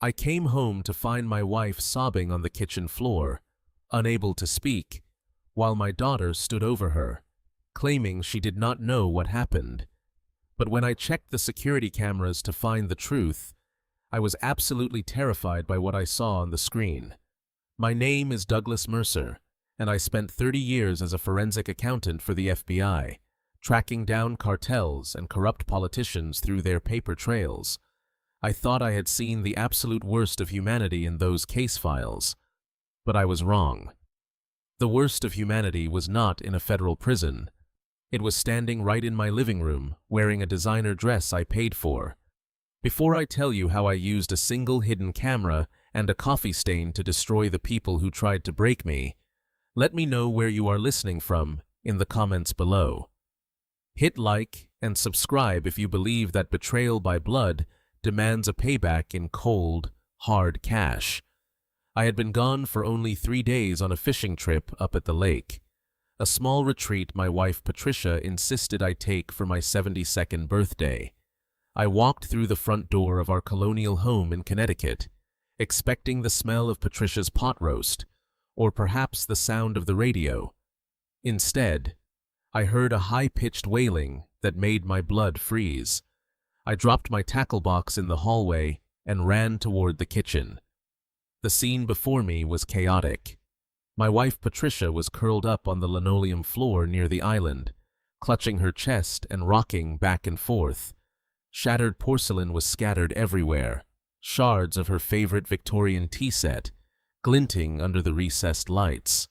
I came home to find my wife sobbing on the kitchen floor, unable to speak, while my daughter stood over her, claiming she did not know what happened. But when I checked the security cameras to find the truth, I was absolutely terrified by what I saw on the screen. My name is Douglas Mercer, and I spent 30 years as a forensic accountant for the FBI, tracking down cartels and corrupt politicians through their paper trails. I thought I had seen the absolute worst of humanity in those case files, but I was wrong. The worst of humanity was not in a federal prison. It was standing right in my living room, wearing a designer dress I paid for. Before I tell you how I used a single hidden camera and a coffee stain to destroy the people who tried to break me, let me know where you are listening from in the comments below. Hit like and subscribe if you believe that betrayal by blood demands a payback in cold, hard cash. I had been gone for only 3 days on a fishing trip up at the lake, a small retreat my wife Patricia insisted I take for my 72nd birthday. I walked through the front door of our colonial home in Connecticut, expecting the smell of Patricia's pot roast, or perhaps the sound of the radio. Instead, I heard a high-pitched wailing that made my blood freeze. I dropped my tackle box in the hallway and ran toward the kitchen. The scene before me was chaotic. My wife Patricia was curled up on the linoleum floor near the island, clutching her chest and rocking back and forth. Shattered porcelain was scattered everywhere, shards of her favorite Victorian tea set glinting under the recessed lights.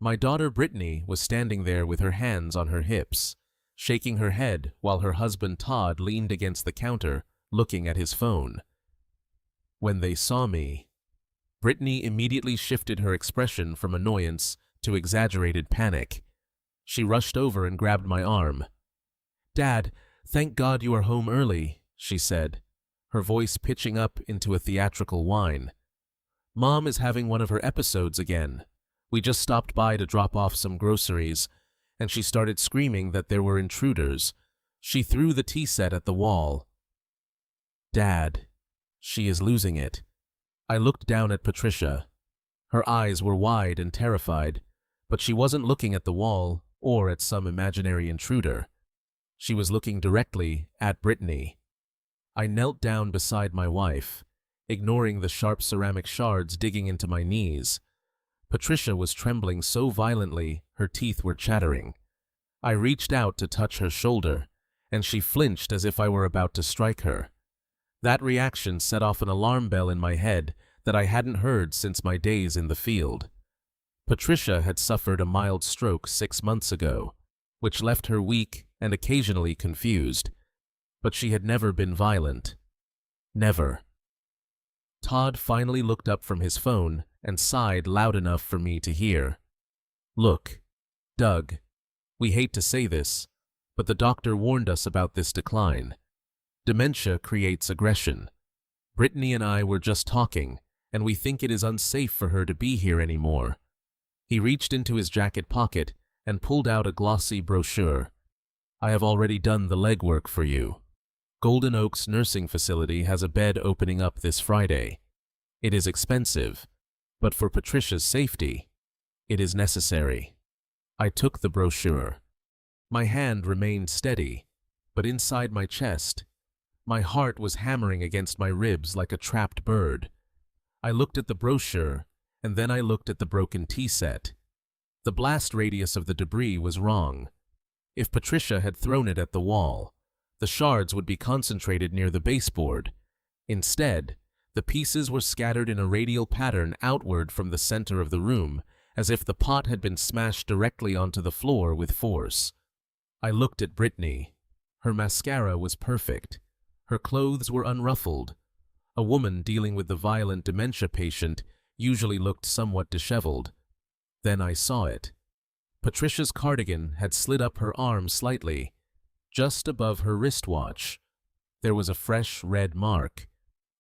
My daughter Brittany was standing there with her hands on her hips, shaking her head while her husband Todd leaned against the counter, looking at his phone. When they saw me, Brittany immediately shifted her expression from annoyance to exaggerated panic. She rushed over and grabbed my arm. "Dad, thank God you are home early," she said, her voice pitching up into a theatrical whine. "Mom is having one of her episodes again. We just stopped by to drop off some groceries, and she started screaming that there were intruders. She threw the tea set at the wall." "Dad, she is losing it." I looked down at Patricia. Her eyes were wide and terrified, but she wasn't looking at the wall or at some imaginary intruder. She was looking directly at Brittany. I knelt down beside my wife, ignoring the sharp ceramic shards digging into my knees. Patricia was trembling so violently her teeth were chattering. I reached out to touch her shoulder, and she flinched as if I were about to strike her. That reaction set off an alarm bell in my head that I hadn't heard since my days in the field. Patricia had suffered a mild stroke 6 months ago, which left her weak and occasionally confused, but she had never been violent. Never. Todd finally looked up from his phone and sighed loud enough for me to hear. "Look, Doug, we hate to say this, but the doctor warned us about this decline. Dementia creates aggression. Brittany and I were just talking, and we think it is unsafe for her to be here anymore." He reached into his jacket pocket and pulled out a glossy brochure. "I have already done the legwork for you. Golden Oaks Nursing Facility has a bed opening up this Friday. It is expensive, but for Patricia's safety, it is necessary." I took the brochure. My hand remained steady, but inside my chest, my heart was hammering against my ribs like a trapped bird. I looked at the brochure, and then I looked at the broken tea set. The blast radius of the debris was wrong. If Patricia had thrown it at the wall, the shards would be concentrated near the baseboard. Instead, the pieces were scattered in a radial pattern outward from the center of the room, as if the pot had been smashed directly onto the floor with force. I looked at Brittany. Her mascara was perfect. Her clothes were unruffled. A woman dealing with the violent dementia patient usually looked somewhat disheveled. Then I saw it. Patricia's cardigan had slid up her arm slightly, just above her wristwatch. There was a fresh red mark.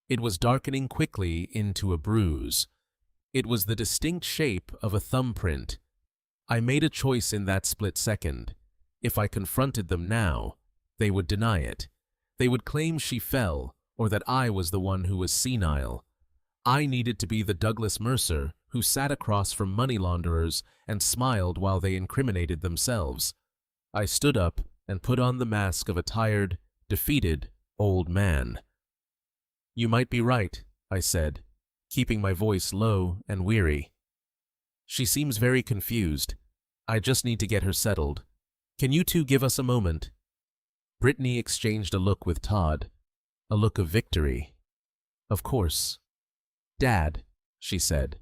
It was darkening quickly into a bruise. It was the distinct shape of a thumbprint. I made a choice in that split second. If I confronted them now, they would deny it. They would claim she fell, or that I was the one who was senile. I needed to be the Douglas Mercer who sat across from money launderers and smiled while they incriminated themselves. I stood up and put on the mask of a tired, defeated, old man. "You might be right," I said, keeping my voice low and weary. "She seems very confused. I just need to get her settled. Can you two give us a moment?" Brittany exchanged a look with Todd, a look of victory. "Of course." "Dad," she said,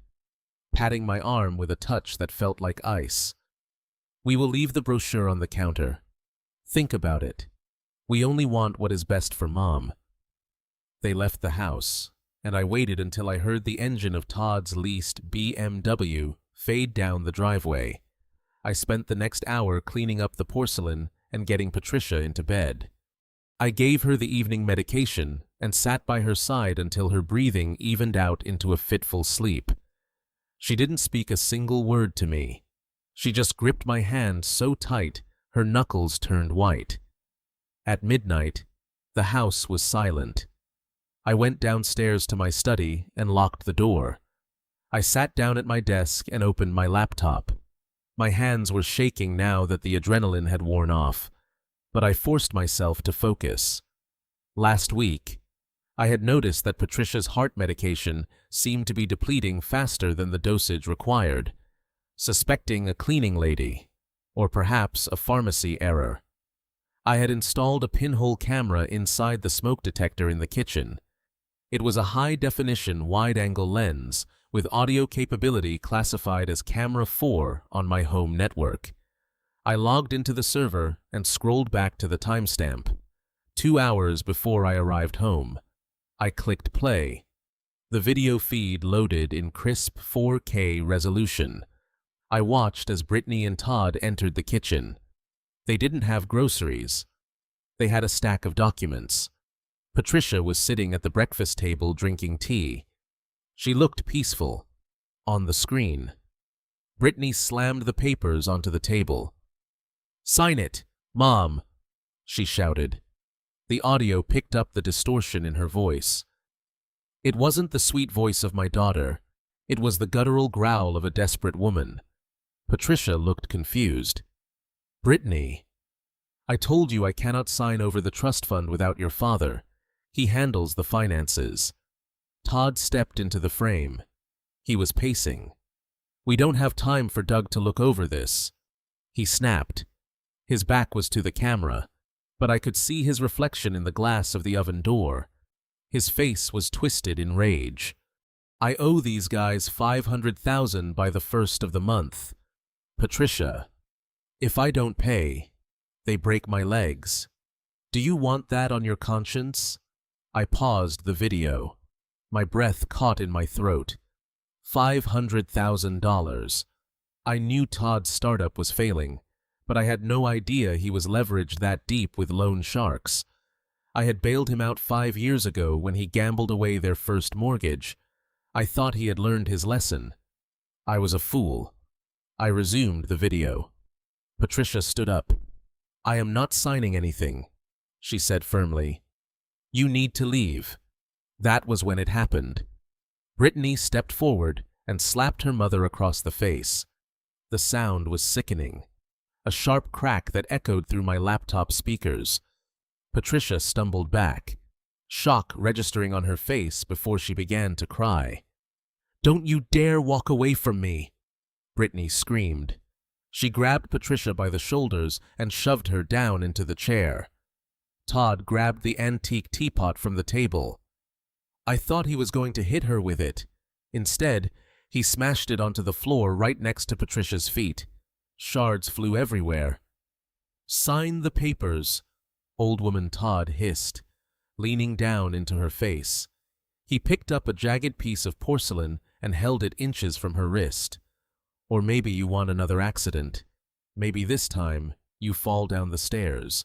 patting my arm with a touch that felt like ice. "We will leave the brochure on the counter. Think about it. We only want what is best for Mom." They left the house, and I waited until I heard the engine of Todd's leased BMW fade down the driveway. I spent the next hour cleaning up the porcelain and getting Patricia into bed. I gave her the evening medication and sat by her side until her breathing evened out into a fitful sleep. She didn't speak a single word to me. She just gripped my hand so tight her knuckles turned white. At midnight, the house was silent. I went downstairs to my study and locked the door. I sat down at my desk and opened my laptop. My hands were shaking now that the adrenaline had worn off, but I forced myself to focus. Last week, I had noticed that Patricia's heart medication seemed to be depleting faster than the dosage required, suspecting a cleaning lady, or perhaps a pharmacy error. I had installed a pinhole camera inside the smoke detector in the kitchen. It was a high-definition wide-angle lens with audio capability classified as Camera 4 on my home network. I logged into the server and scrolled back to the timestamp, 2 hours before I arrived home. I clicked play. The video feed loaded in crisp 4K resolution. I watched as Brittany and Todd entered the kitchen. They didn't have groceries. They had a stack of documents. Patricia was sitting at the breakfast table drinking tea. She looked peaceful. On the screen, Brittany slammed the papers onto the table. "Sign it, Mom," she shouted. The audio picked up the distortion in her voice. It wasn't the sweet voice of my daughter. It was the guttural growl of a desperate woman. Patricia looked confused. "Brittany, I told you I cannot sign over the trust fund without your father. He handles the finances." Todd stepped into the frame. He was pacing. "We don't have time for Doug to look over this," he snapped. His back was to the camera, but I could see his reflection in the glass of the oven door. His face was twisted in rage. "I owe these guys $500,000 by the 1st of the month. Patricia, if I don't pay, they break my legs. Do you want that on your conscience?" I paused the video. My breath caught in my throat. $500,000. I knew Todd's startup was failing, but I had no idea he was leveraged that deep with loan sharks. I had bailed him out 5 years ago when he gambled away their first mortgage. I thought he had learned his lesson. I was a fool. I resumed the video. Patricia stood up. "I am not signing anything," she said firmly. "You need to leave." That was when it happened. Brittany stepped forward and slapped her mother across the face. The sound was sickening, a sharp crack that echoed through my laptop speakers. Patricia stumbled back, shock registering on her face before she began to cry. "Don't you dare walk away from me!" Brittany screamed. She grabbed Patricia by the shoulders and shoved her down into the chair. Todd grabbed the antique teapot from the table. I thought he was going to hit her with it. Instead, he smashed it onto the floor right next to Patricia's feet. Shards flew everywhere. "Sign the papers," Old Woman Todd hissed, leaning down into her face. He picked up a jagged piece of porcelain and held it inches from her wrist. "Or maybe you want another accident. Maybe this time you fall down the stairs.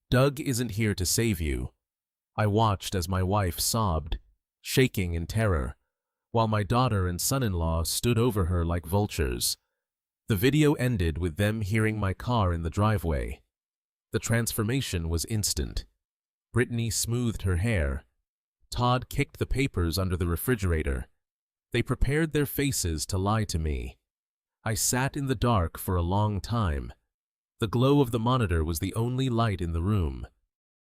Doug isn't here to save you." I watched as my wife sobbed, shaking in terror, while my daughter and son-in-law stood over her like vultures. The video ended with them hearing my car in the driveway. The transformation was instant. Brittany smoothed her hair. Todd kicked the papers under the refrigerator. They prepared their faces to lie to me. I sat in the dark for a long time. The glow of the monitor was the only light in the room.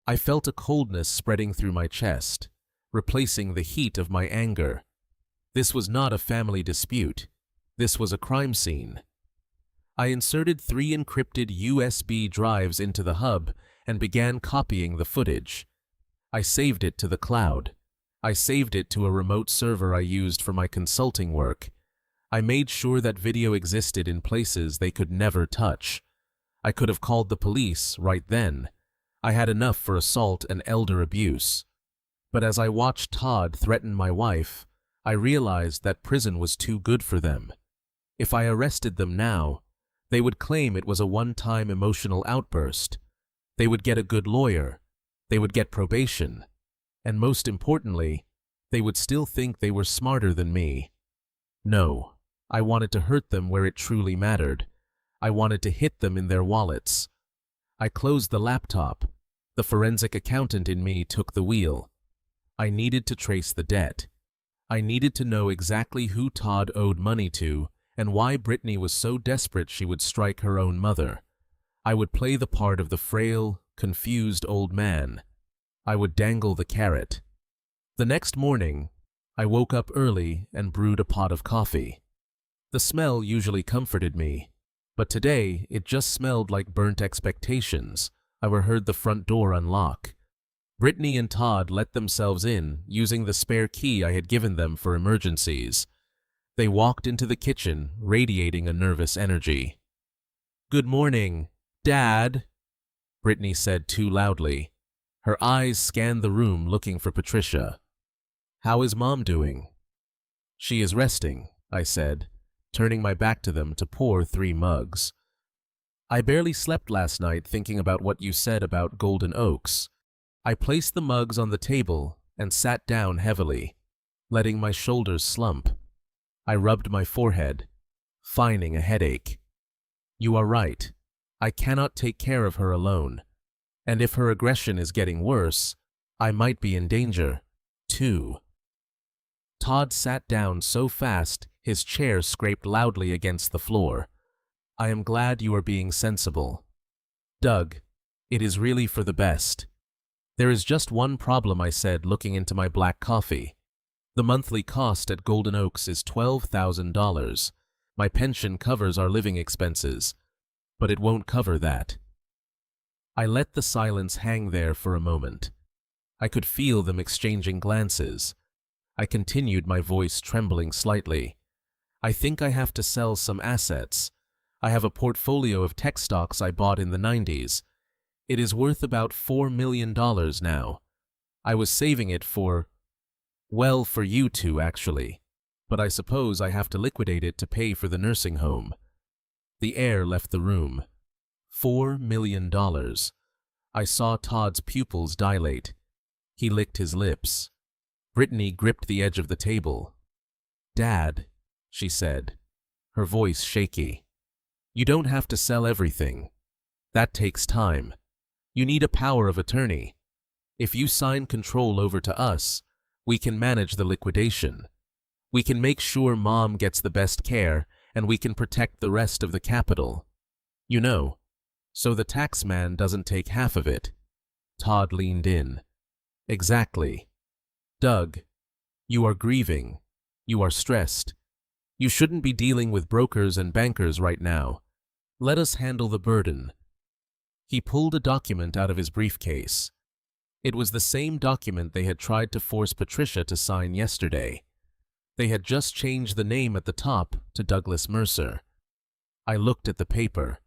I felt a coldness spreading through my chest, replacing the heat of my anger. This was not a family dispute. This was a crime scene. I inserted 3 encrypted USB drives into the hub and began copying the footage. I saved it to the cloud. I saved it to a remote server I used for my consulting work. I made sure that video existed in places they could never touch. I could have called the police right then. I had enough for assault and elder abuse. But as I watched Todd threaten my wife, I realized that prison was too good for them. If I arrested them now, they would claim it was a one-time emotional outburst. They would get a good lawyer. They would get probation. And most importantly, they would still think they were smarter than me. No, I wanted to hurt them where it truly mattered. I wanted to hit them in their wallets. I closed the laptop. The forensic accountant in me took the wheel. I needed to trace the debt. I needed to know exactly who Todd owed money to and why Brittany was so desperate she would strike her own mother. I would play the part of the frail, confused old man. I would dangle the carrot. The next morning, I woke up early and brewed a pot of coffee. The smell usually comforted me, but today it just smelled like burnt expectations. I heard the front door unlock. Brittany and Todd let themselves in using the spare key I had given them for emergencies. They walked into the kitchen, radiating a nervous energy. "Good morning, Dad," Brittany said too loudly. Her eyes scanned the room looking for Patricia. "How is Mom doing?" "She is resting," I said, turning my back to them to pour 3 mugs. "I barely slept last night thinking about what you said about Golden Oaks." I placed the mugs on the table and sat down heavily, letting my shoulders slump. I rubbed my forehead, feigning a headache. "You are right. I cannot take care of her alone. And if her aggression is getting worse, I might be in danger, too." Todd sat down so fast his chair scraped loudly against the floor. "I am glad you are being sensible. Doug, it is really for the best. There is just one problem," I said, looking into my black coffee. "The monthly cost at Golden Oaks is $12,000. My pension covers our living expenses, but it won't cover that." I let the silence hang there for a moment. I could feel them exchanging glances. I continued, my voice trembling slightly. "I think I have to sell some assets. I have a portfolio of tech stocks I bought in the 90s. It is worth about $4 million now. I was saving it for you two, actually. But I suppose I have to liquidate it to pay for the nursing home." The air left the room. $4 million. I saw Todd's pupils dilate. He licked his lips. Brittany gripped the edge of the table. "Dad," she said, her voice shaky, "you don't have to sell everything. That takes time. You need a power of attorney. If you sign control over to us, we can manage the liquidation. We can make sure Mom gets the best care, and we can protect the rest of the capital. You know, so the tax man doesn't take half of it." Todd leaned in. "Exactly. Doug, you are grieving. You are stressed. You shouldn't be dealing with brokers and bankers right now. Let us handle the burden." He pulled a document out of his briefcase. It was the same document they had tried to force Patricia to sign yesterday. They had just changed the name at the top to Douglas Mercer. I looked at the paper.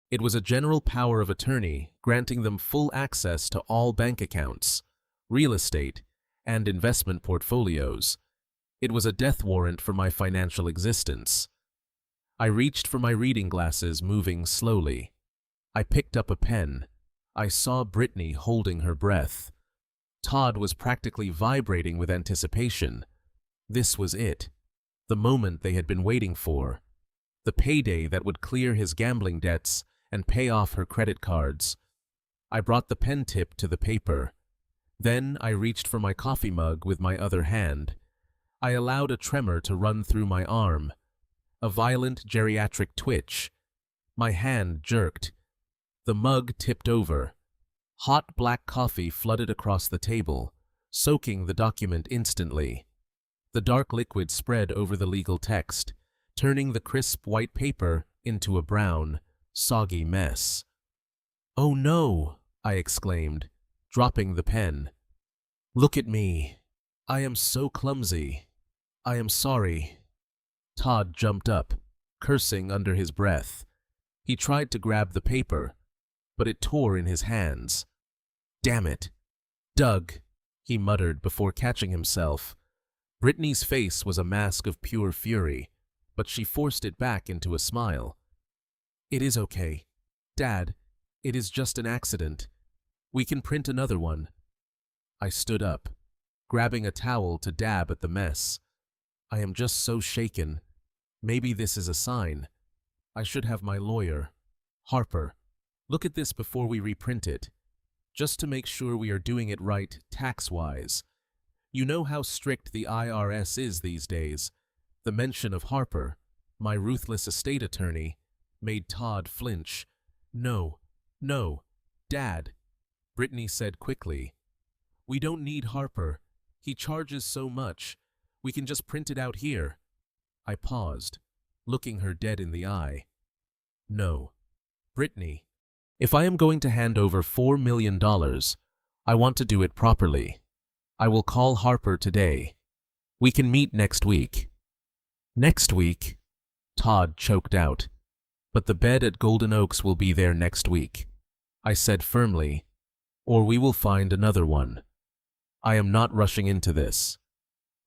It was a general power of attorney granting them full access to all bank accounts, real estate, and investment portfolios. It was a death warrant for my financial existence. I reached for my reading glasses, moving slowly. I picked up a pen. I saw Brittany holding her breath. Todd was practically vibrating with anticipation. This was it, the moment they had been waiting for, the payday that would clear his gambling debts and pay off her credit cards. I brought the pen tip to the paper. Then I reached for my coffee mug with my other hand. I allowed a tremor to run through my arm. A violent geriatric twitch. My hand jerked. The mug tipped over. Hot black coffee flooded across the table, soaking the document instantly. The dark liquid spread over the legal text, turning the crisp white paper into a brown, soggy mess. "Oh no!" I exclaimed, dropping the pen. "Look at me. I am so clumsy. I am sorry." Todd jumped up, cursing under his breath. He tried to grab the paper, but it tore in his hands. "Damn it. Doug," he muttered before catching himself. Brittany's face was a mask of pure fury, but she forced it back into a smile. "It is okay. Dad, it is just an accident. We can print another one." I stood up, grabbing a towel to dab at the mess. "I am just so shaken. Maybe this is a sign. I should have my lawyer. Harper, look at this before we reprint it, just to make sure we are doing it right tax-wise. You know how strict the IRS is these days." The mention of Harper, my ruthless estate attorney, made Todd flinch. No, Dad," Brittany said quickly. "We don't need Harper. He charges so much. We can just print it out here." I paused, looking her dead in the eye. "No, Brittany, if I am going to hand over $4 million, I want to do it properly. I will call Harper today. We can meet next week." "Next week?" Todd choked out. "But the bed at Golden Oaks will be there next week," I said firmly, "or we will find another one. I am not rushing into this."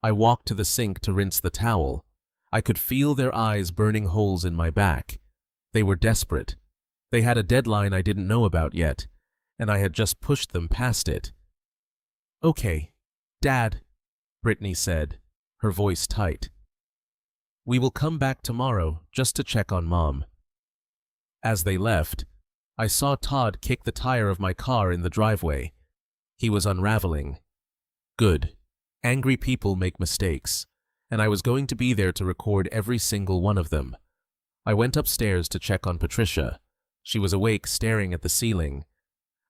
I walked to the sink to rinse the towel. I could feel their eyes burning holes in my back. They were desperate. They had a deadline I didn't know about yet, and I had just pushed them past it. "Okay, Dad," Brittany said, her voice tight. "We will come back tomorrow just to check on Mom." As they left, I saw Todd kick the tire of my car in the driveway. He was unraveling. Good. Angry people make mistakes, and I was going to be there to record every single one of them. I went upstairs to check on Patricia. She was awake, staring at the ceiling.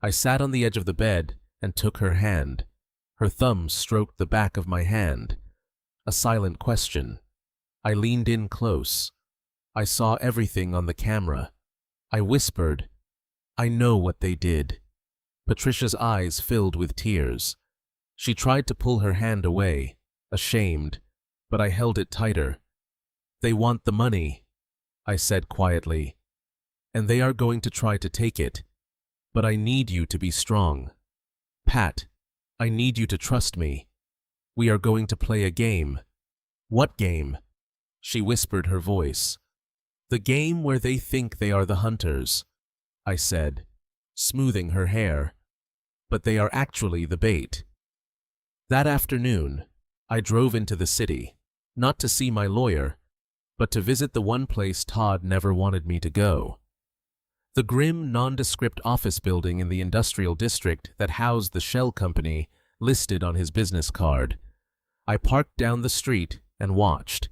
I sat on the edge of the bed and took her hand. Her thumb stroked the back of my hand. A silent question. I leaned in close. I saw everything on the camera. I whispered, "I know what they did." Patricia's eyes filled with tears. She tried to pull her hand away, ashamed, but I held it tighter. "They want the money," I said quietly, "and they are going to try to take it. But I need you to be strong. Pat, I need you to trust me. We are going to play a game." "What game?" She whispered, her voice. "The game where they think they are the hunters," I said, smoothing her hair. "But they are actually the bait." That afternoon, I drove into the city, not to see my lawyer, but to visit the one place Todd never wanted me to go. The grim, nondescript office building in the industrial district that housed the shell company listed on his business card. I parked down the street and watched.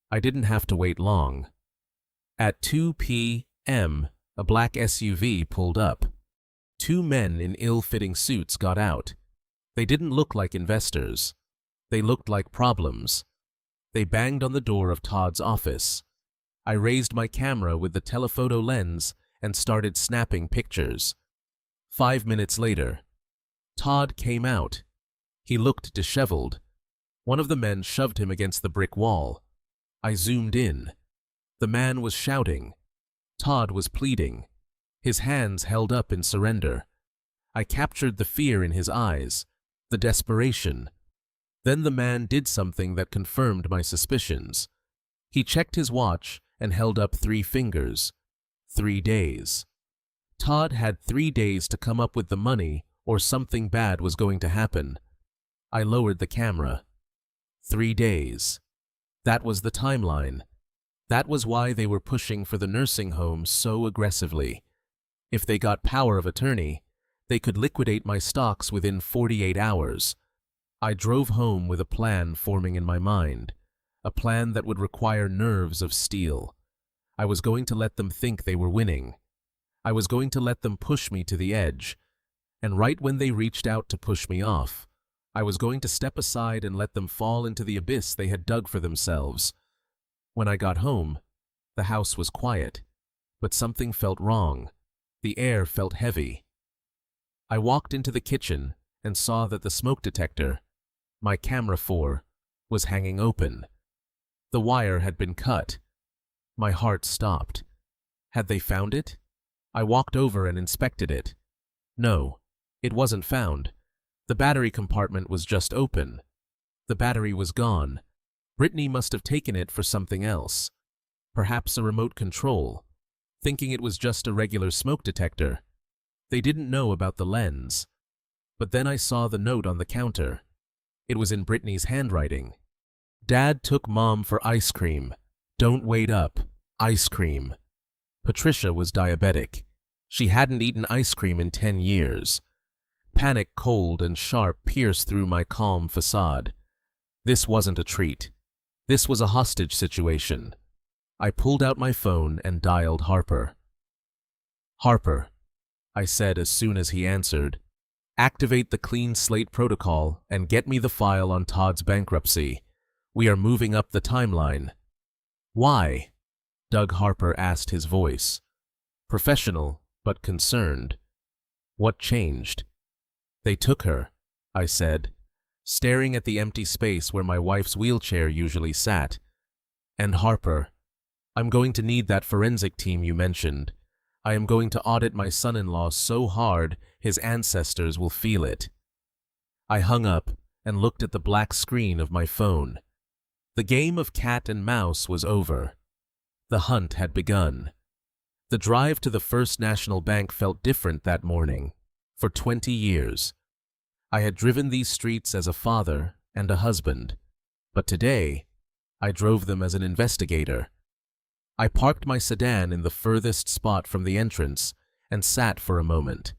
I didn't have to wait long. At 2 p.m., a black SUV pulled up. Two men in ill-fitting suits got out. They didn't look like investors. They looked like problems. They banged on the door of Todd's office. I raised my camera with the telephoto lens and started snapping pictures. 5 minutes later, Todd came out. He looked disheveled. One of the men shoved him against the brick wall. I zoomed in. The man was shouting. Todd was pleading, his hands held up in surrender. I captured the fear in his eyes, the desperation. Then the man did something that confirmed my suspicions. He checked his watch and held up 3 fingers. 3 days. Todd had 3 days to come up with the money or something bad was going to happen. I lowered the camera. 3 days. That was the timeline. That was why they were pushing for the nursing home so aggressively. If they got power of attorney, They could liquidate my stocks within 48 hours. I drove home with a plan forming in my mind, a plan that would require nerves of steel. I was going to let them think they were winning. I was going to let them push me to the edge, and right when they reached out to push me off, I was going to step aside and let them fall into the abyss they had dug for themselves. When I got home, the house was quiet, but something felt wrong. The air felt heavy. I walked into the kitchen and saw that the smoke detector, my camera 4, was hanging open. The wire had been cut. My heart stopped. Had they found it? I walked over and inspected it. No, it wasn't found. The battery compartment was just open. The battery was gone. Brittany must have taken it for something else. Perhaps a remote control, thinking it was just a regular smoke detector. They didn't know about the lens. But then I saw the note on the counter. It was in Brittany's handwriting. Dad took Mom for ice cream. Don't wait up. Ice cream. Patricia was diabetic. She hadn't eaten ice cream in 10 years. Panic, cold and sharp, pierced through my calm facade. This wasn't a treat. This was a hostage situation. I pulled out my phone and dialed Harper. Harper, I said as soon as he answered, activate the clean slate protocol and get me the file on Todd's bankruptcy. We are moving up the timeline. Why? Doug Harper asked, his voice professional but concerned. What changed? They took her, I said, staring at the empty space where my wife's wheelchair usually sat. And Harper, I'm going to need that forensic team you mentioned. I am going to audit my son-in-law so hard his ancestors will feel it. I hung up and looked at the black screen of my phone. The game of cat and mouse was over. The hunt had begun. The drive to the First National Bank felt different that morning. For 20 years, I had driven these streets as a father and a husband, but today, I drove them as an investigator. I parked my sedan in the furthest spot from the entrance and sat for a moment,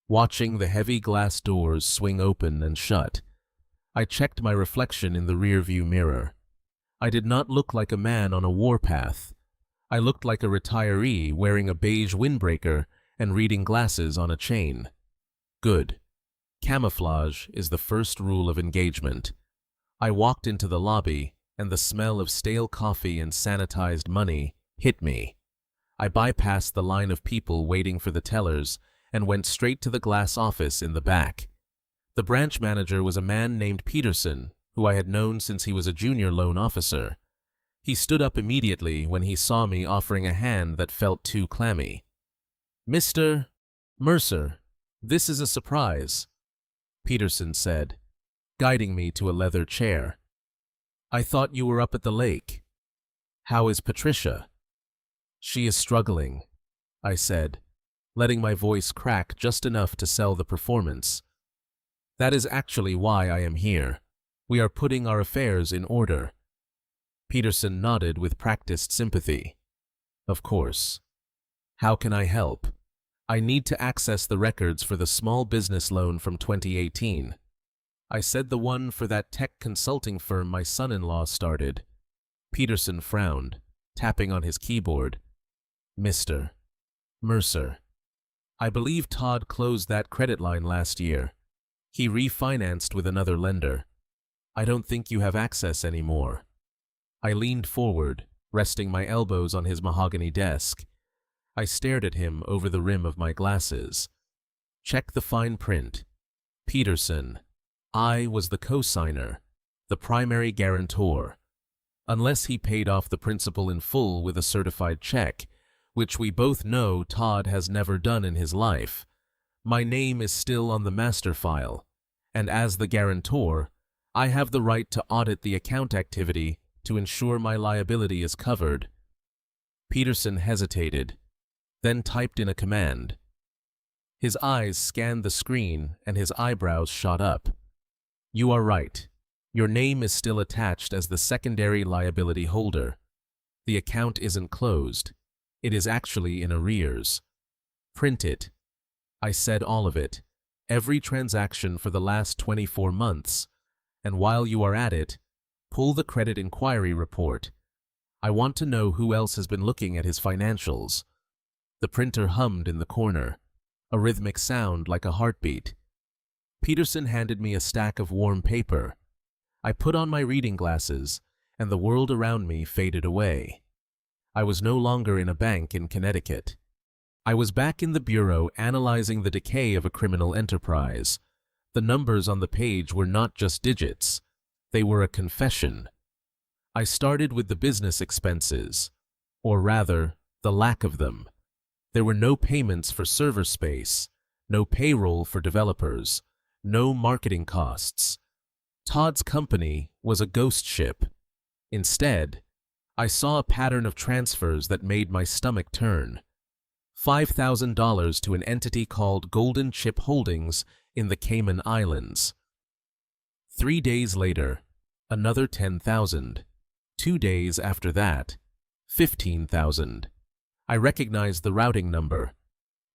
watching the heavy glass doors swing open and shut. I checked my reflection in the rearview mirror. I did not look like a man on a warpath. I looked like a retiree wearing a beige windbreaker and reading glasses on a chain. Good. Camouflage is the first rule of engagement. I walked into the lobby, and the smell of stale coffee and sanitized money hit me. I bypassed the line of people waiting for the tellers and went straight to the glass office in the back. The branch manager was a man named Peterson, who I had known since he was a junior loan officer. He stood up immediately when he saw me, offering a hand that felt too clammy. "Mr. Mercer, this is a surprise," Peterson said, guiding me to a leather chair. "I thought you were up at the lake. How is Patricia?" "She is struggling," I said, letting my voice crack just enough to sell the performance. "That is actually why I am here. We are putting our affairs in order." Peterson nodded with practiced sympathy. "Of course. How can I help? I need to access the records for the small business loan from 2018. I said the one for that tech consulting firm my son-in-law started." Peterson frowned, tapping on his keyboard. "Mr. Mercer, I believe Todd closed that credit line last year. He refinanced with another lender. I don't think you have access anymore." I leaned forward, resting my elbows on his mahogany desk. I stared at him over the rim of my glasses. Check the fine print. Peterson. I was the co-signer, the primary guarantor. Unless he paid off the principal in full with a certified check, which we both know Todd has never done in his life, my name is still on the master file, and as the guarantor, I have the right to audit the account activity to ensure my liability is covered. Peterson hesitated, then typed in a command. His eyes scanned the screen and his eyebrows shot up. "You are right. Your name is still attached as the secondary liability holder. The account isn't closed. It is actually in arrears. Print it." I said all of it, every transaction for the last 24 months, and while you are at it, pull the credit inquiry report. I want to know who else has been looking at his financials." The printer hummed in the corner, a rhythmic sound like a heartbeat. Peterson handed me a stack of warm paper. I put on my reading glasses, and the world around me faded away. I was no longer in a bank in Connecticut. I was back in the bureau analyzing the decay of a criminal enterprise. The numbers on the page were not just digits. They were a confession. I started with the business expenses, or rather, the lack of them. There were no payments for server space, no payroll for developers, no marketing costs. Todd's company was a ghost ship. Instead, I saw a pattern of transfers that made my stomach turn. $5,000 to an entity called Golden Chip Holdings in the Cayman Islands. 3 days later, another $10,000. 2 days after that, $15,000. I recognized the routing number.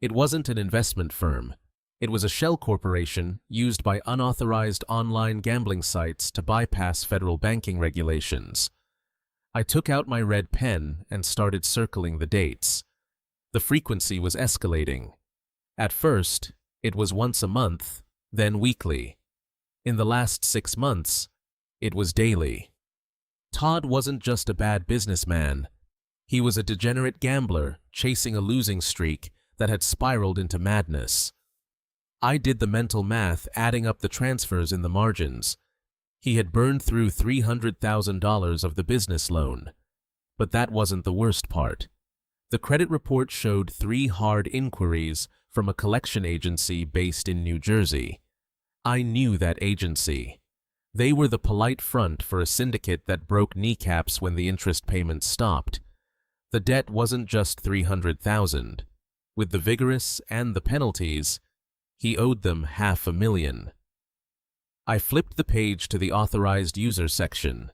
It wasn't an investment firm. It was a shell corporation used by unauthorized online gambling sites to bypass federal banking regulations. I took out my red pen and started circling the dates. The frequency was escalating. At first, it was once a month, then weekly. In the last 6 months, it was daily. Todd wasn't just a bad businessman. He was a degenerate gambler chasing a losing streak that had spiraled into madness. I did the mental math, adding up the transfers in the margins. He had burned through $300,000 of the business loan. But that wasn't the worst part. The credit report showed 3 hard inquiries from a collection agency based in New Jersey. I knew that agency. They were the polite front for a syndicate that broke kneecaps when the interest payments stopped. The debt wasn't just $300,000. With the vigorous and the penalties, he owed them $500,000. I flipped the page to the authorized user section.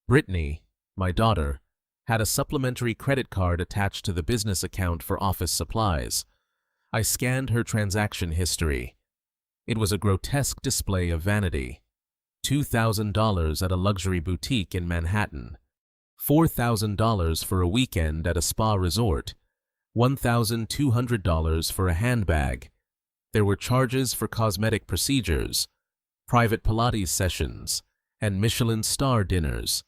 Brittany, my daughter, had a supplementary credit card attached to the business account for office supplies. I scanned her transaction history. It was a grotesque display of vanity. $2,000 at a luxury boutique in Manhattan, $4,000 for a weekend at a spa resort, $1,200 for a handbag. There were charges for cosmetic procedures, private Pilates sessions, and Michelin star dinners.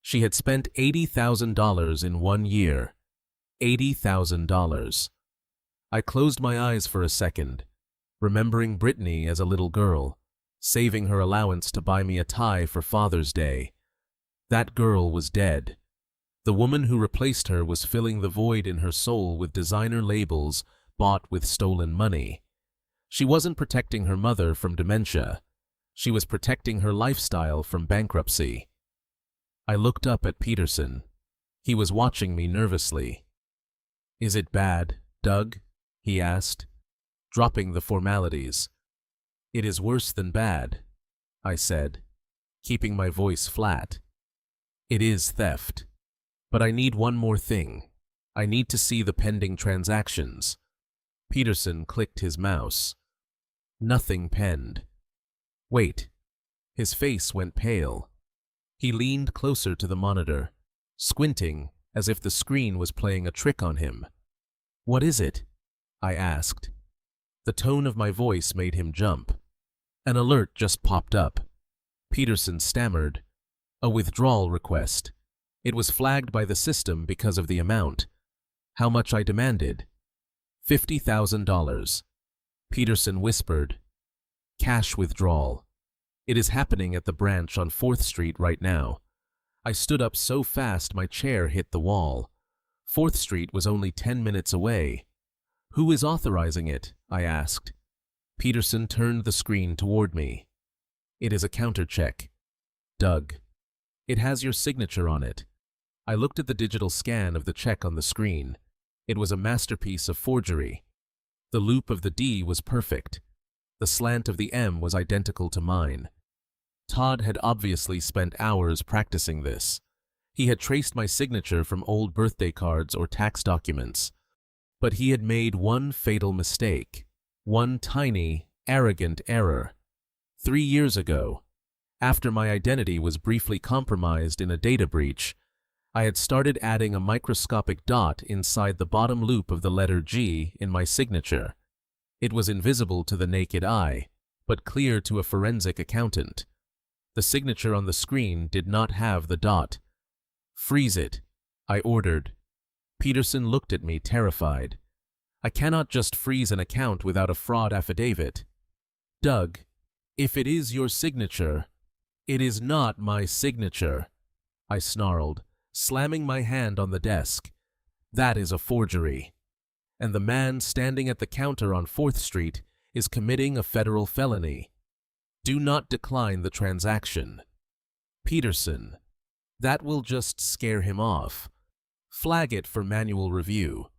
She had spent $80,000 in 1 year. $80,000. I closed my eyes for a second, remembering Brittany as a little girl, saving her allowance to buy me a tie for Father's Day. That girl was dead. The woman who replaced her was filling the void in her soul with designer labels bought with stolen money. She wasn't protecting her mother from dementia. She was protecting her lifestyle from bankruptcy. I looked up at Peterson. He was watching me nervously. "Is it bad, Doug?" he asked, dropping the formalities. "It is worse than bad," I said, keeping my voice flat. "It is theft. But I need one more thing. I need to see the pending transactions." Peterson clicked his mouse. Nothing penned. "Wait." His face went pale. He leaned closer to the monitor, squinting as if the screen was playing a trick on him. "What is it?" I asked. The tone of my voice made him jump. An alert just popped up. Peterson stammered. "A withdrawal request. It was flagged by the system because of the amount." How much I demanded? $50,000. Peterson whispered. "Cash withdrawal. It is happening at the branch on 4th Street right now." I stood up so fast my chair hit the wall. 4th Street was only 10 minutes away. "Who is authorizing it?" I asked. Peterson turned the screen toward me. "It is a countercheck. Doug. It has your signature on it." I looked at the digital scan of the check on the screen. It was a masterpiece of forgery. The loop of the D was perfect. The slant of the M was identical to mine. Todd had obviously spent hours practicing this. He had traced my signature from old birthday cards or tax documents. But he had made one fatal mistake. One tiny arrogant error. 3 years ago, after my identity was briefly compromised in a data breach, I had started adding a microscopic dot inside the bottom loop of the letter G in my signature. It was invisible to the naked eye, but clear to a forensic accountant. The signature on the screen did not have the dot. "Freeze it," I ordered. Peterson looked at me terrified. "I cannot just freeze an account without a fraud affidavit." "Doug, if it is your signature—" "It is not my signature," I snarled, slamming my hand on the desk. "That is a forgery. And the man standing at the counter on 4th Street is committing a federal felony. Do not decline the transaction." "Peterson, that will just scare him off. Flag it for manual review.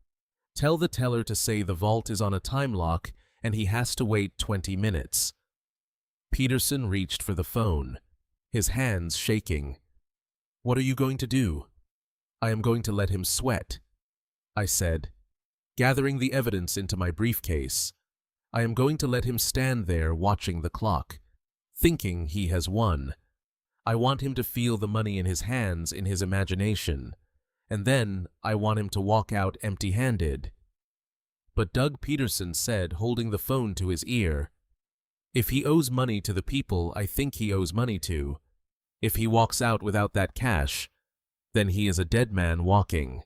Tell the teller to say the vault is on a time lock and he has to wait 20 minutes. Peterson reached for the phone, his hands shaking. "What are you going to do?" "I am going to let him sweat," I said, gathering the evidence into my briefcase. "I am going to let him stand there watching the clock, thinking he has won. I want him to feel the money in his hands in his imagination, and then I want him to walk out empty-handed." But Doug Peterson said, holding the phone to his ear, "If he owes money to the people I think he owes money to, if he walks out without that cash, then he is a dead man walking."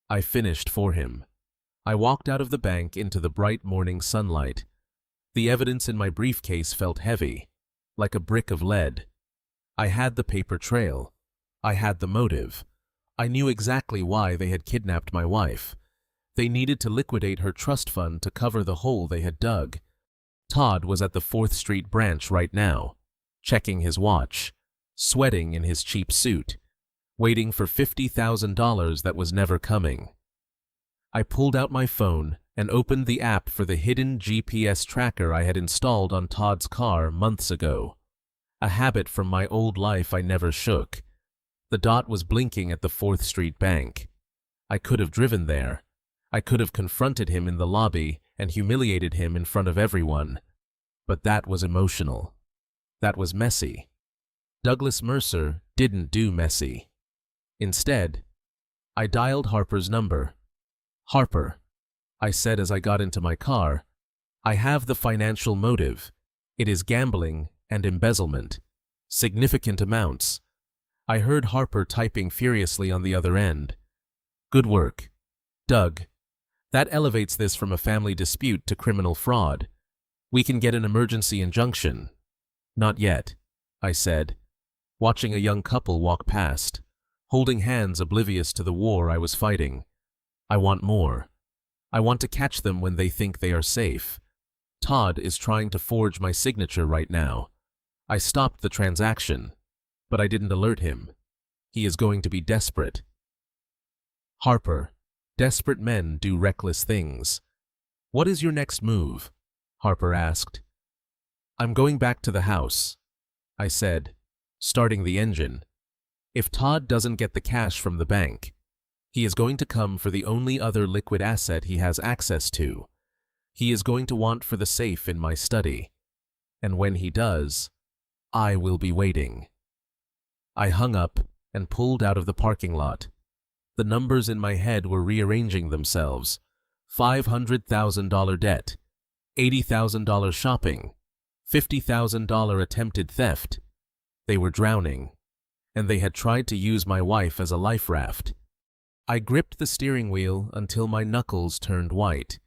I finished for him. I walked out of the bank into the bright morning sunlight. The evidence in my briefcase felt heavy, like a brick of lead. I had the paper trail. I had the motive. I knew exactly why they had kidnapped my wife. They needed to liquidate her trust fund to cover the hole they had dug. Todd was at the 4th Street branch right now, checking his watch, sweating in his cheap suit, waiting for $50,000 that was never coming. I pulled out my phone and opened the app for the hidden GPS tracker I had installed on Todd's car months ago. A habit from my old life I never shook. The dot was blinking at the 4th Street bank. I could have driven there. I could have confronted him in the lobby and humiliated him in front of everyone. But that was emotional. That was messy. Douglas Mercer didn't do messy. Instead, I dialed Harper's number. "Harper," I said as I got into my car, "I have the financial motive. It is gambling and embezzlement. Significant amounts." I heard Harper typing furiously on the other end. "Good work. Doug, that elevates this from a family dispute to criminal fraud. We can get an emergency injunction." "Not yet," I said, watching a young couple walk past, holding hands oblivious to the war I was fighting. "I want more. I want to catch them when they think they are safe. Todd is trying to forge my signature right now. I stopped the transaction, but I didn't alert him. He is going to be desperate." "Harper, desperate men do reckless things. What is your next move?" Harper asked. "I'm going back to the house," I said, starting the engine. "If Todd doesn't get the cash from the bank, he is going to come for the only other liquid asset he has access to. He is going to want for the safe in my study. And when he does, I will be waiting." I hung up and pulled out of the parking lot. The numbers in my head were rearranging themselves. $500,000 debt, $80,000 shopping, $50,000 attempted theft. They were drowning, and they had tried to use my wife as a life raft. I gripped the steering wheel until my knuckles turned white.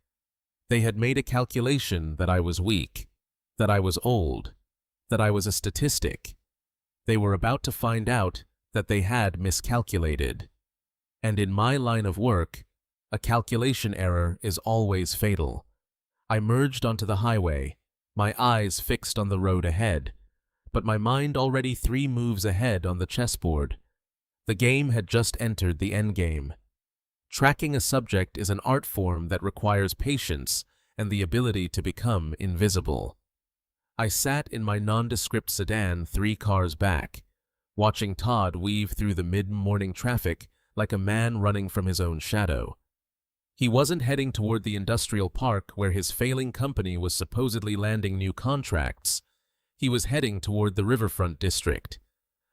They had made a calculation that I was weak, that I was old, that I was a statistic. They were about to find out that they had miscalculated. And in my line of work, a calculation error is always fatal. I merged onto the highway, my eyes fixed on the road ahead, but my mind already 3 moves ahead on the chessboard. The game had just entered the endgame. Tracking a subject is an art form that requires patience and the ability to become invisible. I sat in my nondescript sedan 3 cars back, watching Todd weave through the mid-morning traffic like a man running from his own shadow. He wasn't heading toward the industrial park where his failing company was supposedly landing new contracts. He was heading toward the riverfront district,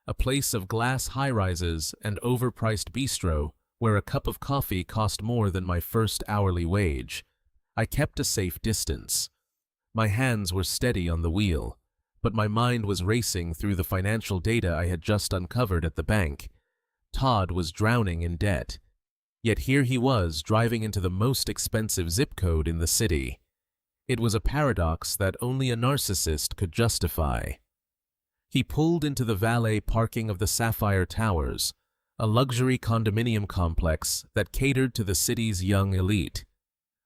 a place of glass high-rises and overpriced bistro where a cup of coffee cost more than my first hourly wage. I kept a safe distance. My hands were steady on the wheel, but my mind was racing through the financial data I had just uncovered at the bank. Todd was drowning in debt. Yet here he was, driving into the most expensive zip code in the city. It was a paradox that only a narcissist could justify. He pulled into the valet parking of the Sapphire Towers, a luxury condominium complex that catered to the city's young elite.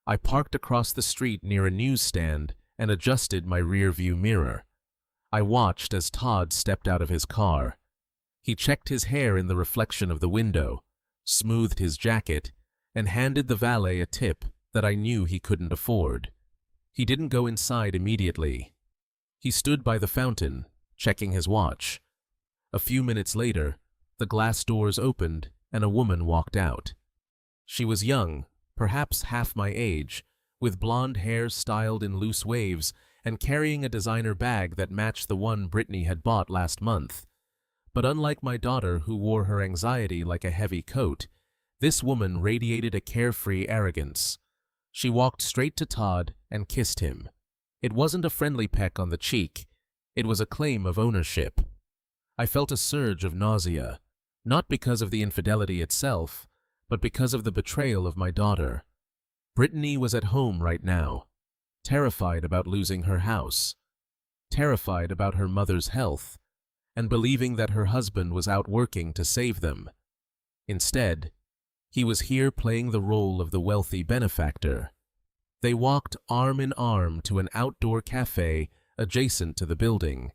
I parked across the street near a newsstand and adjusted my rear-view mirror. I watched as Todd stepped out of his car. He checked his hair in the reflection of the window, smoothed his jacket, and handed the valet a tip that I knew he couldn't afford. He didn't go inside immediately. He stood by the fountain, checking his watch. A few minutes later, the glass doors opened and a woman walked out. She was young, perhaps half my age, with blonde hair styled in loose waves and carrying a designer bag that matched the one Brittany had bought last month. But unlike my daughter, who wore her anxiety like a heavy coat, this woman radiated a carefree arrogance. She walked straight to Todd and kissed him. It wasn't a friendly peck on the cheek. It was a claim of ownership. I felt a surge of nausea, not because of the infidelity itself, but because of the betrayal of my daughter. Brittany was at home right now, terrified about losing her house, terrified about her mother's health, and believing that her husband was out working to save them. Instead, he was here playing the role of the wealthy benefactor. They walked arm in arm to an outdoor cafe adjacent to the building.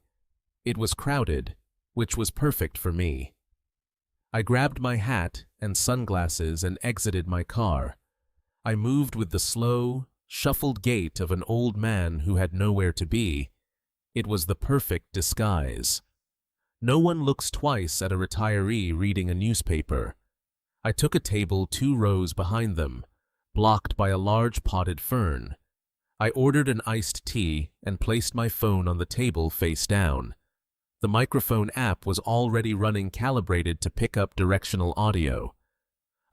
It was crowded, which was perfect for me. I grabbed my hat and sunglasses and exited my car. I moved with the slow, shuffled gait of an old man who had nowhere to be. It was the perfect disguise. No one looks twice at a retiree reading a newspaper. I took a table 2 rows behind them, blocked by a large potted fern. I ordered an iced tea and placed my phone on the table face down. The microphone app was already running, calibrated to pick up directional audio.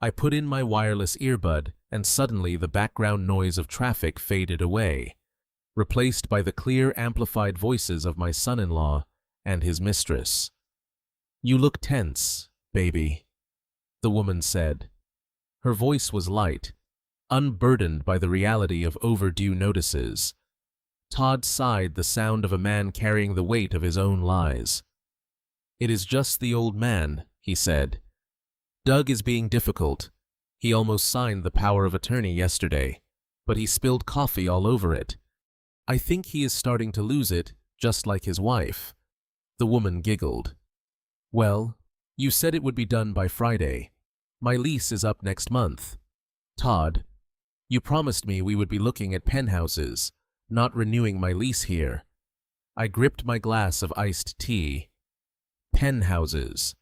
I put in my wireless earbud, and suddenly the background noise of traffic faded away, replaced by the clear, amplified voices of my son-in-law and his mistress. "You look tense, baby," the woman said. Her voice was light, unburdened by the reality of overdue notices. Todd sighed, the sound of a man carrying the weight of his own lies. "It is just the old man," he said. "Doug is being difficult. He almost signed the power of attorney yesterday, but he spilled coffee all over it. I think he is starting to lose it, just like his wife." The woman giggled. "Well, you said it would be done by Friday. My lease is up next month. Todd, you promised me we would be looking at penthouses, not renewing my lease here." I gripped my glass of iced tea. Penthouses.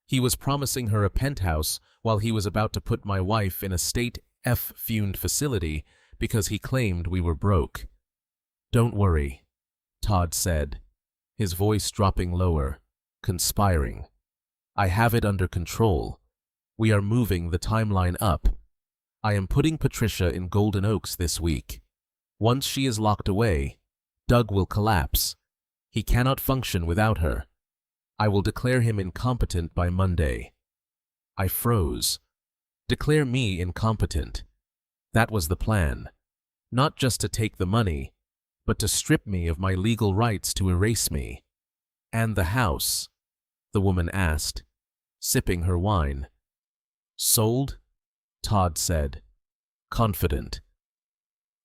He was promising her a penthouse while he was about to put my wife in a state F-fumed facility because he claimed we were broke. "Don't worry," Todd said, his voice dropping lower, conspiring. "I have it under control. We are moving the timeline up. I am putting Patricia in Golden Oaks this week. Once she is locked away, Doug will collapse. He cannot function without her. I will declare him incompetent by Monday." I froze. Declare me incompetent. That was the plan. Not just to take the money, but to strip me of my legal rights, to erase me. "And the house?" the woman asked, sipping her wine. "Sold?" Todd said, confident.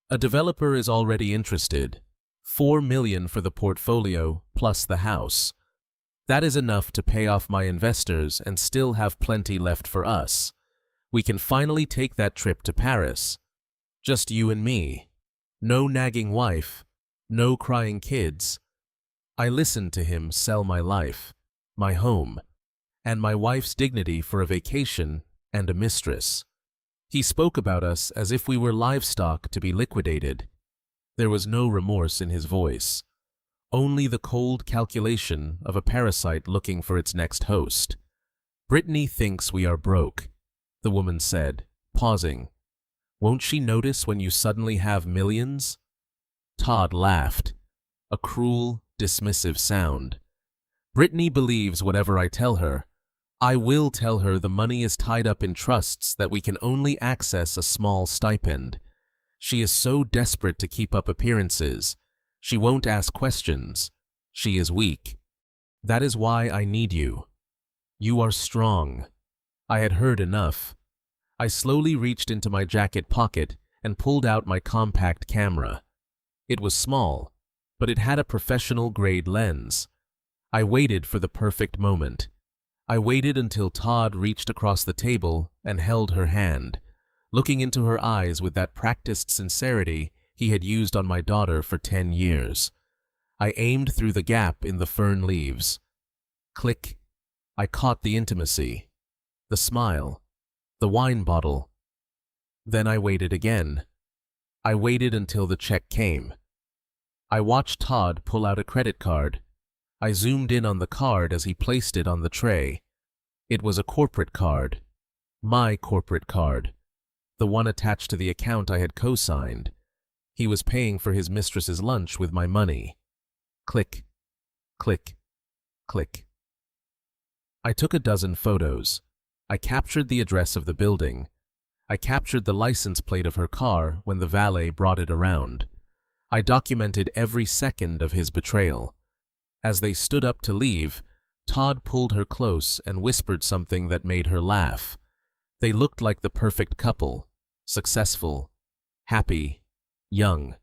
"A developer is already interested. $4 million for the portfolio plus the house. That is enough to pay off my investors and still have plenty left for us. We can finally take that trip to Paris. Just you and me. No nagging wife. No crying kids." I listened to him sell my life, my home, and my wife's dignity for a vacation and a mistress. He spoke about us as if we were livestock to be liquidated. There was no remorse in his voice, only the cold calculation of a parasite looking for its next host. "Brittany thinks we are broke," the woman said, pausing. "Won't she notice when you suddenly have millions?" Todd laughed, a cruel, dismissive sound. "Brittany believes whatever I tell her. I will tell her the money is tied up in trusts that we can only access a small stipend. She is so desperate to keep up appearances. She won't ask questions. She is weak. That is why I need you. You are strong." I had heard enough. I slowly reached into my jacket pocket and pulled out my compact camera. It was small, but it had a professional-grade lens. I waited for the perfect moment. I waited until Todd reached across the table and held her hand, looking into her eyes with that practiced sincerity he had used on my daughter for 10 years. I aimed through the gap in the fern leaves. Click. I caught the intimacy, the smile, the wine bottle. Then I waited again. I waited until the check came. I watched Todd pull out a credit card. I zoomed in on the card as he placed it on the tray. It was a corporate card. My corporate card. The one attached to the account I had co-signed. He was paying for his mistress's lunch with my money. Click, click, click. I took a dozen photos. I captured the address of the building. I captured the license plate of her car when the valet brought it around. I documented every second of his betrayal. As they stood up to leave, Todd pulled her close and whispered something that made her laugh. They looked like the perfect couple, successful, happy, young.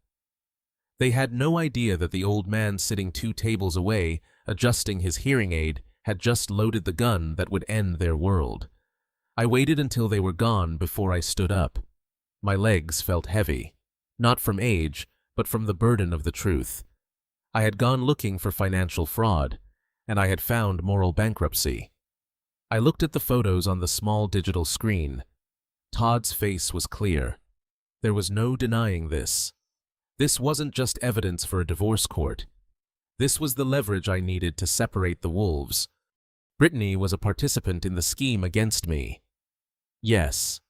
They had no idea that the old man sitting 2 tables away, adjusting his hearing aid, had just loaded the gun that would end their world. I waited until they were gone before I stood up. My legs felt heavy, not from age, but from the burden of the truth. I had gone looking for financial fraud, and I had found moral bankruptcy. I looked at the photos on the small digital screen. Todd's face was clear. There was no denying this. This wasn't just evidence for a divorce court. This was the leverage I needed to separate the wolves. Brittany was a participant in the scheme against me. Yes,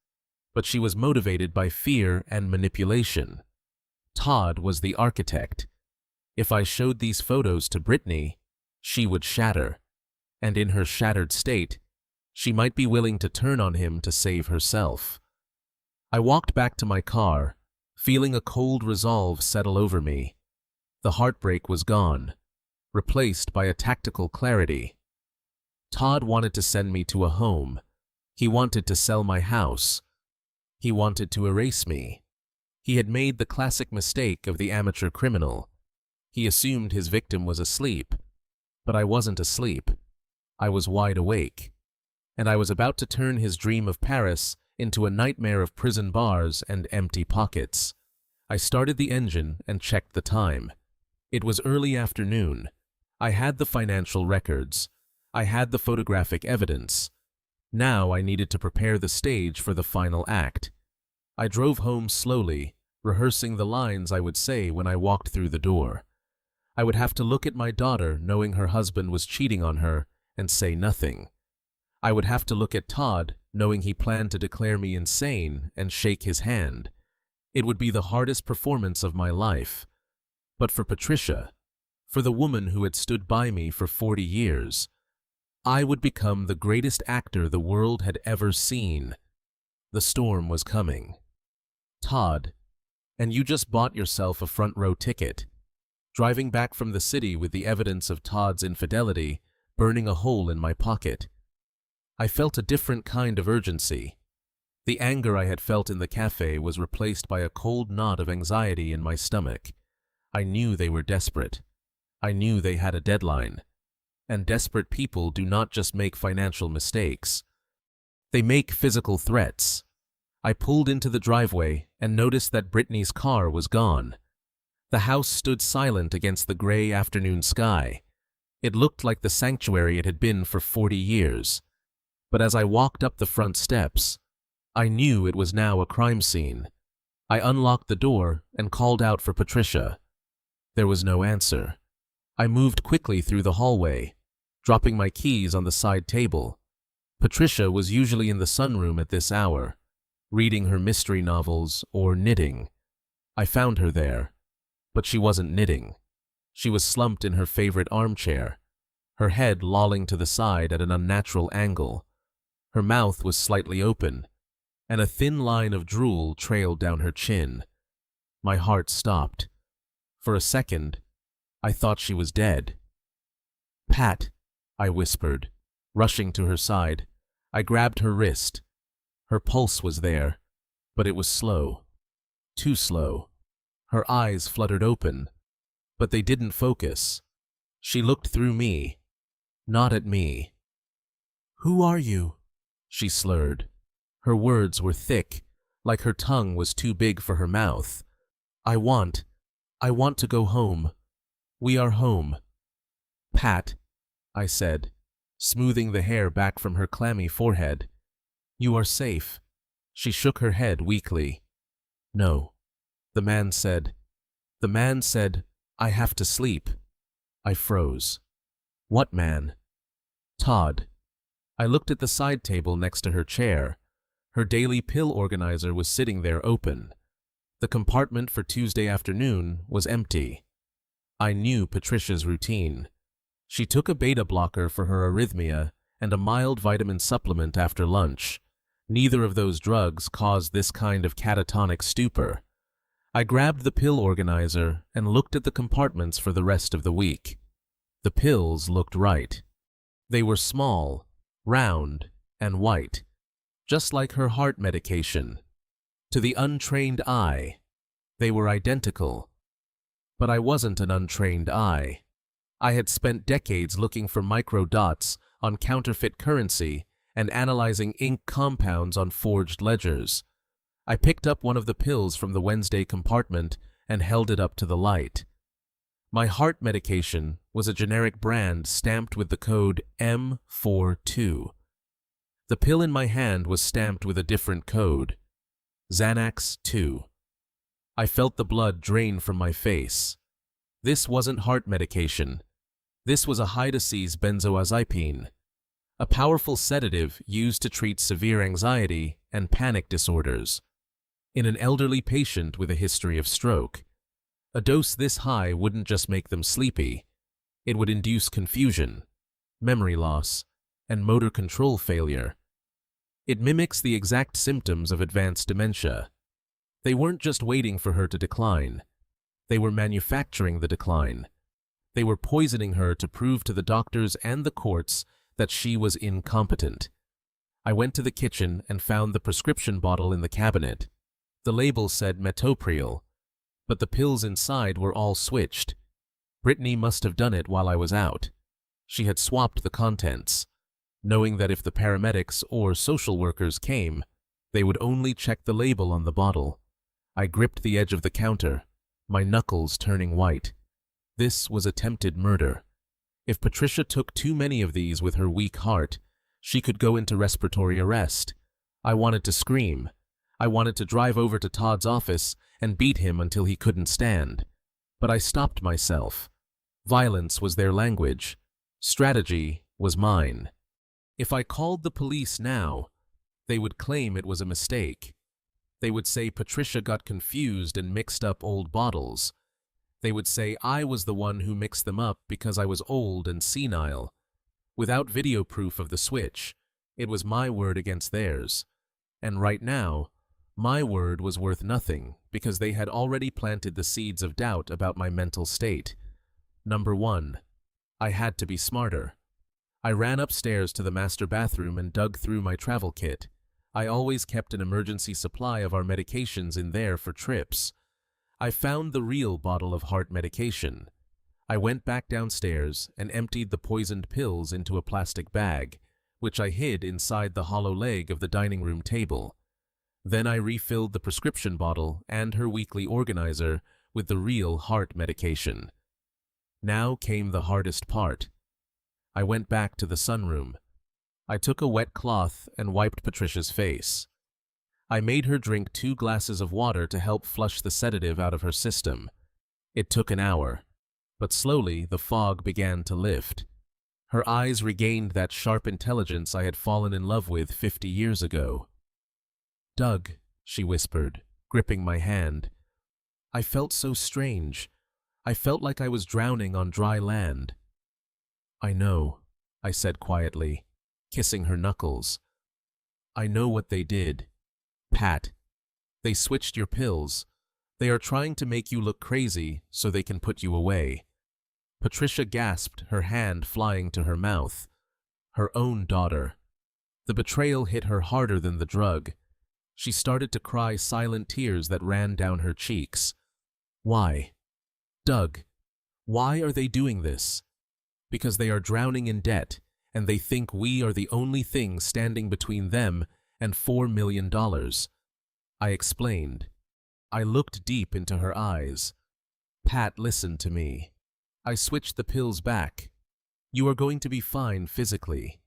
but she was motivated by fear and manipulation. Todd was the architect. If I showed these photos to Brittany, she would shatter, and in her shattered state, she might be willing to turn on him to save herself. I walked back to my car, feeling a cold resolve settle over me. The heartbreak was gone, replaced by a tactical clarity. Todd wanted to send me to a home. He wanted to sell my house. He wanted to erase me. He had made the classic mistake of the amateur criminal. He assumed his victim was asleep, but I wasn't asleep. I was wide awake, and I was about to turn his dream of Paris into a nightmare of prison bars and empty pockets. I started the engine and checked the time. It was early afternoon. I had the financial records. I had the photographic evidence. Now I needed to prepare the stage for the final act. I drove home slowly, rehearsing the lines I would say when I walked through the door. I would have to look at my daughter knowing her husband was cheating on her and say nothing. I would have to look at Todd knowing he planned to declare me insane and shake his hand. It would be the hardest performance of my life. But for Patricia, for the woman who had stood by me for 40 years, I would become the greatest actor the world had ever seen. The storm was coming. Todd, and you just bought yourself a front row ticket. Driving back from the city with the evidence of Todd's infidelity burning a hole in my pocket. I felt a different kind of urgency. The anger I had felt in the cafe was replaced by a cold knot of anxiety in my stomach. I knew they were desperate. I knew they had a deadline. And desperate people do not just make financial mistakes. They make physical threats. I pulled into the driveway and noticed that Brittany's car was gone. The house stood silent against the gray afternoon sky. It looked like the sanctuary it had been for 40 years. But as I walked up the front steps, I knew it was now a crime scene. I unlocked the door and called out for Patricia. There was no answer. I moved quickly through the hallway, dropping my keys on the side table. Patricia was usually in the sunroom at this hour, reading her mystery novels or knitting. I found her there, but she wasn't knitting. She was slumped in her favorite armchair, her head lolling to the side at an unnatural angle. Her mouth was slightly open, and a thin line of drool trailed down her chin. My heart stopped. For a second, I thought she was dead. "Pat," I whispered, rushing to her side. I grabbed her wrist. Her pulse was there, but it was slow. Too slow. Her eyes fluttered open, but they didn't focus. She looked through me, not at me. "Who are you?" she slurred. Her words were thick, like her tongue was too big for her mouth. I want to go home. We are home." "Pat," I said, smoothing the hair back from her clammy forehead. "You are safe." She shook her head weakly. "No." The man said, "I have to sleep." I froze. "What man?" "Todd." I looked at the side table next to her chair. Her daily pill organizer was sitting there open. The compartment for Tuesday afternoon was empty. I knew Patricia's routine. She took a beta blocker for her arrhythmia and a mild vitamin supplement after lunch. Neither of those drugs caused this kind of catatonic stupor. I grabbed the pill organizer and looked at the compartments for the rest of the week. The pills looked right. They were small, round, and white, just like her heart medication. To the untrained eye, they were identical. But I wasn't an untrained eye. I had spent decades looking for microdots on counterfeit currency and analyzing ink compounds on forged ledgers. I picked up one of the pills from the Wednesday compartment and held it up to the light. My heart medication was a generic brand stamped with the code M42. The pill in my hand was stamped with a different code, Xanax 2. I felt the blood drain from my face. This wasn't heart medication. This was a high-dose benzoazepine, a powerful sedative used to treat severe anxiety and panic disorders. In an elderly patient with a history of stroke, a dose this high wouldn't just make them sleepy. It would induce confusion, memory loss, and motor control failure. It mimics the exact symptoms of advanced dementia. They weren't just waiting for her to decline. They were manufacturing the decline. They were poisoning her to prove to the doctors and the courts that she was incompetent. I went to the kitchen and found the prescription bottle in the cabinet. The label said metoprolol, but the pills inside were all switched. Brittany must have done it while I was out. She had swapped the contents, knowing that if the paramedics or social workers came, they would only check the label on the bottle. I gripped the edge of the counter, my knuckles turning white. This was attempted murder. If Patricia took too many of these with her weak heart, she could go into respiratory arrest. I wanted to scream. I wanted to drive over to Todd's office and beat him until he couldn't stand. But I stopped myself. Violence was their language. Strategy was mine. If I called the police now, they would claim it was a mistake. They would say Patricia got confused and mixed up old bottles. They would say I was the one who mixed them up because I was old and senile. Without video proof of the switch, it was my word against theirs. And right now, my word was worth nothing because they had already planted the seeds of doubt about my mental state. Number 1, I had to be smarter. I ran upstairs to the master bathroom and dug through my travel kit. I always kept an emergency supply of our medications in there for trips. I found the real bottle of heart medication. I went back downstairs and emptied the poisoned pills into a plastic bag, which I hid inside the hollow leg of the dining room table. Then I refilled the prescription bottle and her weekly organizer with the real heart medication. Now came the hardest part. I went back to the sunroom. I took a wet cloth and wiped Patricia's face. I made her drink 2 glasses of water to help flush the sedative out of her system. It took an hour, but slowly the fog began to lift. Her eyes regained that sharp intelligence I had fallen in love with 50 years ago. "Doug," she whispered, gripping my hand. I felt so strange. I felt like I was drowning on dry land. "I know," I said quietly, kissing her knuckles. "I know what they did. Pat, they switched your pills. They are trying to make you look crazy so they can put you away." Patricia gasped, her hand flying to her mouth. Her own daughter. The betrayal hit her harder than the drug. She started to cry silent tears that ran down her cheeks. "Why? Doug, why are they doing this?" "Because they are drowning in debt, and they think we are the only thing standing between them and $4 million. I explained. I looked deep into her eyes. "Pat, listen to me. I switched the pills back. You are going to be fine physically.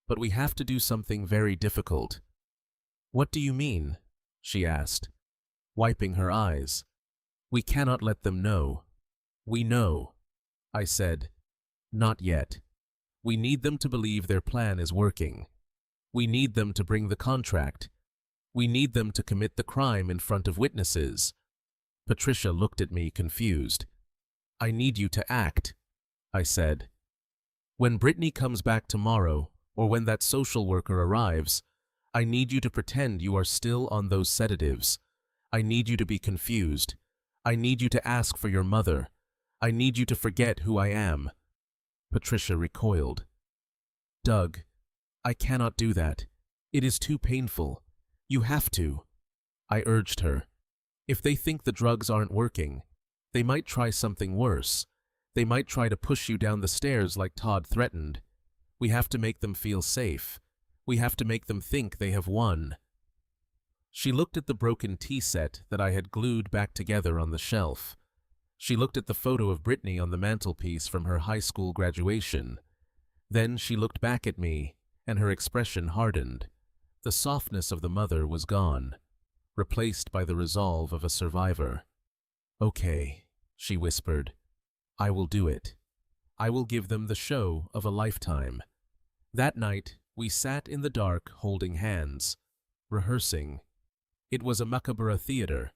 But we have to do something very difficult." "What do you mean?" she asked, wiping her eyes. "We cannot let them know." "We know," I said. "Not yet. We need them to believe their plan is working. We need them to bring the contract. We need them to commit the crime in front of witnesses." Patricia looked at me confused. "I need you to act," I said. "When Brittany comes back tomorrow, or when that social worker arrives, I need you to pretend you are still on those sedatives. I need you to be confused. I need you to ask for your mother. I need you to forget who I am." Patricia recoiled. "Doug, I cannot do that. It is too painful. You have to." I urged her. "If they think the drugs aren't working, they might try something worse. They might try to push you down the stairs like Todd threatened. We have to make them feel safe. We have to make them think they have won." She looked at the broken tea set that I had glued back together on the shelf. She looked at the photo of Brittany on the mantelpiece from her high school graduation. Then she looked back at me, and her expression hardened. The softness of the mother was gone, replaced by the resolve of a survivor. "Okay," she whispered. "I will do it. I will give them the show of a lifetime." That night, we sat in the dark holding hands, rehearsing. It was a macabre theater.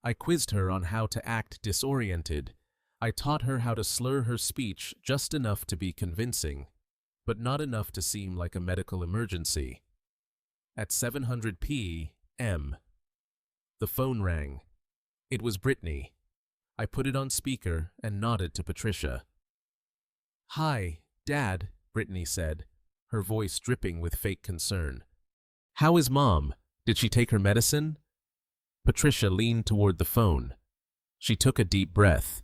I quizzed her on how to act disoriented. I taught her how to slur her speech just enough to be convincing, but not enough to seem like a medical emergency. At 700 p.m., the phone rang. It was Brittany. I put it on speaker and nodded to Patricia. "Hi, Dad," Brittany said, her voice dripping with fake concern. "How is Mom? Did she take her medicine?" Patricia leaned toward the phone. She took a deep breath.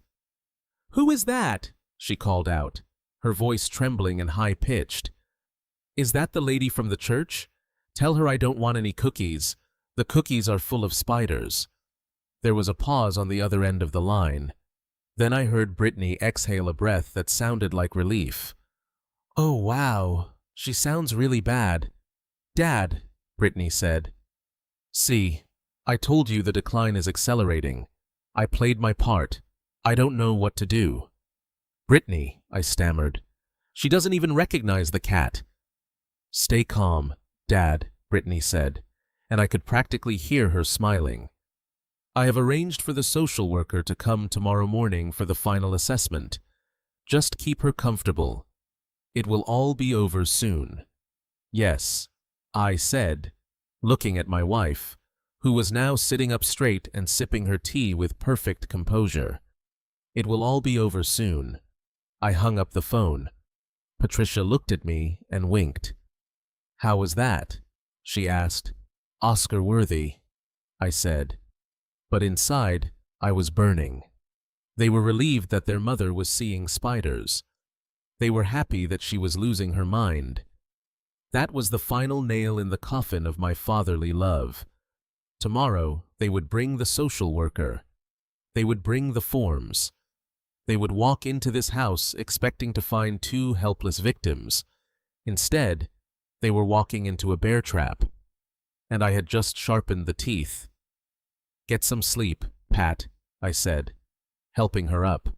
"Who is that?" she called out, her voice trembling and high-pitched. "Is that the lady from the church? Tell her I don't want any cookies. The cookies are full of spiders." There was a pause on the other end of the line. Then I heard Brittany exhale a breath that sounded like relief. "Oh, wow. She sounds really bad." "Dad," Brittany said. "See, I told you the decline is accelerating. I played my part. I don't know what to do." "Brittany," I stammered. "She doesn't even recognize the cat." "Stay calm, Dad," Brittany said, and I could practically hear her smiling. "I have arranged for the social worker to come tomorrow morning for the final assessment. Just keep her comfortable. It will all be over soon." "Yes," I said, looking at my wife, who was now sitting up straight and sipping her tea with perfect composure. "It will all be over soon." I hung up the phone. Patricia looked at me and winked. "How was that?" she asked. "Oscar-worthy," I said. But inside, I was burning. They were relieved that their mother was seeing spiders. They were happy that she was losing her mind. That was the final nail in the coffin of my fatherly love. Tomorrow, they would bring the social worker. They would bring the forms. They would walk into this house expecting to find 2 helpless victims. Instead, they were walking into a bear trap. and I had just sharpened the teeth. "Get some sleep, Pat," I said, helping her up.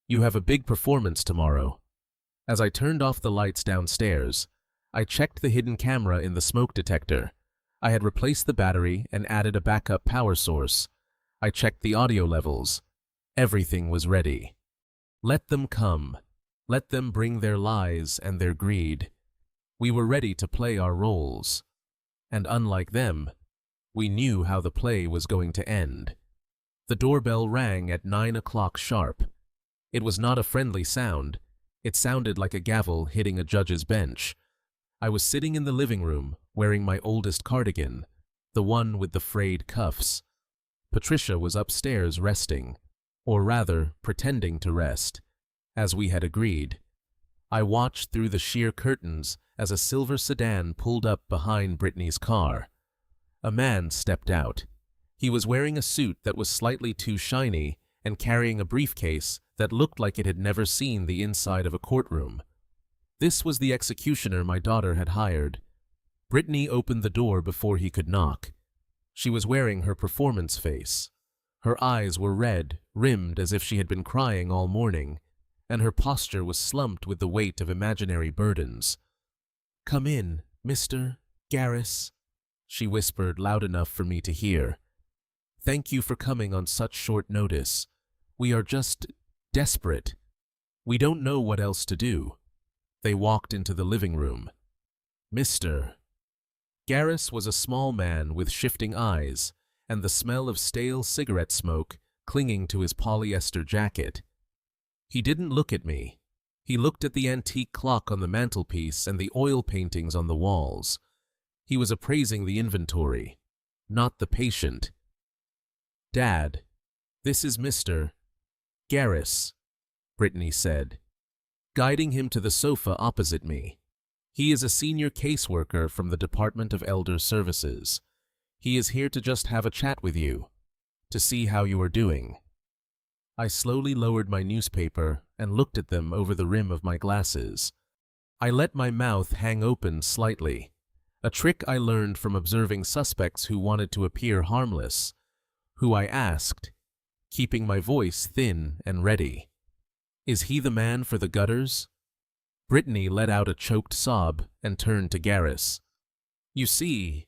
"You have a big performance tomorrow." As I turned off the lights downstairs, I checked the hidden camera in the smoke detector. I had replaced the battery and added a backup power source. I checked the audio levels. Everything was ready. Let them come. Let them bring their lies and their greed. We were ready to play our roles. And unlike them, we knew how the play was going to end. The doorbell rang at 9 o'clock sharp. It was not a friendly sound. It sounded like a gavel hitting a judge's bench. I was sitting in the living room, wearing my oldest cardigan, the one with the frayed cuffs. Patricia was upstairs resting, or rather, pretending to rest, as we had agreed. I watched through the sheer curtains as a silver sedan pulled up behind Brittany's car. A man stepped out. He was wearing a suit that was slightly too shiny and carrying a briefcase that looked like it had never seen the inside of a courtroom. This was the executioner my daughter had hired. Brittany opened the door before he could knock. She was wearing her performance face. Her eyes were red, rimmed as if she had been crying all morning, and her posture was slumped with the weight of imaginary burdens. "Come in, Mr. Garris," she whispered loud enough for me to hear. "Thank you for coming on such short notice. We are just desperate. We don't know what else to do." They walked into the living room. Mr. Garris was a small man with shifting eyes and the smell of stale cigarette smoke clinging to his polyester jacket. He didn't look at me. He looked at the antique clock on the mantelpiece and the oil paintings on the walls. He was appraising the inventory, not the patient. "Dad, this is Mr. Garris," Brittany said, guiding him to the sofa opposite me. "He is a senior caseworker from the Department of Elder Services. He is here to just have a chat with you, to see how you are doing." I slowly lowered my newspaper and looked at them over the rim of my glasses. I let my mouth hang open slightly, a trick I learned from observing suspects who wanted to appear harmless, who I asked, keeping my voice thin and ready, "Is he the man for the gutters?" Brittany let out a choked sob and turned to Garris. "You see,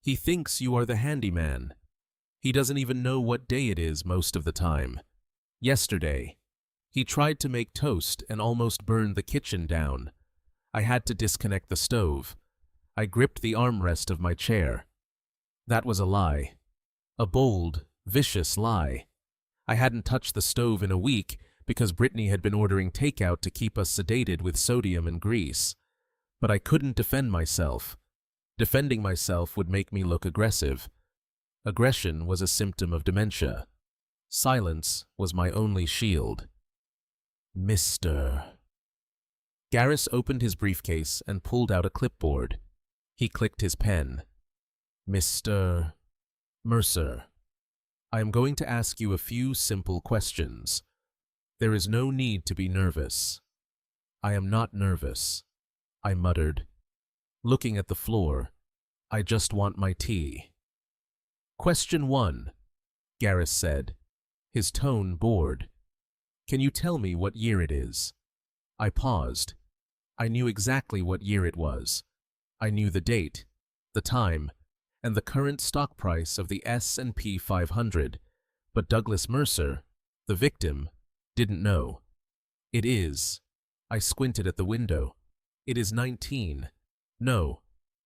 he thinks you are the handyman. He doesn't even know what day it is most of the time. Yesterday, he tried to make toast and almost burned the kitchen down. I had to disconnect the stove. I gripped the armrest of my chair. That was a lie. A bold, vicious lie. I hadn't touched the stove in a week because Brittany had been ordering takeout to keep us sedated with sodium and grease. But I couldn't defend myself. Defending myself would make me look aggressive. Aggression was a symptom of dementia. Silence was my only shield. "Mr." Garris opened his briefcase and pulled out a clipboard. He clicked his pen. "Mr. Mercer, I am going to ask you a few simple questions. There is no need to be nervous." "I am not nervous," I muttered. Looking at the floor, "I just want my tea." "Question 1, Garris said, his tone bored. "Can you tell me what year it is?" I paused. I knew exactly what year it was. I knew the date, the time, and the current stock price of the S&P 500, but Douglas Mercer, the victim, didn't know. "It is." I squinted at the window. "It is 19. No,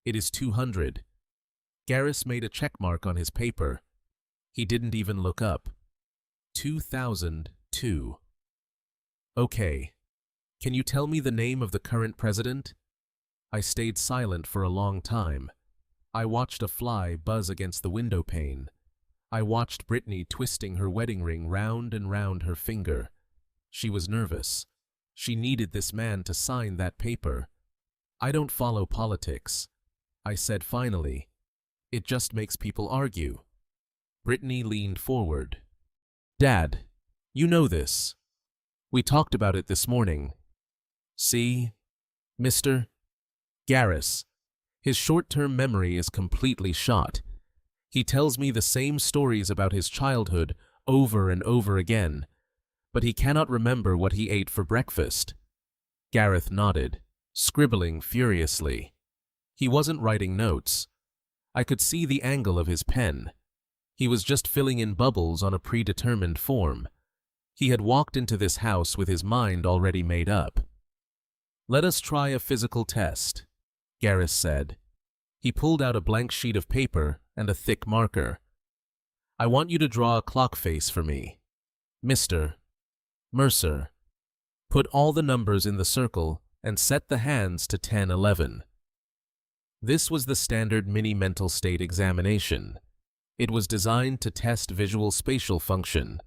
it is 200. Garris made a checkmark on his paper. He didn't even look up. 2002. "Okay. Can you tell me the name of the current president?" I stayed silent for a long time. I watched a fly buzz against the window pane. I watched Brittany twisting her wedding ring round and round her finger. She was nervous. She needed this man to sign that paper. "I don't follow politics," I said finally. "It just makes people argue." Brittany leaned forward. "Dad, you know this. We talked about it this morning. See, Mr. Garris, His short-term memory is completely shot. He tells me the same stories about his childhood over and over again, but he cannot remember what he ate for breakfast. Gareth nodded, scribbling furiously. He wasn't writing notes. I could see the angle of his pen. He was just filling in bubbles on a predetermined form. He had walked into this house with his mind already made up. "Let us try a physical test," Gareth said. He pulled out a blank sheet of paper and a thick marker. "I want you to draw a clock face for me. Mr. Mercer. Put all the numbers in the circle and set the hands to 10-11. This was the standard mini mental state examination. It was designed to test visual spatial function.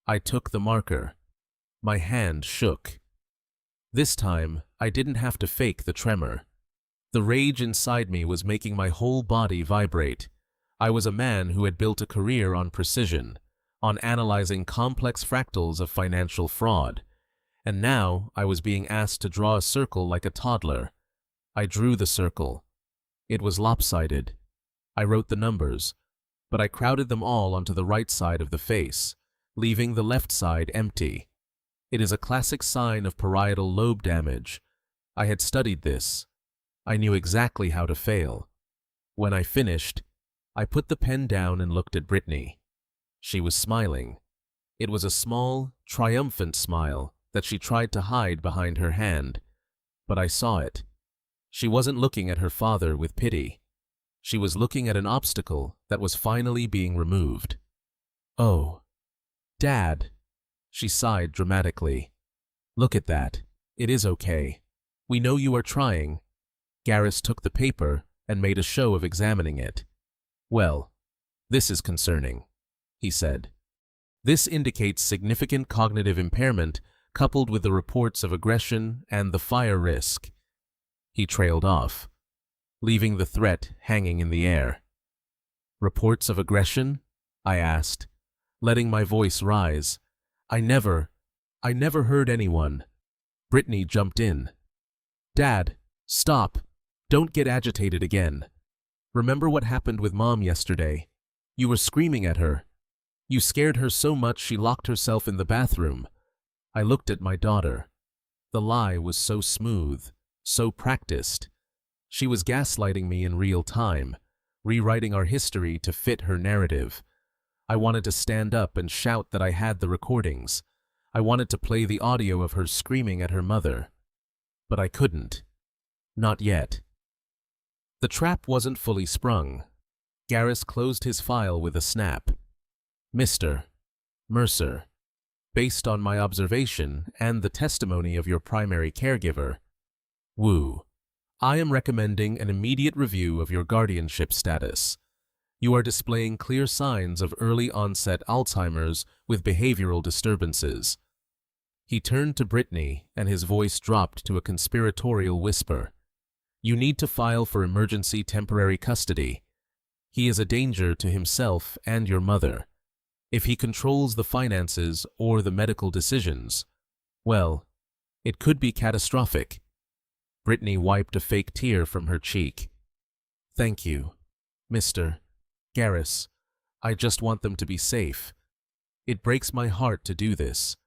I took the marker. My hand shook. This time, I didn't have to fake the tremor. The rage inside me was making my whole body vibrate. I was a man who had built a career on precision, on analyzing complex fractals of financial fraud. And now I was being asked to draw a circle like a toddler. I drew the circle. It was lopsided. I wrote the numbers, but I crowded them all onto the right side of the face, leaving the left side empty. It is a classic sign of parietal lobe damage. I had studied this. I knew exactly how to fail. When I finished, I put the pen down and looked at Brittany. She was smiling. It was a small, triumphant smile that she tried to hide behind her hand, but I saw it. She wasn't looking at her father with pity. She was looking at an obstacle that was finally being removed. "Oh, Dad," she sighed dramatically. "Look at that. It is okay. We know you are trying." Gareth took the paper and made a show of examining it. "Well, this is concerning," he said. "This indicates significant cognitive impairment coupled with the reports of aggression and the fire risk." He trailed off, leaving the threat hanging in the air. "Reports of aggression?" I asked, letting my voice rise. I never heard anyone." Brittany jumped in. "Dad, stop. Don't get agitated again. Remember what happened with Mom yesterday? You were screaming at her. You scared her so much she locked herself in the bathroom." I looked at my daughter. The lie was so smooth, so practiced. She was gaslighting me in real time, rewriting our history to fit her narrative. I wanted to stand up and shout that I had the recordings. I wanted to play the audio of her screaming at her mother. But I couldn't. Not yet. The trap wasn't fully sprung. Gareth closed his file with a snap. "Mr. Mercer, based on my observation and the testimony of your primary caregiver, Wu, I am recommending an immediate review of your guardianship status. You are displaying clear signs of early-onset Alzheimer's with behavioral disturbances." He turned to Brittany, and his voice dropped to a conspiratorial whisper. "You need to file for emergency temporary custody. He is a danger to himself and your mother. If he controls the finances or the medical decisions, well, it could be catastrophic." Brittany wiped a fake tear from her cheek. "Thank you, Mr. Gareth. I just want them to be safe. It breaks my heart to do this.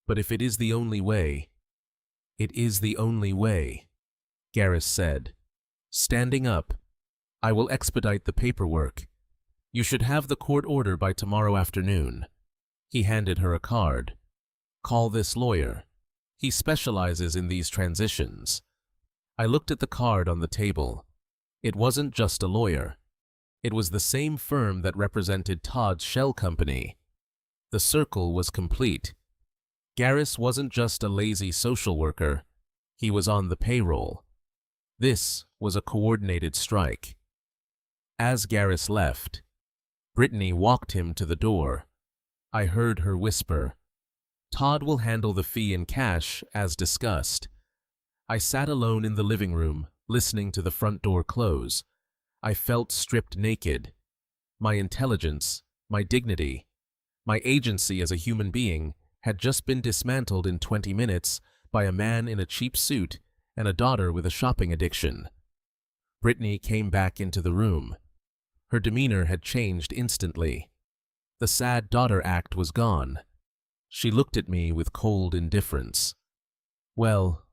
But if it is the only way..." "It is the only way," Gareth said, standing up. "I will expedite the paperwork. You should have the court order by tomorrow afternoon." He handed her a card. "Call this lawyer. He specializes in these transitions." I looked at the card on the table. It wasn't just a lawyer. It was the same firm that represented Todd's shell company. The circle was complete. Gareth wasn't just a lazy social worker. He was on the payroll. This was a coordinated strike. As Gareth left, Brittany walked him to the door. I heard her whisper, "Todd will handle the fee in cash, as discussed." I sat alone in the living room, listening to the front door close. I felt stripped naked. My intelligence, my dignity, my agency as a human being had just been dismantled in 20 minutes by a man in a cheap suit and a daughter with a shopping addiction. Brittany came back into the room. Her demeanor had changed instantly. The sad daughter act was gone. She looked at me with cold indifference. "Well,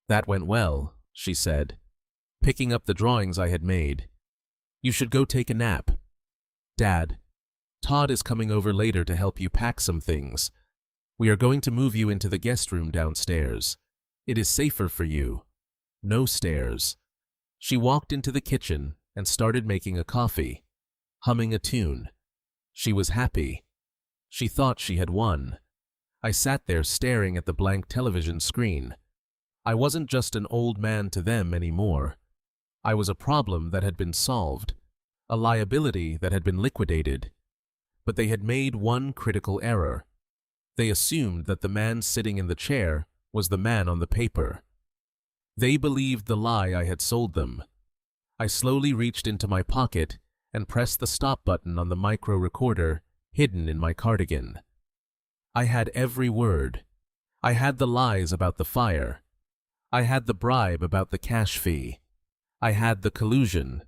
that went well," she said, picking up the drawings I had made. "You should go take a nap. Dad, Todd is coming over later to help you pack some things. We are going to move you into the guest room downstairs. It is safer for you. No stairs." She walked into the kitchen and started making a coffee, humming a tune. She was happy. She thought she had won. I sat there staring at the blank television screen. I wasn't just an old man to them anymore. I was a problem that had been solved, a liability that had been liquidated. But they had made one critical error. They assumed that the man sitting in the chair was the man on the paper. They believed the lie I had sold them. I slowly reached into my pocket and pressed the stop button on the micro recorder hidden in my cardigan. I had every word. I had the lies about the fire. I had the bribe about the cash fee. I had the collusion.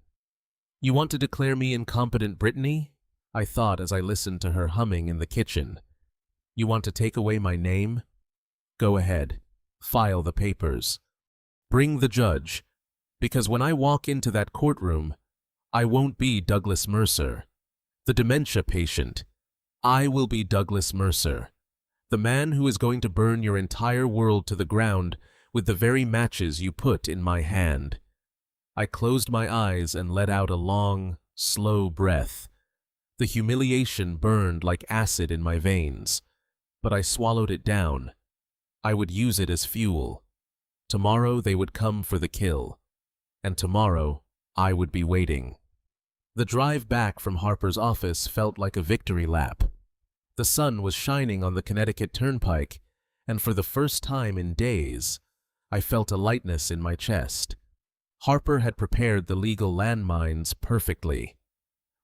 "You want to declare me incompetent, Brittany?" I thought as I listened to her humming in the kitchen. "You want to take away my name? Go ahead. File the papers. Bring the judge, because when I walk into that courtroom, I won't be Douglas Mercer, the dementia patient. I will be Douglas Mercer, the man who is going to burn your entire world to the ground with the very matches you put in my hand." I closed my eyes and let out a long, slow breath. The humiliation burned like acid in my veins, but I swallowed it down. I would use it as fuel. Tomorrow they would come for the kill, and tomorrow I would be waiting. The drive back from Harper's office felt like a victory lap. The sun was shining on the Connecticut Turnpike, and for the first time in days, I felt a lightness in my chest. Harper had prepared the legal landmines perfectly.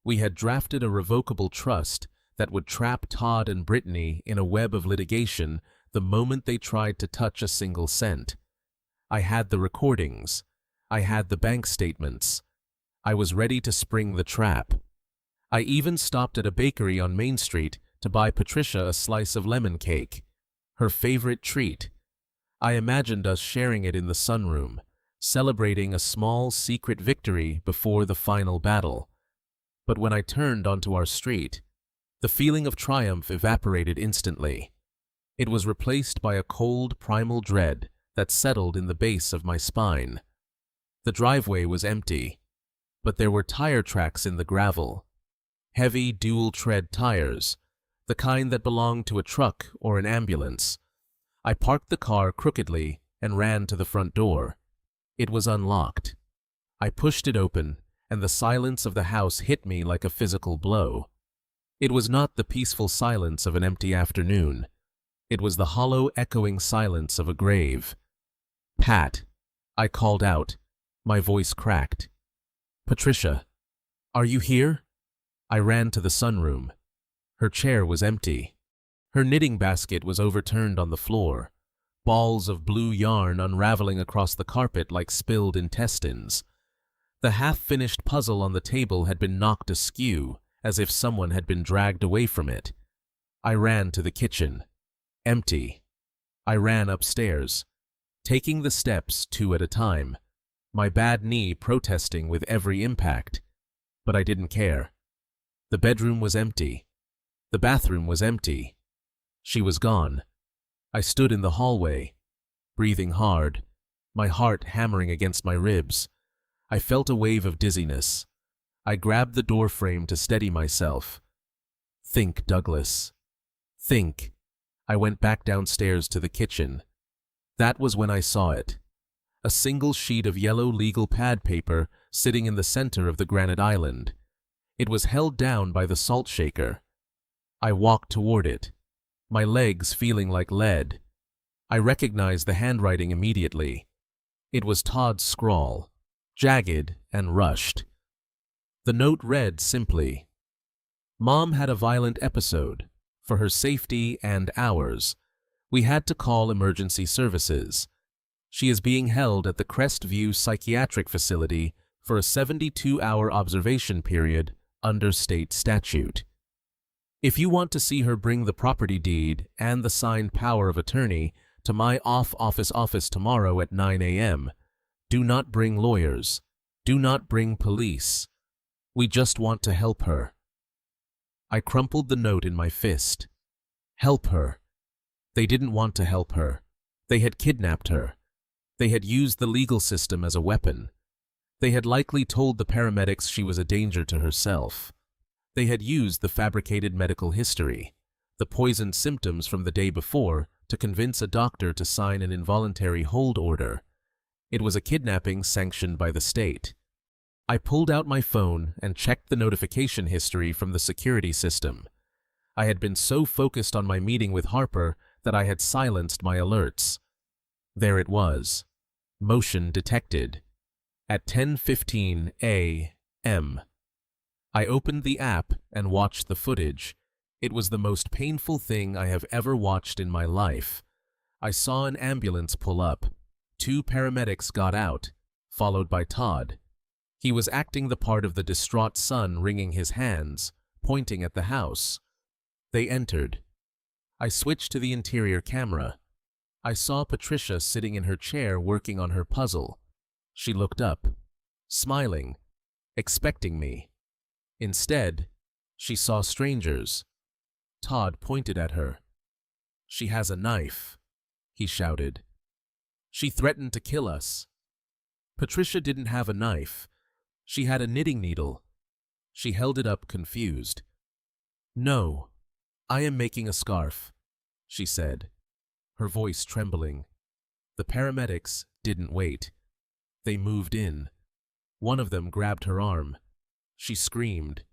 We had drafted a revocable trust that would trap Todd and Brittany in a web of litigation the moment they tried to touch a single cent. I had the recordings. I had the bank statements. I was ready to spring the trap. I even stopped at a bakery on Main Street to buy Patricia a slice of lemon cake, her favorite treat. I imagined us sharing it in the sunroom, celebrating a small secret victory before the final battle. But when I turned onto our street, the feeling of triumph evaporated instantly. It was replaced by a cold, primal dread that settled in the base of my spine. The driveway was empty, but there were tire tracks in the gravel. Heavy, dual-tread tires, the kind that belonged to a truck or an ambulance. I parked the car crookedly and ran to the front door. It was unlocked. I pushed it open, and the silence of the house hit me like a physical blow. It was not the peaceful silence of an empty afternoon. It was the hollow, echoing silence of a grave. "Pat," I called out. My voice cracked. "Patricia, are you here?" I ran to the sunroom. Her chair was empty. Her knitting basket was overturned on the floor, balls of blue yarn unraveling across the carpet like spilled intestines. The half-finished puzzle on the table had been knocked askew, as if someone had been dragged away from it. I ran to the kitchen. Empty. I ran upstairs, taking the steps 2 at a time, my bad knee protesting with every impact. But I didn't care. The bedroom was empty. The bathroom was empty. She was gone. I stood in the hallway, breathing hard, my heart hammering against my ribs. I felt a wave of dizziness. I grabbed the door frame to steady myself. "Think, Douglas. Think." I went back downstairs to the kitchen. That was when I saw it. A single sheet of yellow legal pad paper sitting in the center of the granite island. It was held down by the salt shaker. I walked toward it, my legs feeling like lead. I recognized the handwriting immediately. It was Todd's scrawl, jagged and rushed. The note read simply, "Mom had a violent episode. For her safety and ours, we had to call emergency services. She is being held at the Crestview Psychiatric Facility for a 72-hour observation period under state statute. If you want to see her bring the property deed and the signed power of attorney to my office tomorrow at 9 a.m., do not bring lawyers. Do not bring police. We just want to help her. I crumpled the note in my fist. Help her. They didn't want to help her. They had kidnapped her. They had used the legal system as a weapon. They had likely told the paramedics she was a danger to herself. They had used the fabricated medical history, the poisoned symptoms from the day before, to convince a doctor to sign an involuntary hold order. It was a kidnapping sanctioned by the state. I pulled out my phone and checked the notification history from the security system. I had been so focused on my meeting with Harper that I had silenced my alerts. There it was. Motion detected. At 10:15 a.m. I opened the app and watched the footage. It was the most painful thing I have ever watched in my life. I saw an ambulance pull up. 2 paramedics got out, followed by Todd. He was acting the part of the distraught son, wringing his hands, pointing at the house. They entered. I switched to the interior camera. I saw Patricia sitting in her chair working on her puzzle. She looked up, smiling, expecting me. Instead, she saw strangers. Todd pointed at her. "She has a knife," he shouted. "She threatened to kill us." Patricia didn't have a knife. She had a knitting needle. She held it up, confused. "No, I am making a scarf," she said, her voice trembling. The paramedics didn't wait. They moved in. One of them grabbed her arm. She screamed,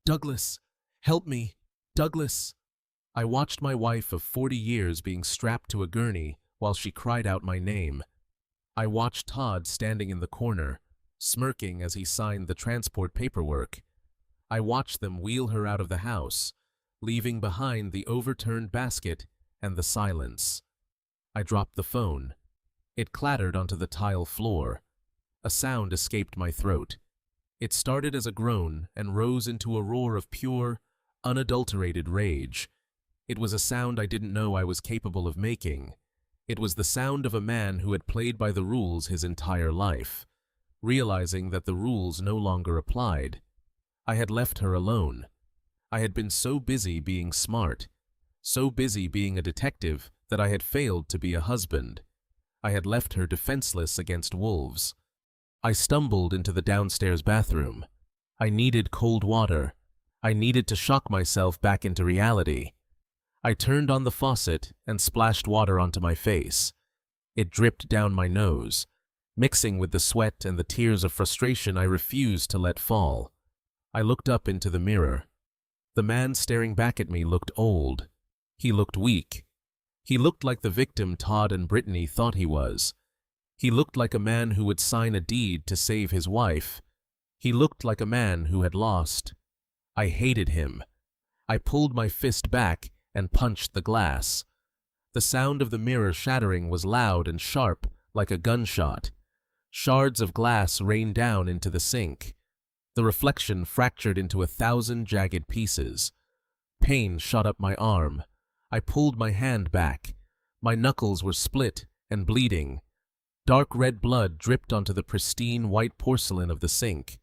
"Douglas, help me, Douglas!" I watched my wife of 40 years being strapped to a gurney while she cried out my name. I watched Todd standing in the corner, smirking as he signed the transport paperwork. I watched them wheel her out of the house, leaving behind the overturned basket and the silence. I dropped the phone. It clattered onto the tile floor. A sound escaped my throat. It started as a groan and rose into a roar of pure, unadulterated rage. It was a sound I didn't know I was capable of making. It was the sound of a man who had played by the rules his entire life, realizing that the rules no longer applied. I had left her alone. I had been so busy being smart, so busy being a detective that I had failed to be a husband. I had left her defenseless against wolves. I stumbled into the downstairs bathroom. I needed cold water. I needed to shock myself back into reality. I turned on the faucet and splashed water onto my face. It dripped down my nose, mixing with the sweat and the tears of frustration I refused to let fall. I looked up into the mirror. The man staring back at me looked old. He looked weak. He looked like the victim Todd and Brittany thought he was. He looked like a man who would sign a deed to save his wife. He looked like a man who had lost. I hated him. I pulled my fist back and punched the glass. The sound of the mirror shattering was loud and sharp, like a gunshot. Shards of glass rained down into the sink. The reflection fractured into 1,000 jagged pieces. Pain shot up my arm. I pulled my hand back. My knuckles were split and bleeding. Dark red blood dripped onto the pristine white porcelain of the sink.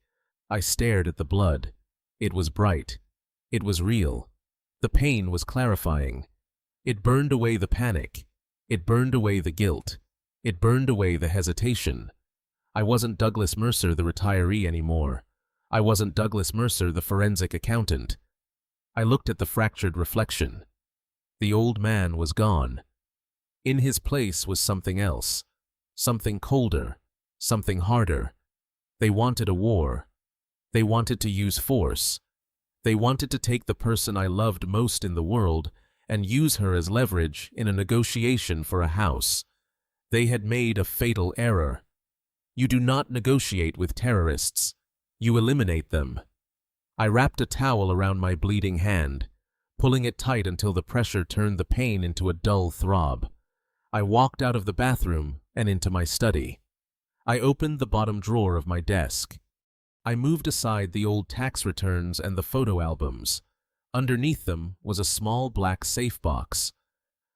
I stared at the blood. It was bright. It was real. The pain was clarifying. It burned away the panic. It burned away the guilt. It burned away the hesitation. I wasn't Douglas Mercer, the retiree, anymore. I wasn't Douglas Mercer, the forensic accountant. I looked at the fractured reflection. The old man was gone. In his place was something else. Something colder. Something harder. They wanted a war. They wanted to use force. They wanted to take the person I loved most in the world and use her as leverage in a negotiation for a house. They had made a fatal error. You do not negotiate with terrorists. You eliminate them. I wrapped a towel around my bleeding hand, pulling it tight until the pressure turned the pain into a dull throb. I walked out of the bathroom and into my study. I opened the bottom drawer of my desk. I moved aside the old tax returns and the photo albums. Underneath them was a small black safe box.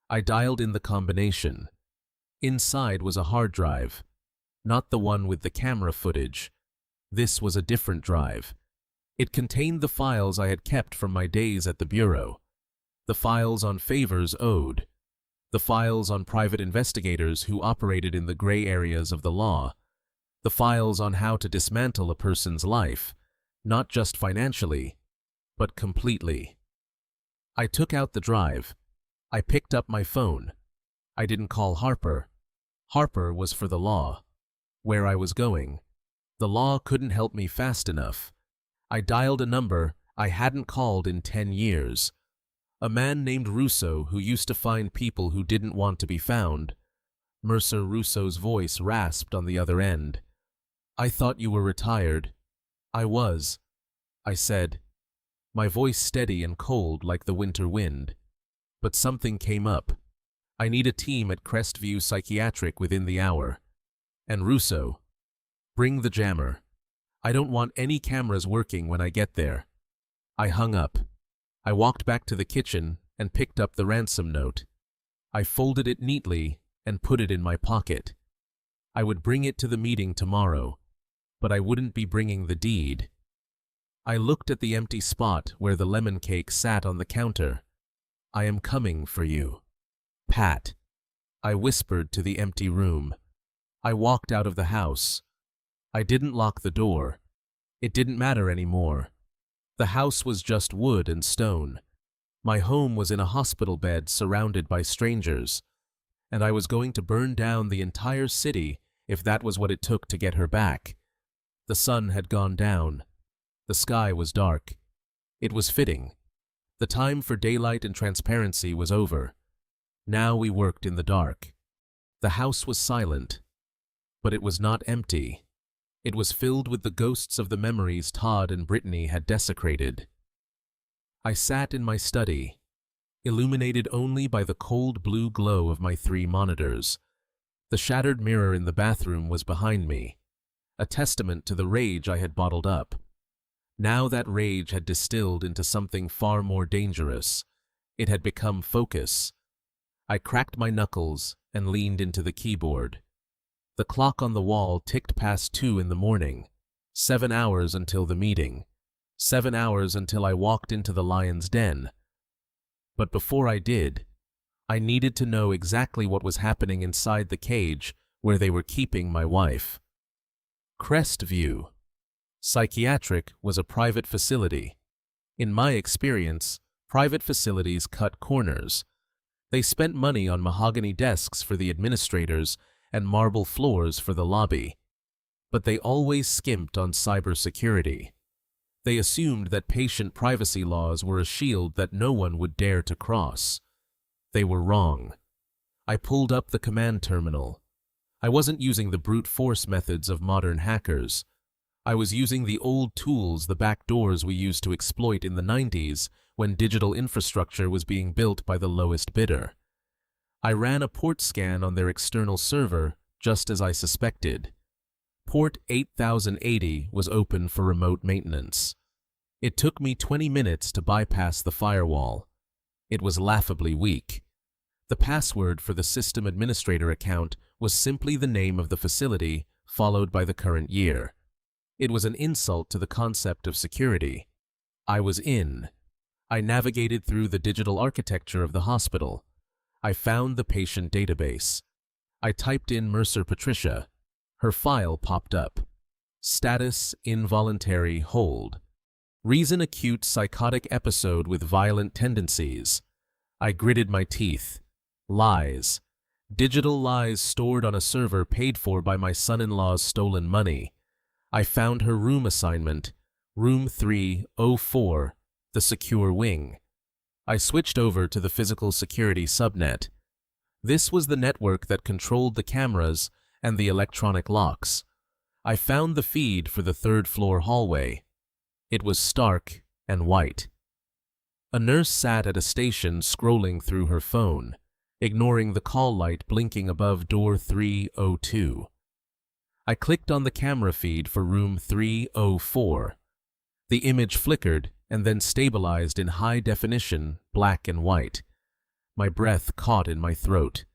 I dialed in the combination. Inside was a hard drive. Not the one with the camera footage. This was a different drive. It contained the files I had kept from my days at the bureau. The files on favors owed. The files on private investigators who operated in the gray areas of the law. The files on how to dismantle a person's life, not just financially, but completely. I took out the drive. I picked up my phone. I didn't call Harper. Harper was for the law. Where I was going, the law couldn't help me fast enough. I dialed a number I hadn't called in 10 years. A man named Russo who used to find people who didn't want to be found. Mercer Russo's voice rasped on the other end. "I thought you were retired." "I was," I said, my voice steady and cold like the winter wind. But something came up. I need a team at Crestview Psychiatric within the hour. And Russo, bring the jammer. I don't want any cameras working when I get there. I hung up. I walked back to the kitchen and picked up the ransom note. I folded it neatly and put it in my pocket. I would bring it to the meeting tomorrow, but I wouldn't be bringing the deed. I looked at the empty spot where the lemon cake sat on the counter. "I am coming for you, Pat," I whispered to the empty room. I walked out of the house. I didn't lock the door. It didn't matter anymore. The house was just wood and stone. My home was in a hospital bed surrounded by strangers, and I was going to burn down the entire city if that was what it took to get her back. The sun had gone down. The sky was dark. It was fitting. The time for daylight and transparency was over. Now we worked in the dark. The house was silent, but it was not empty. It was filled with the ghosts of the memories Todd and Brittany had desecrated. I sat in my study, illuminated only by the cold blue glow of my 3 monitors. The shattered mirror in the bathroom was behind me, a testament to the rage I had bottled up. Now that rage had distilled into something far more dangerous. It had become focus. I cracked my knuckles and leaned into the keyboard. The clock on the wall ticked past 2 in the morning. 7 hours until the meeting. 7 hours until I walked into the lion's den. But before I did, I needed to know exactly what was happening inside the cage where they were keeping my wife. Crestview Psychiatric was a private facility. In my experience, private facilities cut corners. They spent money on mahogany desks for the administrators and marble floors for the lobby. But they always skimped on cybersecurity. They assumed that patient privacy laws were a shield that no one would dare to cross. They were wrong. I pulled up the command terminal. I wasn't using the brute force methods of modern hackers. I was using the old tools, the back doors we used to exploit in the 90s when digital infrastructure was being built by the lowest bidder. I ran a port scan on their external server, just as I suspected. Port 8080 was open for remote maintenance. It took me 20 minutes to bypass the firewall. It was laughably weak. The password for the system administrator account was simply the name of the facility, followed by the current year. It was an insult to the concept of security. I was in. I navigated through the digital architecture of the hospital. I found the patient database. I typed in Mercer Patricia. Her file popped up. Status involuntary hold. Reason acute psychotic episode with violent tendencies. I gritted my teeth. Lies. Digital lies stored on a server paid for by my son-in-law's stolen money. I found her room assignment, room 304, the secure wing. I switched over to the physical security subnet. This was the network that controlled the cameras and the electronic locks. I found the feed for the 3rd floor hallway. It was stark and white. A nurse sat at a station scrolling through her phone, ignoring the call light blinking above door 302. I clicked on the camera feed for room 304. The image flickered and then stabilized in high definition, black and white. My breath caught in my throat.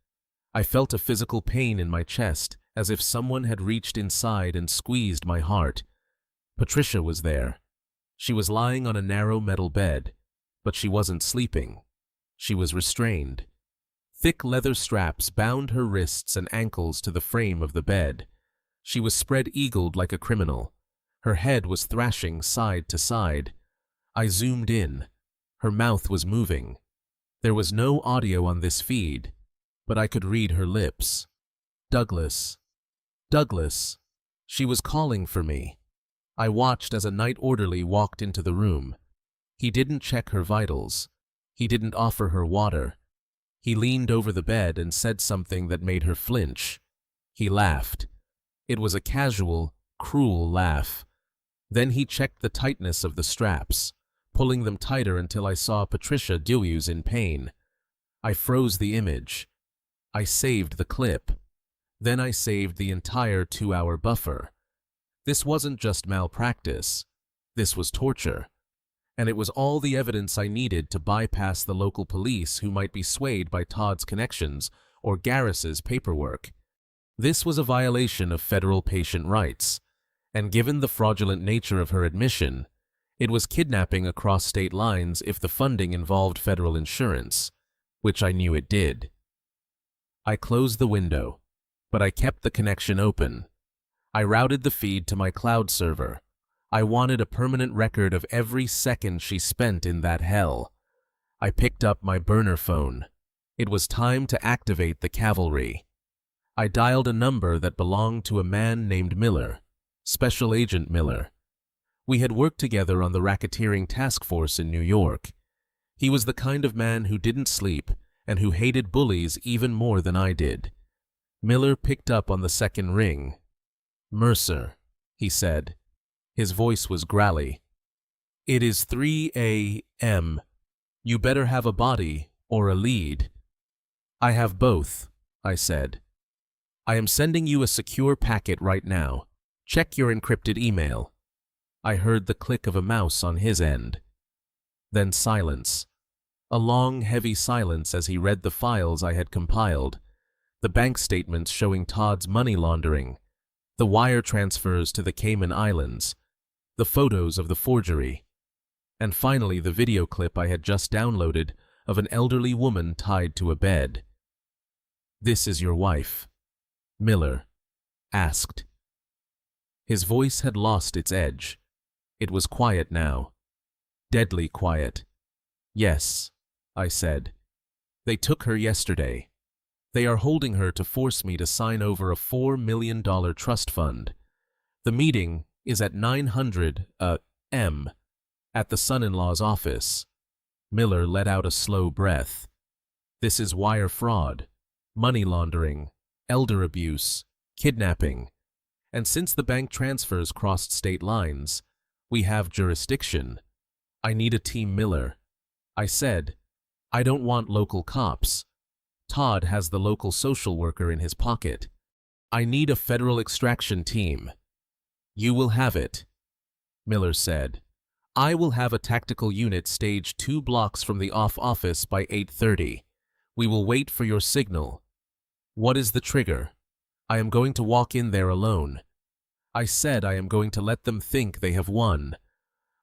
I felt a physical pain in my chest, as if someone had reached inside and squeezed my heart. Patricia was there. She was lying on a narrow metal bed, but she wasn't sleeping. She was restrained. Thick leather straps bound her wrists and ankles to the frame of the bed. She was spread-eagled like a criminal. Her head was thrashing side to side. I zoomed in. Her mouth was moving. There was no audio on this feed, but I could read her lips. Douglas. Douglas. She was calling for me. I watched as a night orderly walked into the room. He didn't check her vitals. He didn't offer her water. He leaned over the bed and said something that made her flinch. He laughed. It was a casual, cruel laugh. Then he checked the tightness of the straps, pulling them tighter until I saw Patricia Dewey's in pain. I froze the image. I saved the clip. Then I saved the entire 2-hour buffer. This wasn't just malpractice. This was torture. And it was all the evidence I needed to bypass the local police who might be swayed by Todd's connections or Garris's paperwork. This was a violation of federal patient rights, and given the fraudulent nature of her admission, it was kidnapping across state lines if the funding involved federal insurance, which I knew it did. I closed the window, but I kept the connection open. I routed the feed to my cloud server. I wanted a permanent record of every second she spent in that hell. I picked up my burner phone. It was time to activate the cavalry. I dialed a number that belonged to a man named Miller, Special Agent Miller. We had worked together on the racketeering task force in New York. He was the kind of man who didn't sleep and who hated bullies even more than I did. Miller picked up on the second ring. "Mercer," he said. His voice was growly. "It is 3 a.m. You better have a body or a lead." "I have both," I said. "I am sending you a secure packet right now. Check your encrypted email." I heard the click of a mouse on his end. Then silence. A long, heavy silence as he read the files I had compiled. The bank statements showing Todd's money laundering, the wire transfers to the Cayman Islands, the photos of the forgery, and finally the video clip I had just downloaded of an elderly woman tied to a bed. "This is your wife?" Miller asked. His voice had lost its edge. It was quiet now. Deadly quiet. "Yes," I said. "They took her yesterday. They are holding her to force me to sign over a $4 million trust fund. The meeting is at 900 m at the son-in-law's office." Miller let out a slow breath. "This is wire fraud, money laundering, elder abuse, kidnapping. And since the bank transfers crossed state lines, we have jurisdiction. I need a team Miller." I said, "I don't want local cops. Todd has the local social worker in his pocket. I need a federal extraction team." "You will have it," Miller said. "I will have a tactical unit staged 2 blocks from the office by 8:30. We will wait for your signal." "What is the trigger?" "I am going to walk in there alone." I said I am going to let them think they have won.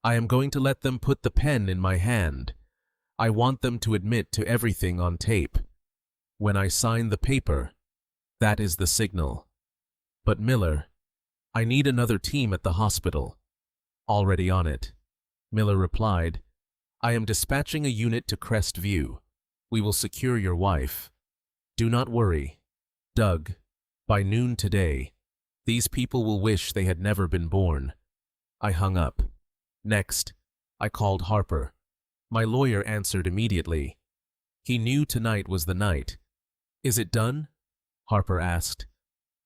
I am going to let them put the pen in my hand. I want them to admit to everything on tape. When I sign the paper, that is the signal. "But Miller, I need another team at the hospital." "Already on it," Miller replied. "I am dispatching a unit to Crest View. We will secure your wife. Do not worry, Doug. By noon today, these people will wish they had never been born." I hung up. Next, I called Harper. My lawyer answered immediately. He knew tonight was the night. "Is it done?" Harper asked.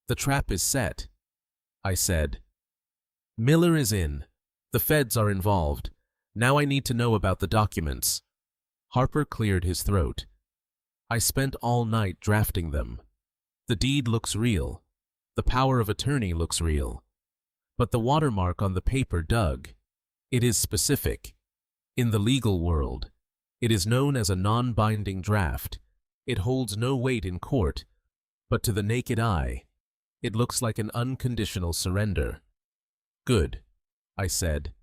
"The trap is set," I said. "Miller is in. The feds are involved. Now I need to know about the documents." Harper cleared his throat. "I spent all night drafting them. The deed looks real. The power of attorney looks real. But the watermark on the paper, Doug, it is specific. In the legal world, it is known as a non-binding draft. It holds no weight in court, but to the naked eye, it looks like an unconditional surrender. Good, I said.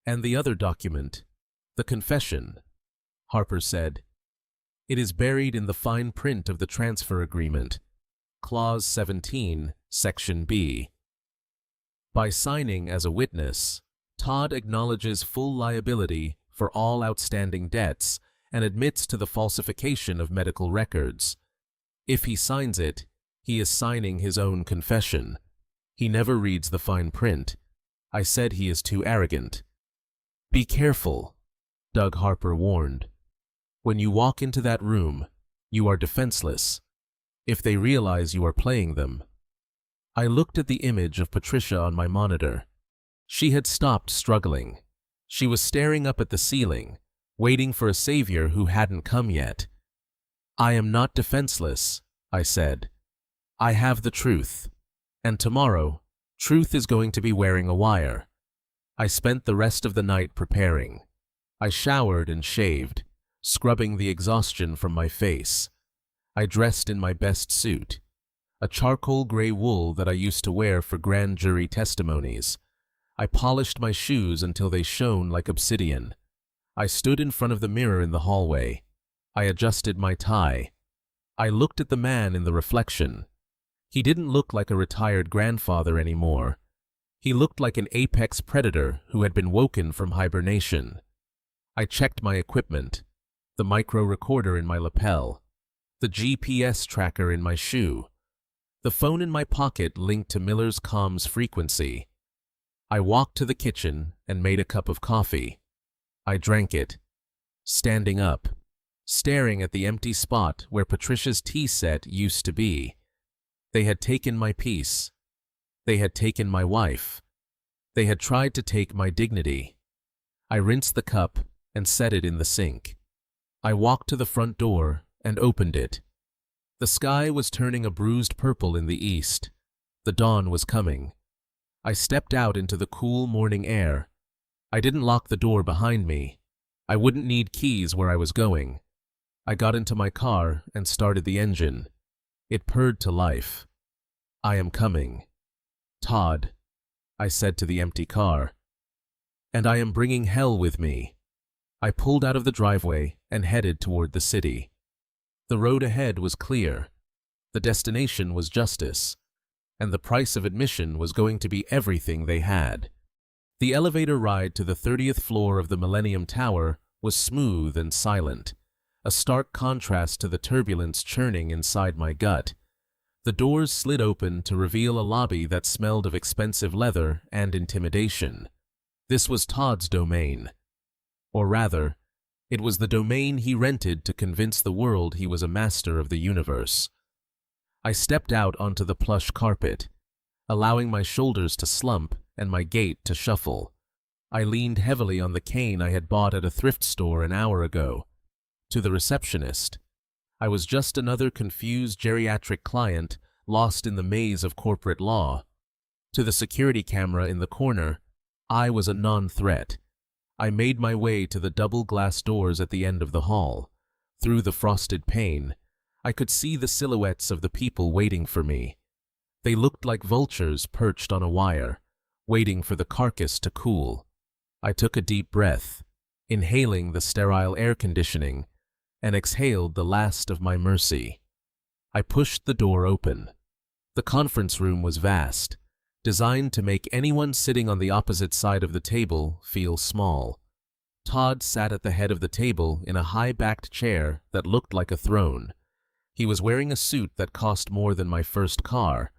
And the other document, the confession, Harper said. It is buried in the fine print of the transfer agreement, Clause 17, Section B. By signing as a witness, Todd acknowledges full liability for all outstanding debts and admits to the falsification of medical records. If he signs it, he is signing his own confession. He never reads the fine print. I said he is too arrogant. Be careful, Doug Harper warned. When you walk into that room, you are defenseless. If they realize you are playing them. I looked at the image of Patricia on my monitor. She had stopped struggling. She was staring up at the ceiling, waiting for a savior who hadn't come yet. I am not defenseless, I said. I have the truth. And tomorrow, truth is going to be wearing a wire. I spent the rest of the night preparing. I showered and shaved, scrubbing the exhaustion from my face. I dressed in my best suit, a charcoal gray wool that I used to wear for grand jury testimonies. I polished my shoes until they shone like obsidian. I stood in front of the mirror in the hallway. I adjusted my tie. I looked at the man in the reflection. He didn't look like a retired grandfather anymore. He looked like an apex predator who had been woken from hibernation. I checked my equipment, the micro recorder in my lapel, the GPS tracker in my shoe, the phone in my pocket linked to Miller's comms frequency. I walked to the kitchen and made a cup of coffee. I drank it, standing up, staring at the empty spot where Patricia's tea set used to be. They had taken my peace. They had taken my wife. They had tried to take my dignity. I rinsed the cup and set it in the sink. I walked to the front door and opened it. The sky was turning a bruised purple in the east. The dawn was coming. I stepped out into the cool morning air. I didn't lock the door behind me. I wouldn't need keys where I was going. I got into my car and started the engine. It purred to life. I am coming. Todd, I said to the empty car. And I am bringing hell with me. I pulled out of the driveway and headed toward the city. The road ahead was clear. The destination was justice. And the price of admission was going to be everything they had. The elevator ride to the 30th floor of the Millennium Tower was smooth and silent, a stark contrast to the turbulence churning inside my gut. The doors slid open to reveal a lobby that smelled of expensive leather and intimidation. This was Todd's domain. Or rather, it was the domain he rented to convince the world he was a master of the universe. I stepped out onto the plush carpet, allowing my shoulders to slump and my gait to shuffle. I leaned heavily on the cane I had bought at a thrift store an hour ago. To the receptionist, I was just another confused geriatric client lost in the maze of corporate law. To the security camera in the corner, I was a non-threat. I made my way to the double glass doors at the end of the hall. Through the frosted pane, I could see the silhouettes of the people waiting for me. They looked like vultures perched on a wire, waiting for the carcass to cool. I took a deep breath, inhaling the sterile air conditioning, and exhaled the last of my mercy. I pushed the door open. The conference room was vast, designed to make anyone sitting on the opposite side of the table feel small. Todd sat at the head of the table in a high-backed chair that looked like a throne. He was wearing a suit that cost more than my first car,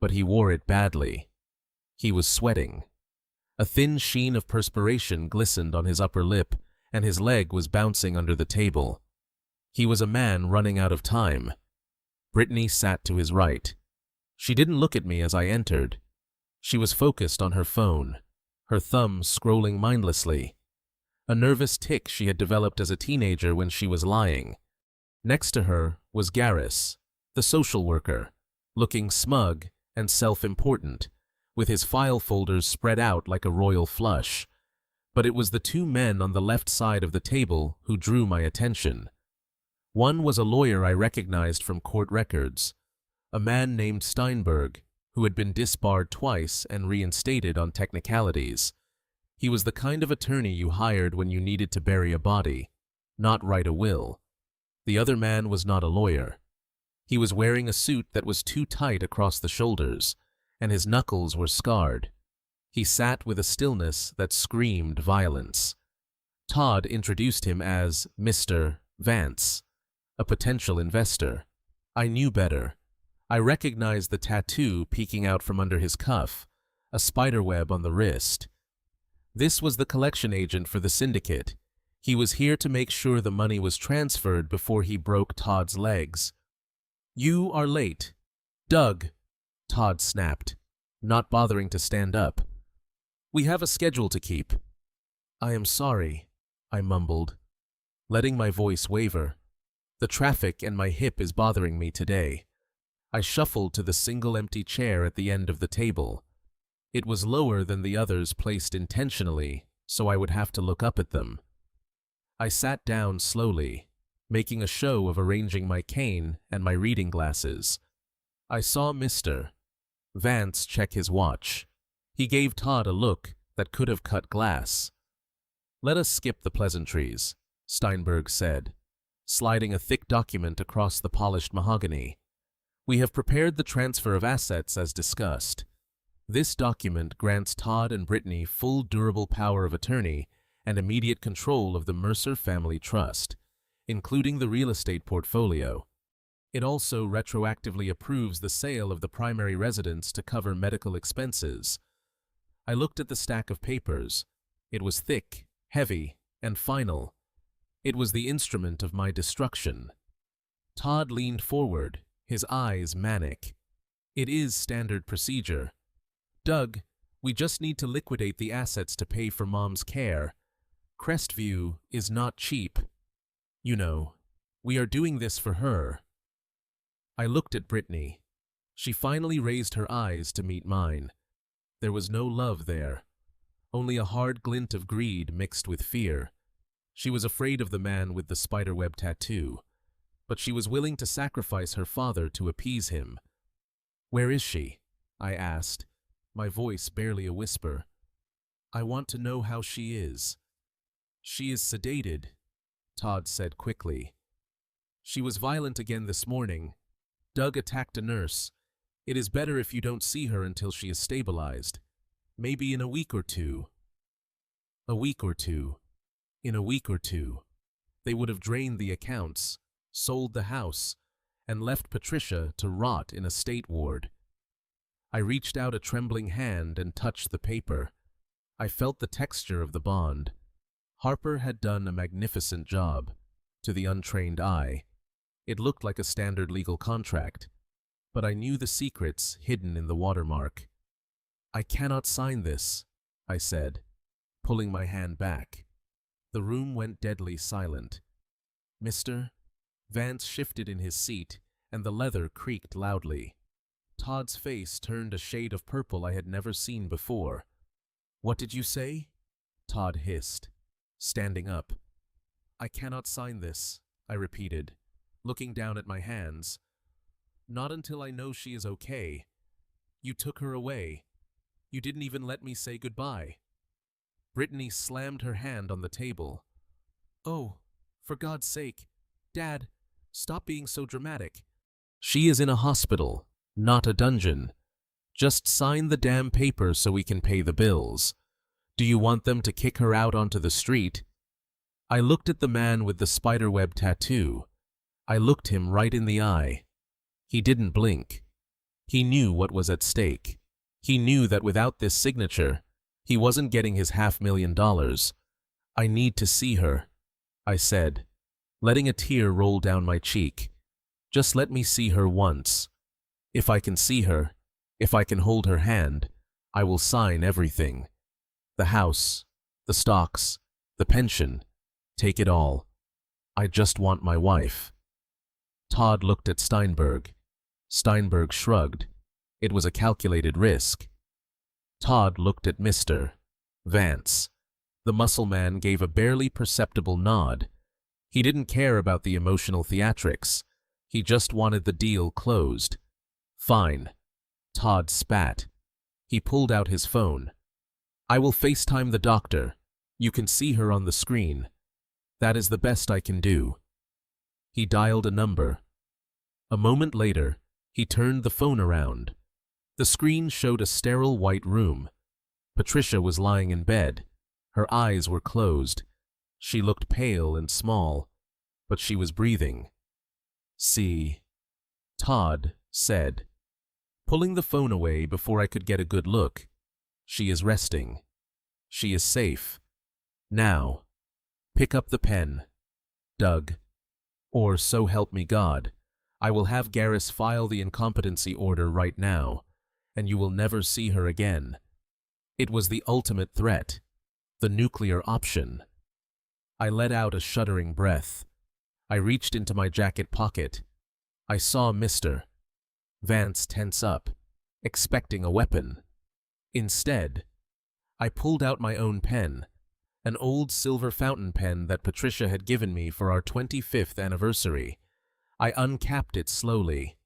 but he wore it badly. He was sweating. A thin sheen of perspiration glistened on his upper lip, and his leg was bouncing under the table. He was a man running out of time. Brittany sat to his right. She didn't look at me as I entered. She was focused on her phone, her thumb scrolling mindlessly, a nervous tic she had developed as a teenager when she was lying. Next to her was Garrus, the social worker, looking smug and self-important, with his file folders spread out like a royal flush. But it was the two men on the left side of the table who drew my attention. One was a lawyer I recognized from court records, a man named Steinberg, who had been disbarred twice and reinstated on technicalities. He was the kind of attorney you hired when you needed to bury a body, not write a will. The other man was not a lawyer. He was wearing a suit that was too tight across the shoulders, and his knuckles were scarred. He sat with a stillness that screamed violence. Todd introduced him as Mr. Vance, a potential investor. I knew better. I recognized the tattoo peeking out from under his cuff, a spiderweb on the wrist. This was the collection agent for the syndicate. He was here to make sure the money was transferred before he broke Todd's legs. "You are late. Doug," Todd snapped, not bothering to stand up. "We have a schedule to keep." "I am sorry," I mumbled, letting my voice waver. "The traffic and my hip is bothering me today." I shuffled to the single empty chair at the end of the table. It was lower than the others placed intentionally, so I would have to look up at them. I sat down slowly, making a show of arranging my cane and my reading glasses. I saw Mr. Vance check his watch. He gave Todd a look that could have cut glass. "Let us skip the pleasantries," Steinberg said, sliding a thick document across the polished mahogany. "We have prepared the transfer of assets as discussed. This document grants Todd and Brittany full durable power of attorney and immediate control of the Mercer family trust, including the real estate portfolio. It also retroactively approves the sale of the primary residence to cover medical expenses." I looked at the stack of papers. It was thick, heavy, and final. It was the instrument of my destruction. Todd leaned forward, his eyes manic. "It is standard procedure. Doug, we just need to liquidate the assets to pay for Mom's care. Crestview is not cheap. You know, we are doing this for her." I looked at Brittany. She finally raised her eyes to meet mine. There was no love there, only a hard glint of greed mixed with fear. She was afraid of the man with the spiderweb tattoo, but she was willing to sacrifice her father to appease him. "Where is she?" I asked, my voice barely a whisper. "I want to know how she is." "She is sedated," Todd said quickly. "She was violent again this morning. Doug attacked a nurse. It is better if you don't see her until she is stabilized. Maybe in a week or two." A week or two. In a week or two. They would have drained the accounts, sold the house, and left Patricia to rot in a state ward. I reached out a trembling hand and touched the paper. I felt the texture of the bond. Harper had done a magnificent job, to the untrained eye. It looked like a standard legal contract, but I knew the secrets hidden in the watermark. "I cannot sign this," I said, pulling my hand back. The room went deadly silent. "Mr. Vance shifted in his seat, and the leather creaked loudly. Todd's face turned a shade of purple I had never seen before. "What did you say?" Todd hissed, standing up. "I cannot sign this," I repeated, looking down at my hands. "Not until I know she is okay. You took her away. You didn't even let me say goodbye." Brittany slammed her hand on the table. "Oh, for God's sake, Dad, stop being so dramatic. She is in a hospital, not a dungeon. Just sign the damn paper so we can pay the bills. Do you want them to kick her out onto the street?" I looked at the man with the spiderweb tattoo. I looked him right in the eye. He didn't blink. He knew what was at stake. He knew that without this signature, he wasn't getting his $500,000. "I need to see her," I said, letting a tear roll down my cheek. "Just let me see her once. If I can see her, if I can hold her hand, I will sign everything. The house, the stocks, the pension, take it all. I just want my wife." Todd looked at Steinberg. Steinberg shrugged. It was a calculated risk. Todd looked at Mr. Vance. The muscle man gave a barely perceptible nod. He didn't care about the emotional theatrics. He just wanted the deal closed. Fine. Todd spat. He pulled out his phone. I will FaceTime the doctor. You can see her on the screen. That is the best I can do. He dialed a number. A moment later, he turned the phone around. The screen showed a sterile white room. Patricia was lying in bed. Her eyes were closed. She looked pale and small, but she was breathing. See, Todd said, pulling the phone away before I could get a good look. She is resting. She is safe. Now, pick up the pen, Doug. Or so help me God, I will have Garris file the incompetency order right now, and you will never see her again. It was the ultimate threat, the nuclear option. I let out a shuddering breath. I reached into my jacket pocket. I saw Mr. Vance tense up, expecting a weapon. Instead, I pulled out my own pen, an old silver fountain pen that Patricia had given me for our 25th anniversary. I uncapped it slowly.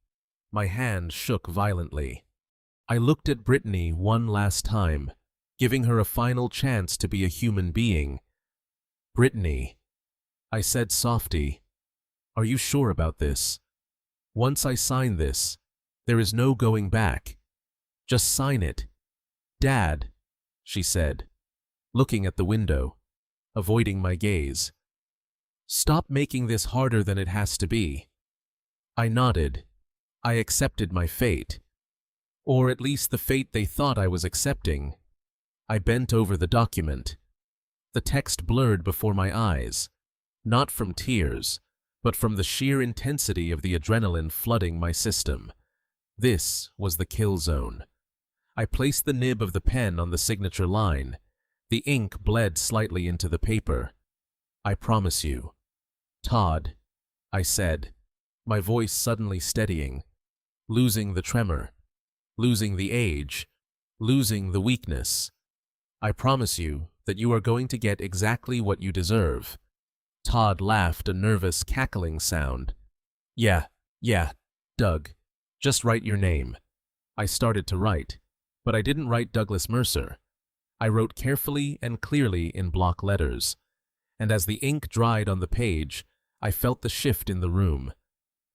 My hand shook violently. I looked at Brittany one last time, giving her a final chance to be a human being. Brittany, I said softly, are you sure about this? Once I sign this, there is no going back. Just sign it. Dad, she said, looking at the window, avoiding my gaze. Stop making this harder than it has to be. I nodded. I accepted my fate. Or at least the fate they thought I was accepting. I bent over the document. The text blurred before my eyes, not from tears, but from the sheer intensity of the adrenaline flooding my system. This was the kill zone. I placed the nib of the pen on the signature line. The ink bled slightly into the paper. I promise you. Todd, I said, my voice suddenly steadying, losing the tremor, losing the age, losing the weakness. I promise you that you are going to get exactly what you deserve. Todd laughed, a nervous, cackling sound. Yeah, Doug. Just write your name. I started to write, but I didn't write Douglas Mercer. I wrote carefully and clearly in block letters, and as the ink dried on the page, I felt the shift in the room.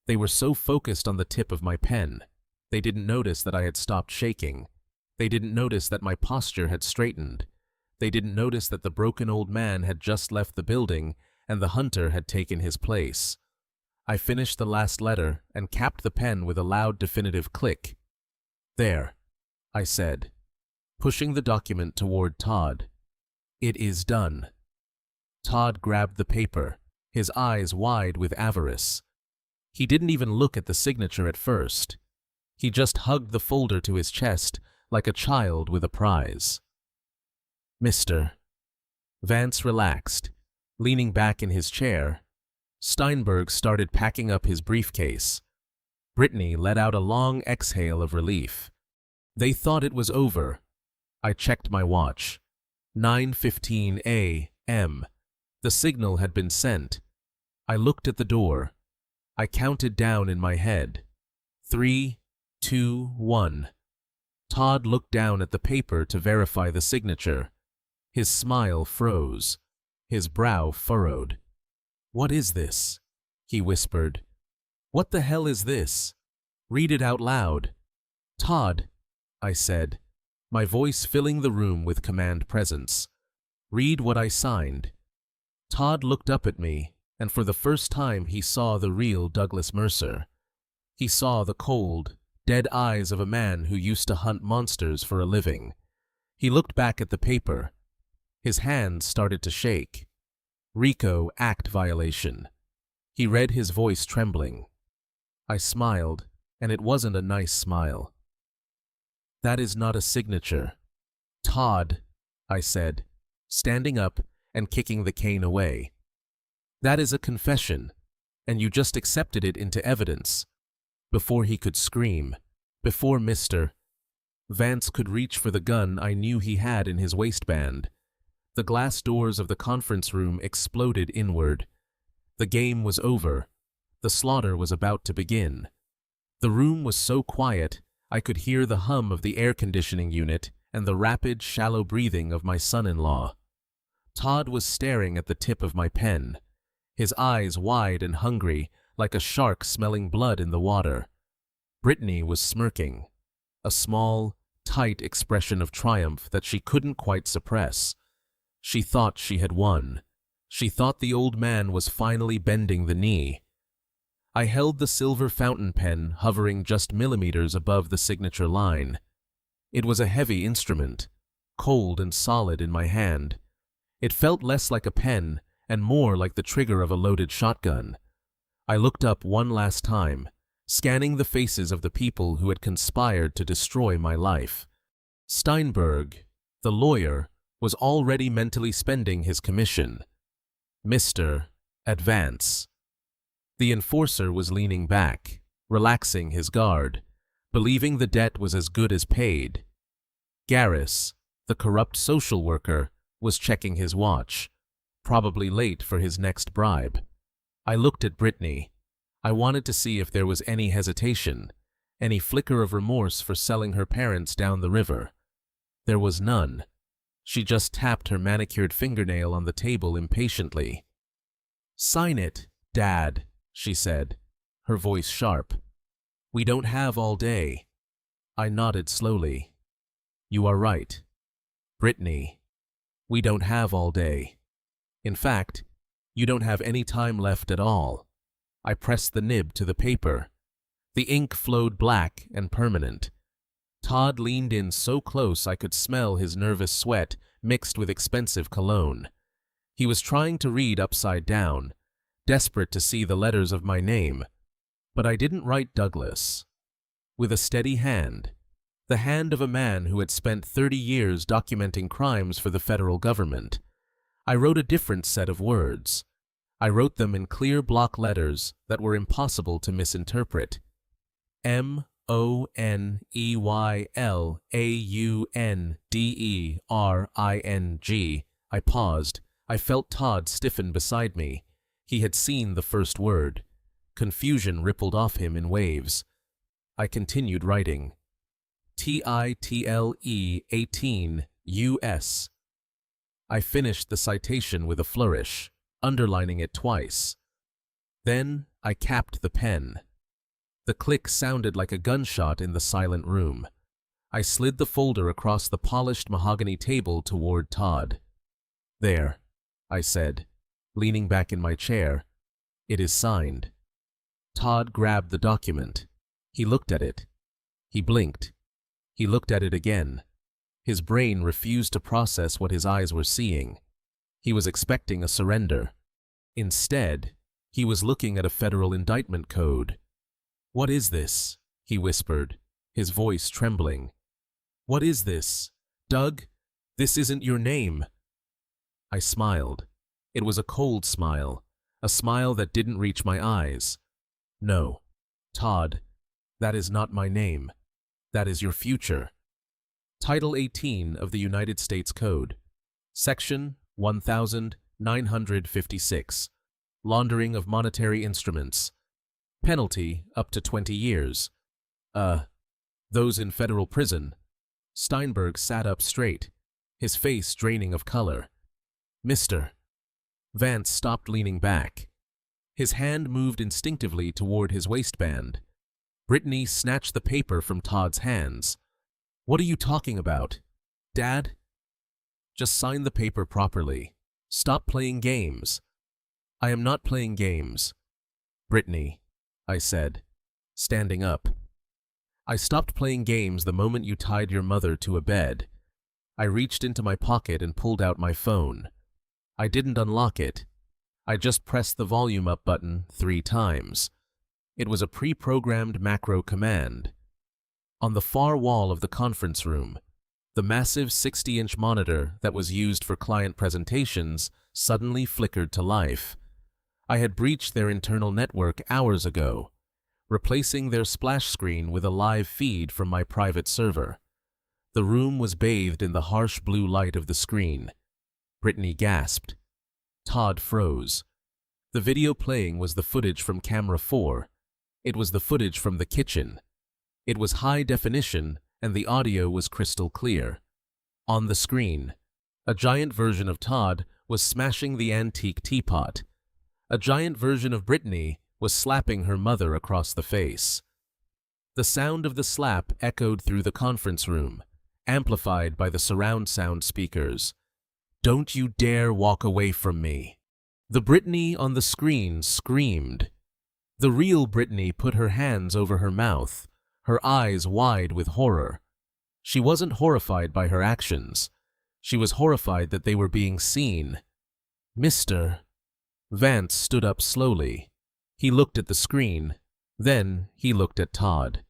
They were so focused on the tip of my pen. They didn't notice that I had stopped shaking. They didn't notice that my posture had straightened. They didn't notice that the broken old man had just left the building and the hunter had taken his place. I finished the last letter and capped the pen with a loud, definitive click. There, I said, pushing the document toward Todd. It is done. Todd grabbed the paper, his eyes wide with avarice. He didn't even look at the signature at first. He just hugged the folder to his chest like a child with a prize. Mr. Vance relaxed, leaning back in his chair. Steinberg started packing up his briefcase. Brittany let out a long exhale of relief. They thought it was over. I checked my watch. 9:15 a.m. The signal had been sent. I looked at the door. I counted down in my head. 3, 2, 1. Todd looked down at the paper to verify the signature. His smile froze. His brow furrowed. What is this? He whispered. What the hell is this? Read it out loud. Todd, I said, my voice filling the room with command presence. Read what I signed. Todd looked up at me, and for the first time he saw the real Douglas Mercer. He saw the cold, dead eyes of a man who used to hunt monsters for a living. He looked back at the paper. His hands started to shake. RICO Act violation. He read, his voice trembling. I smiled, and it wasn't a nice smile. That is not a signature. Todd, I said, standing up and kicking the cane away. That is a confession, and you just accepted it into evidence. Before he could scream, Before Mr. Vance could reach for the gun I knew he had in his waistband, the glass doors of the conference room exploded inward. The game was over. The slaughter was about to begin. The room was so quiet, I could hear the hum of the air conditioning unit and the rapid, shallow breathing of my son-in-law. Todd was staring at the tip of my pen, his eyes wide and hungry, like a shark smelling blood in the water. Brittany was smirking, a small, tight expression of triumph that she couldn't quite suppress. She thought she had won. She thought the old man was finally bending the knee. I held the silver fountain pen hovering just millimeters above the signature line. It was a heavy instrument, cold and solid in my hand. It felt less like a pen and more like the trigger of a loaded shotgun. I looked up one last time, scanning the faces of the people who had conspired to destroy my life. Steinberg, the lawyer, was already mentally spending his commission. Mr. Advance. The enforcer was leaning back, relaxing his guard, believing the debt was as good as paid. Garris, the corrupt social worker, was checking his watch, probably late for his next bribe. I looked at Brittany. I wanted to see if there was any hesitation, any flicker of remorse for selling her parents down the river. There was none. She just tapped her manicured fingernail on the table impatiently. "Sign it, Dad," she said, her voice sharp. "We don't have all day." I nodded slowly. "You are right. Brittany, we don't have all day. In fact, you don't have any time left at all." I pressed the nib to the paper. The ink flowed black and permanent. Todd leaned in so close I could smell his nervous sweat mixed with expensive cologne. He was trying to read upside down, desperate to see the letters of my name. But I didn't write Douglas. With a steady hand, the hand of a man who had spent 30 years documenting crimes for the federal government, I wrote a different set of words. I wrote them in clear block letters that were impossible to misinterpret. MONEYLAUNDERING. I paused. I felt Todd stiffen beside me. He had seen the first word. Confusion rippled off him in waves. I continued writing. TITLE 18 US. I finished the citation with a flourish, underlining it twice. Then I capped the pen. The click sounded like a gunshot in the silent room. I slid the folder across the polished mahogany table toward Todd. "There," I said, leaning back in my chair. "It is signed." Todd grabbed the document. He looked at it. He blinked. He looked at it again. His brain refused to process what his eyes were seeing. He was expecting a surrender. Instead, he was looking at a federal indictment code. "What is this?" he whispered, his voice trembling. "What is this? Doug, this isn't your name." I smiled. It was a cold smile, a smile that didn't reach my eyes. "No, Todd, that is not my name. That is your future." Title 18 of the United States Code. Section 1956. Laundering of monetary instruments. Penalty up to 20 years. Those in federal prison. Steinberg sat up straight, his face draining of color. "Mr." Vance stopped leaning back. His hand moved instinctively toward his waistband. Brittany snatched the paper from Todd's hands. "What are you talking about? Dad?" "Just sign the paper properly. Stop playing games." "I am not playing games." "Brittany," I said, standing up. "I stopped playing games the moment you tied your mother to a bed." I reached into my pocket and pulled out my phone. I didn't unlock it. I just pressed the volume up button 3 times. It was a pre-programmed macro command. On the far wall of the conference room, the massive 60-inch monitor that was used for client presentations suddenly flickered to life. I had breached their internal network hours ago. replacing their splash screen with a live feed from my private server. The room was bathed in the harsh blue light of the screen. Brittany gasped. Todd froze. The video playing was the footage from camera 4. It was the footage from the kitchen. It was high definition, and the audio was crystal clear. On the screen, a giant version of Todd was smashing the antique teapot. A giant version of Brittany was slapping her mother across the face. The sound of the slap echoed through the conference room, amplified by the surround sound speakers. "Don't you dare walk away from me." The Brittany on the screen screamed. The real Brittany put her hands over her mouth, her eyes wide with horror. She wasn't horrified by her actions. She was horrified that they were being seen. "Mr." Vance stood up slowly. He looked at the screen. Then he looked at Todd.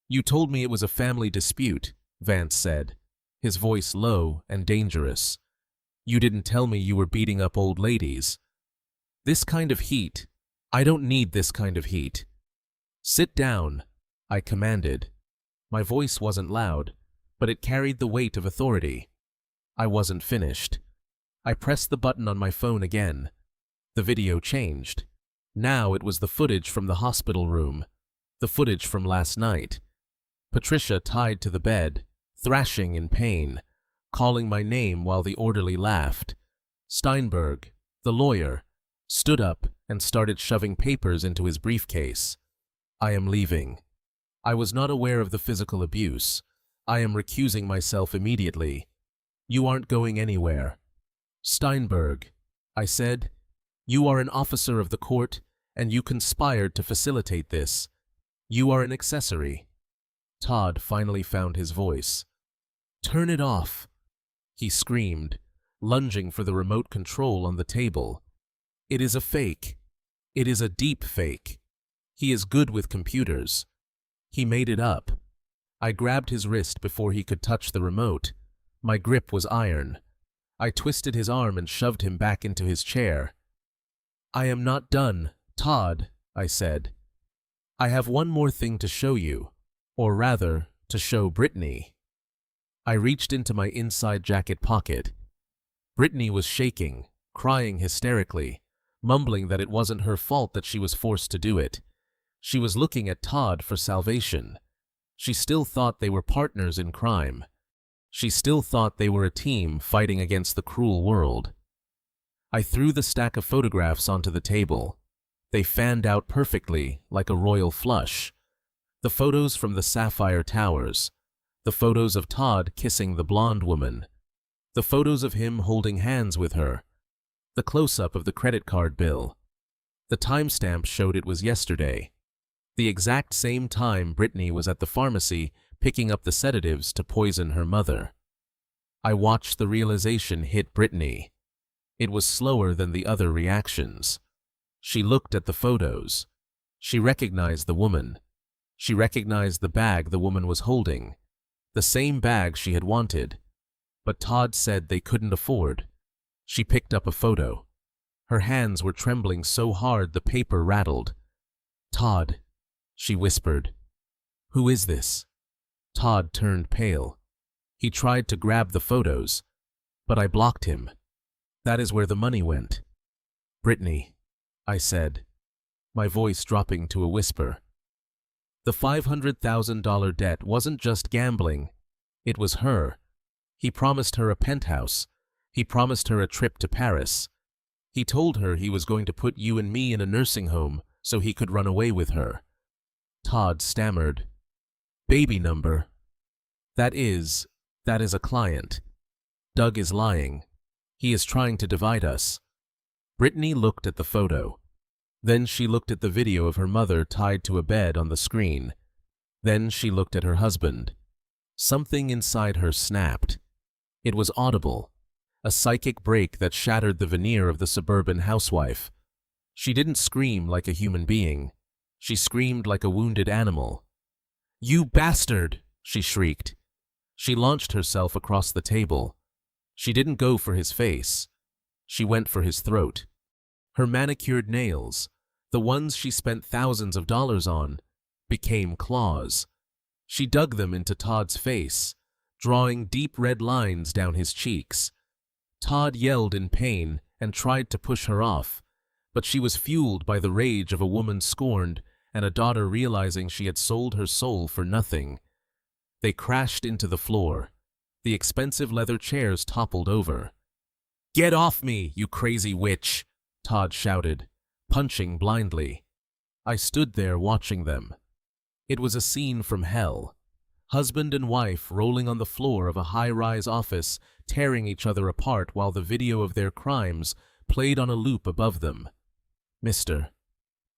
"You told me it was a family dispute," Vance said, his voice low and dangerous. "You didn't tell me you were beating up old ladies. This kind of heat, I don't need this kind of heat." "Sit down," I commanded. My voice wasn't loud, but it carried the weight of authority. I wasn't finished. I pressed the button on my phone again. The video changed. Now it was the footage from the hospital room, the footage from last night. Patricia tied to the bed, thrashing in pain, calling my name while the orderly laughed. Steinberg, the lawyer, stood up and started shoving papers into his briefcase. "I am leaving. I was not aware of the physical abuse. I am recusing myself immediately. You aren't going anywhere." "Steinberg," I said, "you are an officer of the court, and you conspired to facilitate this. You are an accessory." Todd finally found his voice. "Turn it off," he screamed, lunging for the remote control on the table. "It is a fake. It is a deep fake. He is good with computers. He made it up." I grabbed his wrist before he could touch the remote. My grip was iron. I twisted his arm and shoved him back into his chair. "I am not done, Todd," I said. "I have one more thing to show you, or rather, to show Brittany." I reached into my inside jacket pocket. Brittany was shaking, crying hysterically, mumbling that it wasn't her fault that she was forced to do it. She was looking at Todd for salvation. She still thought they were partners in crime. She still thought they were a team fighting against the cruel world. I threw the stack of photographs onto the table. They fanned out perfectly, like a royal flush. The photos from the Sapphire Towers. The photos of Todd kissing the blonde woman. The photos of him holding hands with her. The close-up of the credit card bill. The timestamp showed it was yesterday. The exact same time Brittany was at the pharmacy picking up the sedatives to poison her mother. I watched the realization hit Brittany. It was slower than the other reactions. She looked at the photos. She recognized the woman. She recognized the bag the woman was holding. The same bag she had wanted. But Todd said they couldn't afford. She picked up a photo. Her hands were trembling so hard the paper rattled. "Todd," she whispered. "Who is this?" Todd turned pale. He tried to grab the photos, but I blocked him. "That is where the money went." "Brittany," I said, my voice dropping to a whisper. The $500,000 debt wasn't just gambling. It was her. He promised her a penthouse. He promised her a trip to Paris. He told her he was going to put you and me in a nursing home so he could run away with her. Todd stammered. "Baby number." That is a client. Doug is lying. He is trying to divide us." Brittany looked at the photo. Then she looked at the video of her mother tied to a bed on the screen. Then she looked at her husband. Something inside her snapped. It was audible, a psychic break that shattered the veneer of the suburban housewife. She didn't scream like a human being. She screamed like a wounded animal. "You bastard!" she shrieked. She launched herself across the table. She didn't go for his face. She went for his throat. Her manicured nails, the ones she spent thousands of dollars on, became claws. She dug them into Todd's face, drawing deep red lines down his cheeks. Todd yelled in pain and tried to push her off, but she was fueled by the rage of a woman scorned and a daughter realizing she had sold her soul for nothing. They crashed into the floor. The expensive leather chairs toppled over. "Get off me, you crazy witch!" Todd shouted, punching blindly. I stood there watching them. It was a scene from hell. Husband and wife rolling on the floor of a high-rise office, tearing each other apart while the video of their crimes played on a loop above them. "Mr."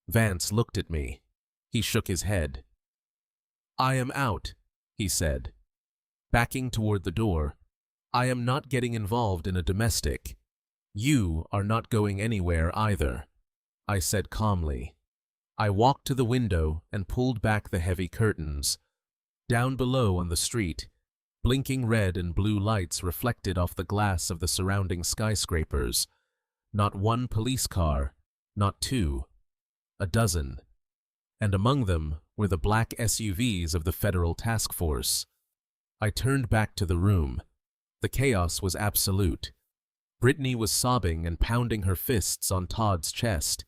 Vance looked at me. He shook his head. "I am out," he said. Backing toward the door, "I am not getting involved in a domestic. You are not going anywhere either," I said calmly. I walked to the window and pulled back the heavy curtains. Down below on the street, blinking red and blue lights reflected off the glass of the surrounding skyscrapers. Not one police car, not two, a dozen. And among them were the black SUVs of the federal task force. I turned back to the room. The chaos was absolute. Brittany was sobbing and pounding her fists on Todd's chest.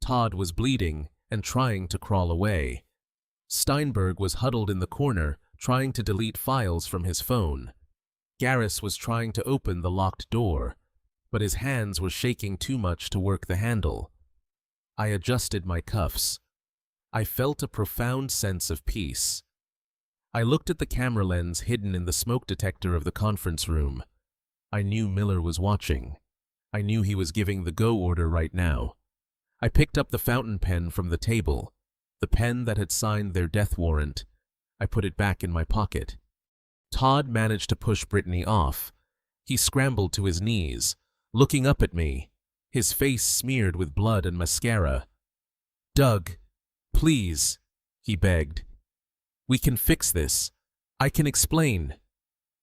Todd was bleeding and trying to crawl away. Steinberg was huddled in the corner, trying to delete files from his phone. Garris was trying to open the locked door, but his hands were shaking too much to work the handle. I adjusted my cuffs. I felt a profound sense of peace. I looked at the camera lens hidden in the smoke detector of the conference room. I knew Miller was watching. I knew he was giving the go order right now. I picked up the fountain pen from the table, the pen that had signed their death warrant. I put it back in my pocket. Todd managed to push Brittany off. He scrambled to his knees, looking up at me, his face smeared with blood and mascara. "Doug, please," he begged. "We can fix this. I can explain."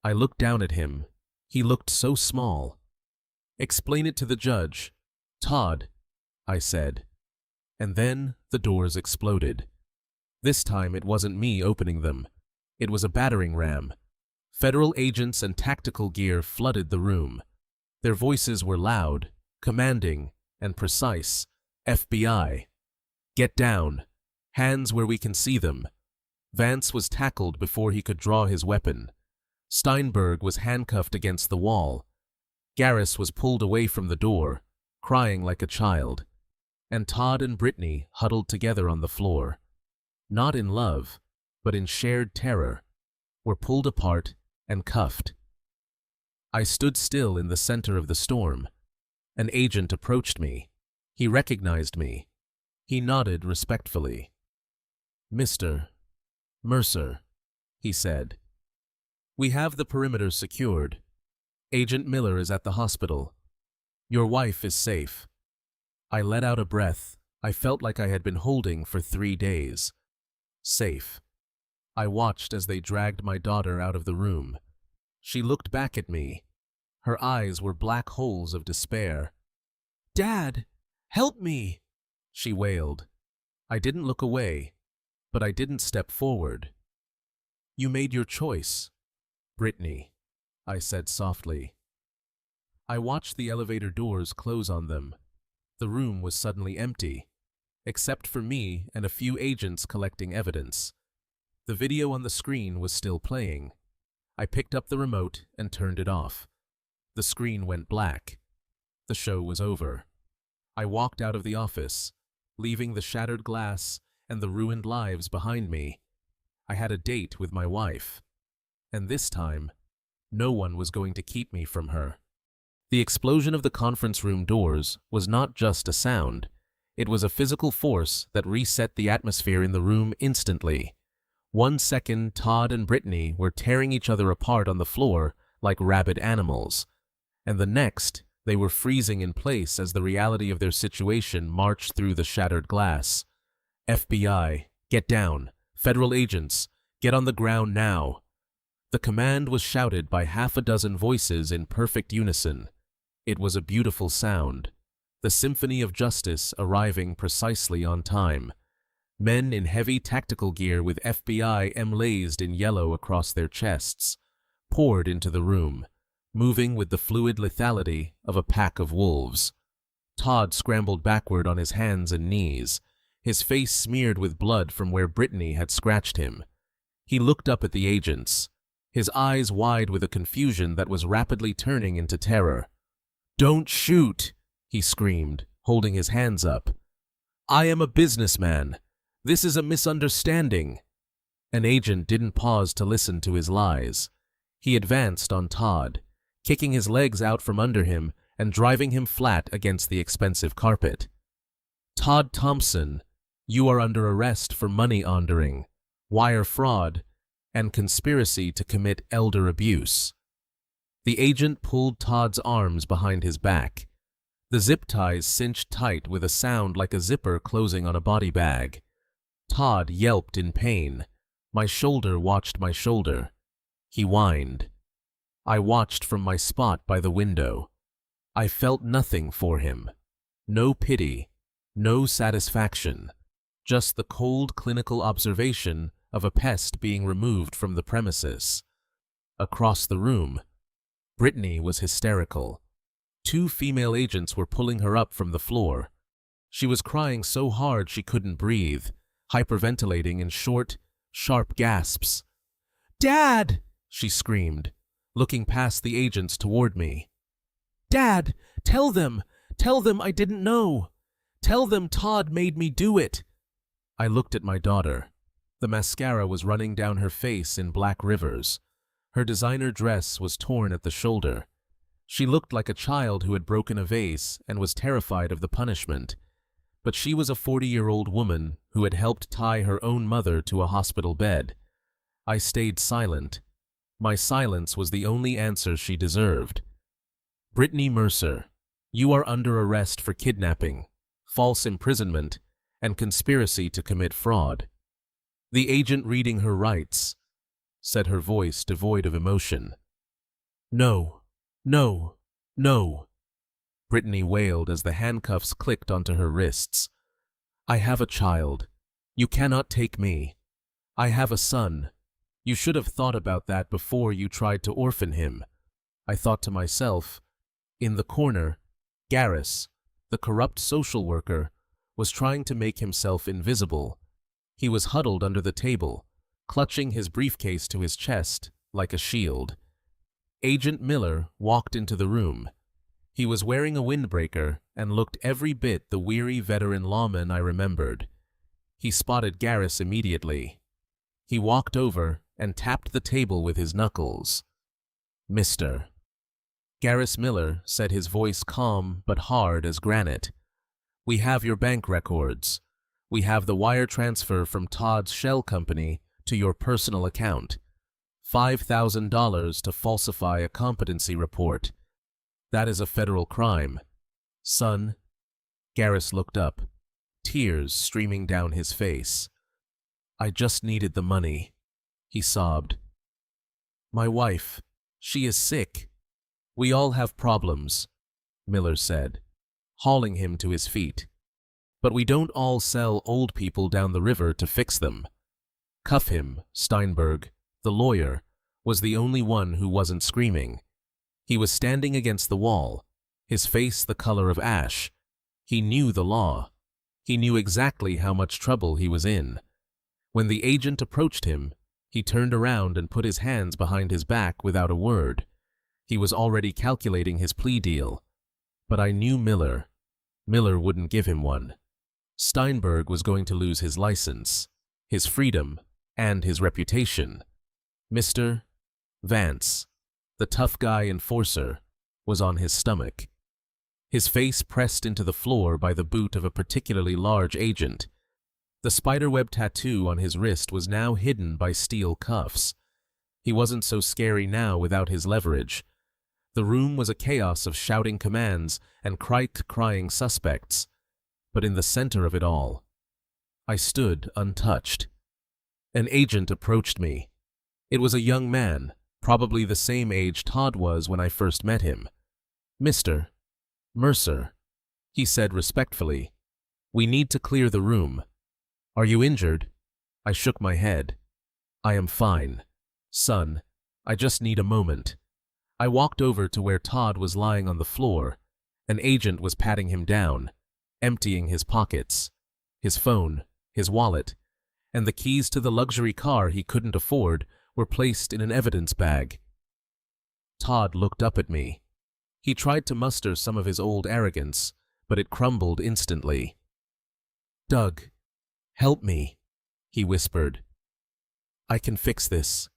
I looked down at him. He looked so small. "Explain it to the judge. Todd," I said. And then the doors exploded. This time it wasn't me opening them. It was a battering ram. Federal agents and tactical gear flooded the room. Their voices were loud, commanding, and precise. "FBI. Get down. Hands where we can see them." Vance was tackled before he could draw his weapon. Steinberg was handcuffed against the wall. Garris was pulled away from the door, crying like a child. And Todd and Brittany huddled together on the floor. Not in love, but in shared terror, were pulled apart and cuffed. I stood still in the center of the storm. An agent approached me. He recognized me. He nodded respectfully. "Mr. Mercer," he said. "We have the perimeter secured. Agent Miller is at the hospital. Your wife is safe." I let out a breath I felt like I had been holding for 3 days. Safe. I watched as they dragged my daughter out of the room. She looked back at me. Her eyes were black holes of despair. "Dad, help me!" she wailed. I didn't look away, but I didn't step forward. "You made your choice, Brittany," I said softly. I watched the elevator doors close on them. The room was suddenly empty, except for me and a few agents collecting evidence. The video on the screen was still playing. I picked up the remote and turned it off. The screen went black. The show was over. I walked out of the office, leaving the shattered glass and the ruined lives behind me. I had a date with my wife, and this time, no one was going to keep me from her. The explosion of the conference room doors was not just a sound. It was a physical force that reset the atmosphere in the room instantly. 1 second, Todd and Brittany were tearing each other apart on the floor like rabid animals, and the next, they were freezing in place as the reality of their situation marched through the shattered glass. "FBI, get down. Federal agents, get on the ground now." The command was shouted by half a dozen voices in perfect unison. It was a beautiful sound. the symphony of justice arriving precisely on time. Men in heavy tactical gear with FBI emblazed in yellow across their chests poured into the room, moving with the fluid lethality of a pack of wolves. Todd scrambled backward on his hands and knees, his face smeared with blood from where Brittany had scratched him. He looked up at the agents, his eyes wide with a confusion that was rapidly turning into terror. "Don't shoot!" he screamed, holding his hands up. "I am a businessman. This is a misunderstanding." An agent didn't pause to listen to his lies. He advanced on Todd, kicking his legs out from under him and driving him flat against the expensive carpet. "Todd Thompson, you are under arrest for money laundering, wire fraud, and conspiracy to commit elder abuse." The agent pulled Todd's arms behind his back. The zip ties cinched tight with a sound like a zipper closing on a body bag. Todd yelped in pain. My shoulder watched my shoulder. He whined. I watched from my spot by the window. I felt nothing for him. No pity, no satisfaction, just the cold clinical observation of a pest being removed from the premises. Across the room, Brittany was hysterical. 2 female agents were pulling her up from the floor. She was crying so hard she couldn't breathe, hyperventilating in short, sharp gasps. "Dad!" she screamed, looking past the agents toward me. "Dad, tell them I didn't know. Tell them Todd made me do it." I looked at my daughter. The mascara was running down her face in black rivers. Her designer dress was torn at the shoulder. She looked like a child who had broken a vase and was terrified of the punishment. But she was a 40-year-old woman who had helped tie her own mother to a hospital bed. I stayed silent. My silence was the only answer she deserved. "Brittany Mercer, you are under arrest for kidnapping, false imprisonment, and conspiracy to commit fraud." The agent reading her rights, said, her voice devoid of emotion. "No, no, no," Brittany wailed as the handcuffs clicked onto her wrists. "I have a child. You cannot take me. I have a son. You should have thought about that before you tried to orphan him." I thought to myself. In the corner, Garris, the corrupt social worker, was trying to make himself invisible. He was huddled under the table, clutching his briefcase to his chest like a shield. Agent Miller walked into the room. He was wearing a windbreaker and looked every bit the weary veteran lawman I remembered. He spotted Garris immediately. He walked over and tapped the table with his knuckles. "Mr." Garris Miller said, his voice calm but hard as granite. "We have your bank records. We have the wire transfer from Todd's shell company to your personal account. $5,000 to falsify a competency report. That is a federal crime. Son." Garris looked up, tears streaming down his face. "I just needed the money," he sobbed. "My wife, she is sick. We all have problems," Miller said, hauling him to his feet. "But we don't all sell old people down the river to fix them." Cuff him, Steinberg, the lawyer, was the only one who wasn't screaming. He was standing against the wall, his face the color of ash. He knew the law. He knew exactly how much trouble he was in. When the agent approached him, he turned around and put his hands behind his back without a word. He was already calculating his plea deal. But I knew Miller. Miller wouldn't give him one. Steinberg was going to lose his license, his freedom, and his reputation. Mr. Vance, the tough guy enforcer, was on his stomach. His face pressed into the floor by the boot of a particularly large agent. The spiderweb tattoo on his wrist was now hidden by steel cuffs. He wasn't so scary now without his leverage. The room was a chaos of shouting commands and crying suspects. But in the center of it all, I stood untouched. An agent approached me. It was a young man, probably the same age Todd was when I first met him. "Mr. Mercer, He said respectfully, "We need to clear the room. Are you injured?" I shook my head. "I am fine. Son, I just need a moment." I walked over to where Todd was lying on the floor. An agent was patting him down, emptying his pockets, his phone, his wallet, and the keys to the luxury car he couldn't afford were placed in an evidence bag. Todd looked up at me. He tried to muster some of his old arrogance, but it crumbled instantly. "Doug, help me," he whispered. "I can fix this.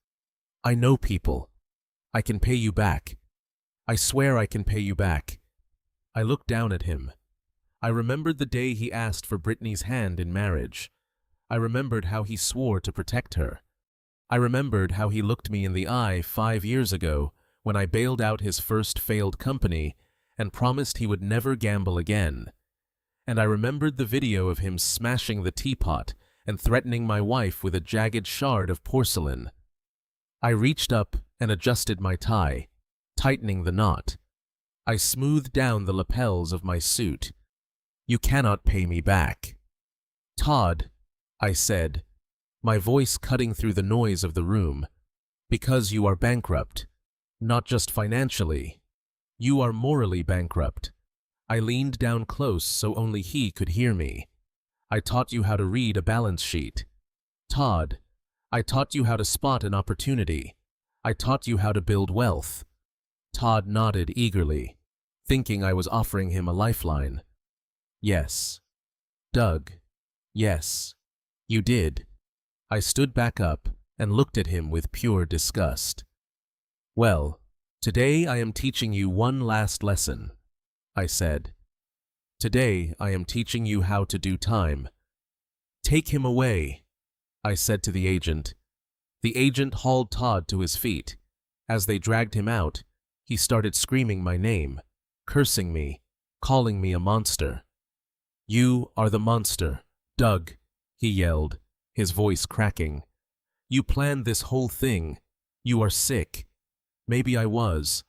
I know people. I can pay you back. I swear I can pay you back." I looked down at him. I remembered the day he asked for Brittany's hand in marriage. I remembered how he swore to protect her. I remembered how he looked me in the eye 5 years ago when I bailed out his first failed company and promised he would never gamble again. And I remembered the video of him smashing the teapot and threatening my wife with a jagged shard of porcelain. I reached up and adjusted my tie, tightening the knot. I smoothed down the lapels of my suit. "You cannot pay me back." "Todd," I said, my voice cutting through the noise of the room, "because you are bankrupt. Not just financially. You are morally bankrupt." I leaned down close so only he could hear me. "I taught you how to read a balance sheet. Todd, I taught you how to spot an opportunity. I taught you how to build wealth." Todd nodded eagerly, thinking I was offering him a lifeline. "Yes. Doug, yes, you did." I stood back up and looked at him with pure disgust. "Well, today I am teaching you one last lesson," I said. "Today I am teaching you how to do time. Take him away," I said to the agent. The agent hauled Todd to his feet. As they dragged him out, he started screaming my name, cursing me, calling me a monster. "You are the monster, Doug," he yelled, his voice cracking. "You planned this whole thing. You are sick." Maybe I was.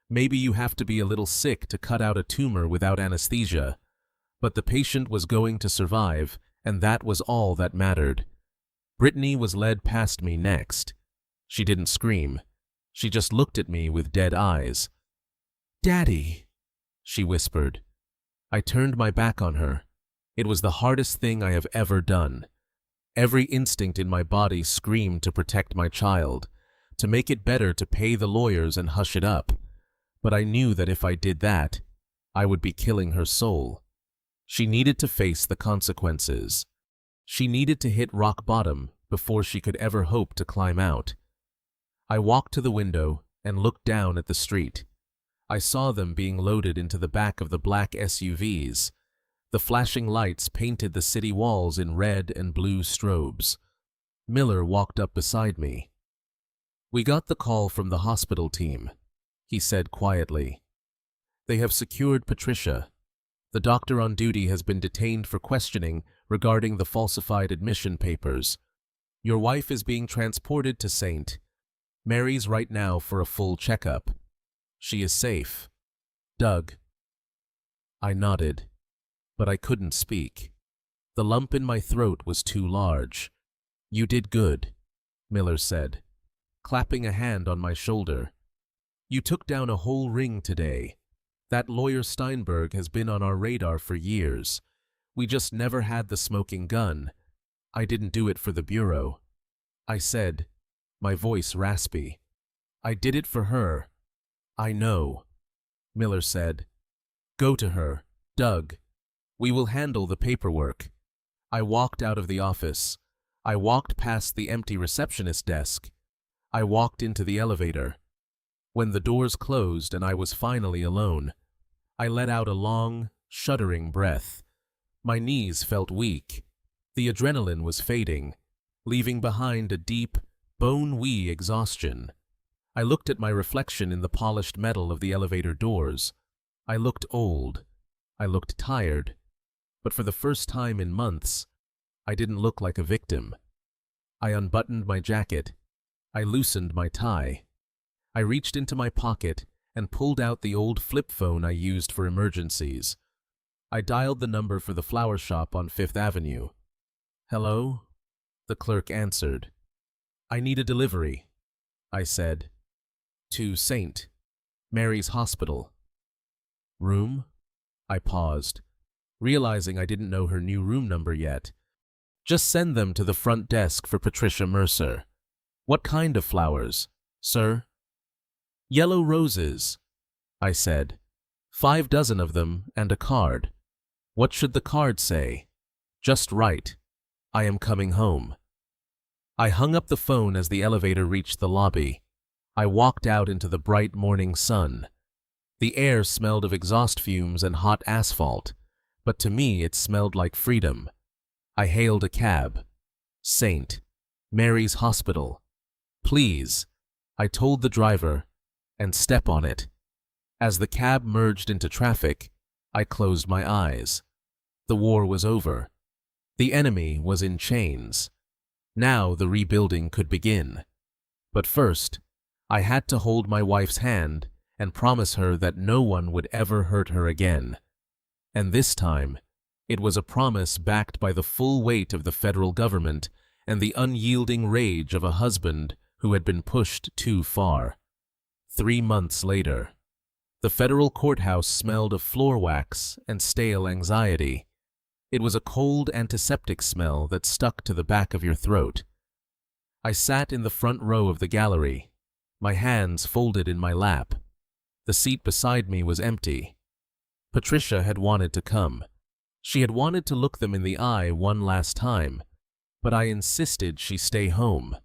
Maybe you have to be a little sick to cut out a tumor without anesthesia. But the patient was going to survive, and that was all that mattered. Brittany was led past me next. She didn't scream. She just looked at me with dead eyes. "Daddy," she whispered. I turned my back on her. It was the hardest thing I have ever done. Every instinct in my body screamed to protect my child, to make it better to pay the lawyers and hush it up. But I knew that if I did that, I would be killing her soul. She needed to face the consequences. She needed to hit rock bottom before she could ever hope to climb out. I walked to the window and looked down at the street. I saw them being loaded into the back of the black SUVs. The flashing lights painted the city walls in red and blue strobes. Miller walked up beside me. "We got the call from the hospital team," he said quietly. "They have secured Patricia. The doctor on duty has been detained for questioning regarding the falsified admission papers. Your wife is being transported to St. Mary's right now for a full checkup. She is safe. Doug." I nodded, but I couldn't speak. The lump in my throat was too large. "You did good," Miller said, clapping a hand on my shoulder. "You took down a whole ring today. That lawyer Steinberg has been on our radar for years. We just never had the smoking gun. I didn't do it for the Bureau," I said, my voice raspy. "I did it for her." "I know," Miller said. "Go to her, Doug. We will handle the paperwork." I walked out of the office. I walked past the empty receptionist desk. I walked into the elevator. When the doors closed and I was finally alone, I let out a long, shuddering breath. My knees felt weak. The adrenaline was fading, leaving behind a deep, bone-wee exhaustion. I looked at my reflection in the polished metal of the elevator doors. I looked old. I looked tired. But for the first time in months, I didn't look like a victim. I unbuttoned my jacket. I loosened my tie. I reached into my pocket and pulled out the old flip phone I used for emergencies. I dialed the number for the flower shop on Fifth Avenue. "Hello?" The clerk answered. "I need a delivery," I said. "To St. Mary's Hospital." "Room?" I paused, realizing I didn't know her new room number yet. "Just send them to the front desk for Patricia Mercer." "What kind of flowers, sir?" "Yellow roses," I said. 5 dozen of them and a card. What should the card say? Just write, "I am coming home." I hung up the phone as the elevator reached the lobby. I walked out into the bright morning sun. The air smelled of exhaust fumes and hot asphalt, but to me it smelled like freedom. I hailed a cab. "St. Mary's Hospital. Please," I told the driver, "and step on it." As the cab merged into traffic, I closed my eyes. The war was over. The enemy was in chains. Now the rebuilding could begin. But first, I had to hold my wife's hand and promise her that no one would ever hurt her again. And this time, it was a promise backed by the full weight of the federal government and the unyielding rage of a husband who had been pushed too far. 3 months later, the federal courthouse smelled of floor wax and stale anxiety. It was a cold antiseptic smell that stuck to the back of your throat. I sat in the front row of the gallery, my hands folded in my lap. The seat beside me was empty. Patricia had wanted to come. She had wanted to look them in the eye one last time, but I insisted she stay home.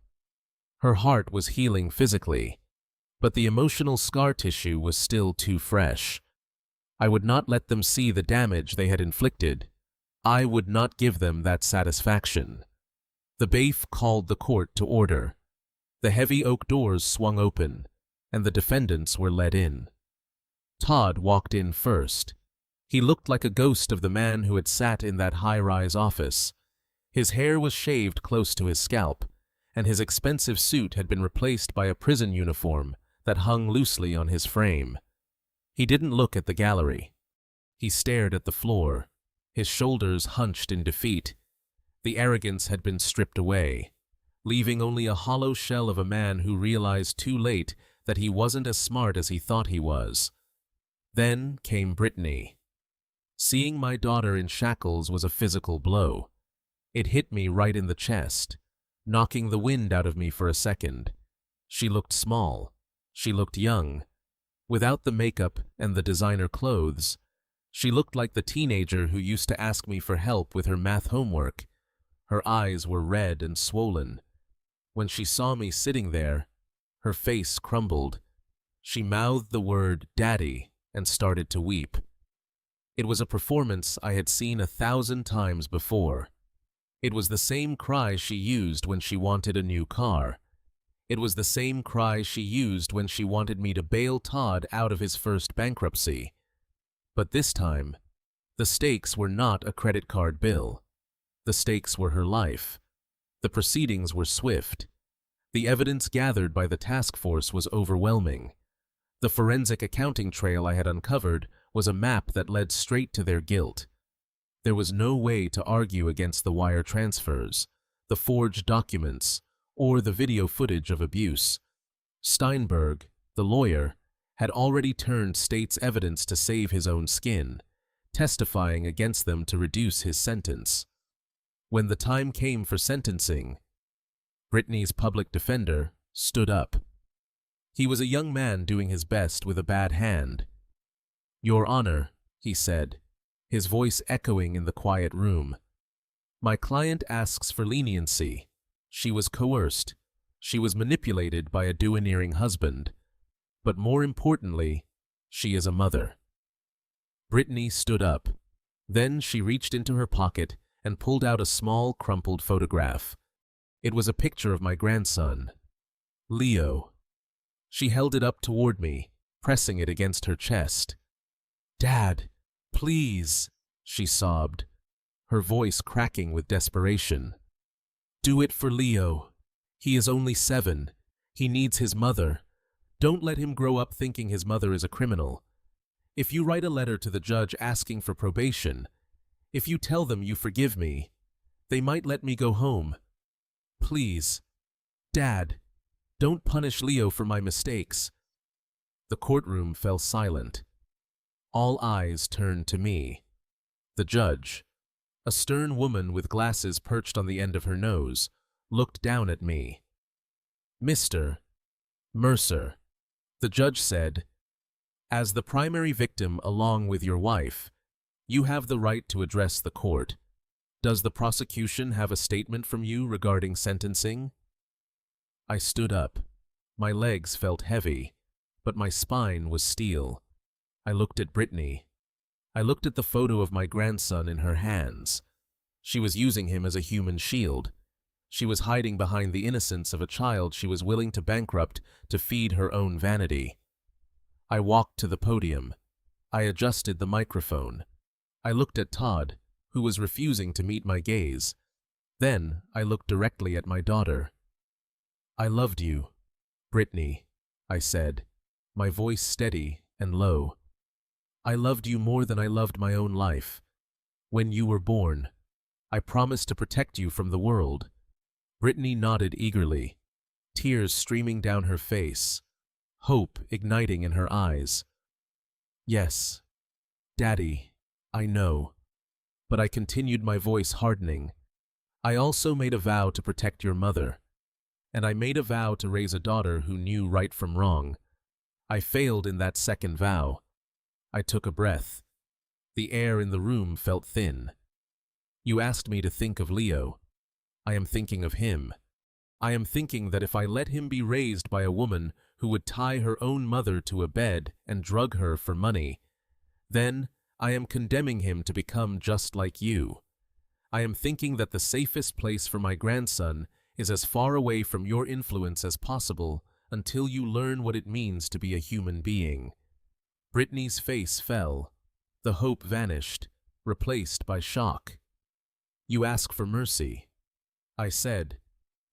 Her heart was healing physically, but the emotional scar tissue was still too fresh. I would not let them see the damage they had inflicted. I would not give them that satisfaction. The bailiff called the court to order. The heavy oak doors swung open, and the defendants were led in. Todd walked in first. He looked like a ghost of the man who had sat in that high-rise office. His hair was shaved close to his scalp, and his expensive suit had been replaced by a prison uniform that hung loosely on his frame. He didn't look at the gallery. He stared at the floor, his shoulders hunched in defeat. The arrogance had been stripped away, leaving only a hollow shell of a man who realized too late that he wasn't as smart as he thought he was. Then came Brittany. Seeing my daughter in shackles was a physical blow. It hit me right in the chest, knocking the wind out of me for a second. She looked small. She looked young. Without the makeup and the designer clothes, she looked like the teenager who used to ask me for help with her math homework. Her eyes were red and swollen. When she saw me sitting there, her face crumbled. She mouthed the word "Daddy" and started to weep. It was a performance I had seen 1,000 times before. It was the same cry she used when she wanted a new car. It was the same cry she used when she wanted me to bail Todd out of his first bankruptcy. But this time, the stakes were not a credit card bill. The stakes were her life. The proceedings were swift. The evidence gathered by the task force was overwhelming. The forensic accounting trail I had uncovered was a map that led straight to their guilt. There was no way to argue against the wire transfers, the forged documents, or the video footage of abuse. Steinberg, the lawyer, had already turned state's evidence to save his own skin, testifying against them to reduce his sentence. When the time came for sentencing, Brittany's public defender stood up. He was a young man doing his best with a bad hand. "Your Honor," he said, his voice echoing in the quiet room. "My client asks for leniency. She was coerced. She was manipulated by a domineering husband. But more importantly, she is a mother." Brittany stood up. Then she reached into her pocket and pulled out a small, crumpled photograph. It was a picture of my grandson, Leo. She held it up toward me, pressing it against her chest. "Dad, please," she sobbed, her voice cracking with desperation. "Do it for Leo. He is only 7. He needs his mother. Don't let him grow up thinking his mother is a criminal. If you write a letter to the judge asking for probation, if you tell them you forgive me, they might let me go home. Please, Dad, don't punish Leo for my mistakes." The courtroom fell silent. All eyes turned to me. The judge, a stern woman with glasses perched on the end of her nose, looked down at me. "Mr. Mercer," the judge said, "as the primary victim along with your wife, you have the right to address the court. Does the prosecution have a statement from you regarding sentencing?" I stood up. My legs felt heavy, but my spine was steel. I looked at Brittany. I looked at the photo of my grandson in her hands. She was using him as a human shield. She was hiding behind the innocence of a child she was willing to bankrupt to feed her own vanity. I walked to the podium. I adjusted the microphone. I looked at Todd, who was refusing to meet my gaze. Then I looked directly at my daughter. "I loved you, Brittany," I said, my voice steady and low. "I loved you more than I loved my own life. When you were born, I promised to protect you from the world." Brittany nodded eagerly, tears streaming down her face, hope igniting in her eyes. "Yes, Daddy, I know." But I continued, my voice hardening. "I also made a vow to protect your mother, and I made a vow to raise a daughter who knew right from wrong. I failed in that second vow." I took a breath. The air in the room felt thin. "You asked me to think of Leo. I am thinking of him. I am thinking that if I let him be raised by a woman who would tie her own mother to a bed and drug her for money, then I am condemning him to become just like you. I am thinking that the safest place for my grandson is as far away from your influence as possible until you learn what it means to be a human being." Brittany's face fell. The hope vanished, replaced by shock. "You ask for mercy," I said,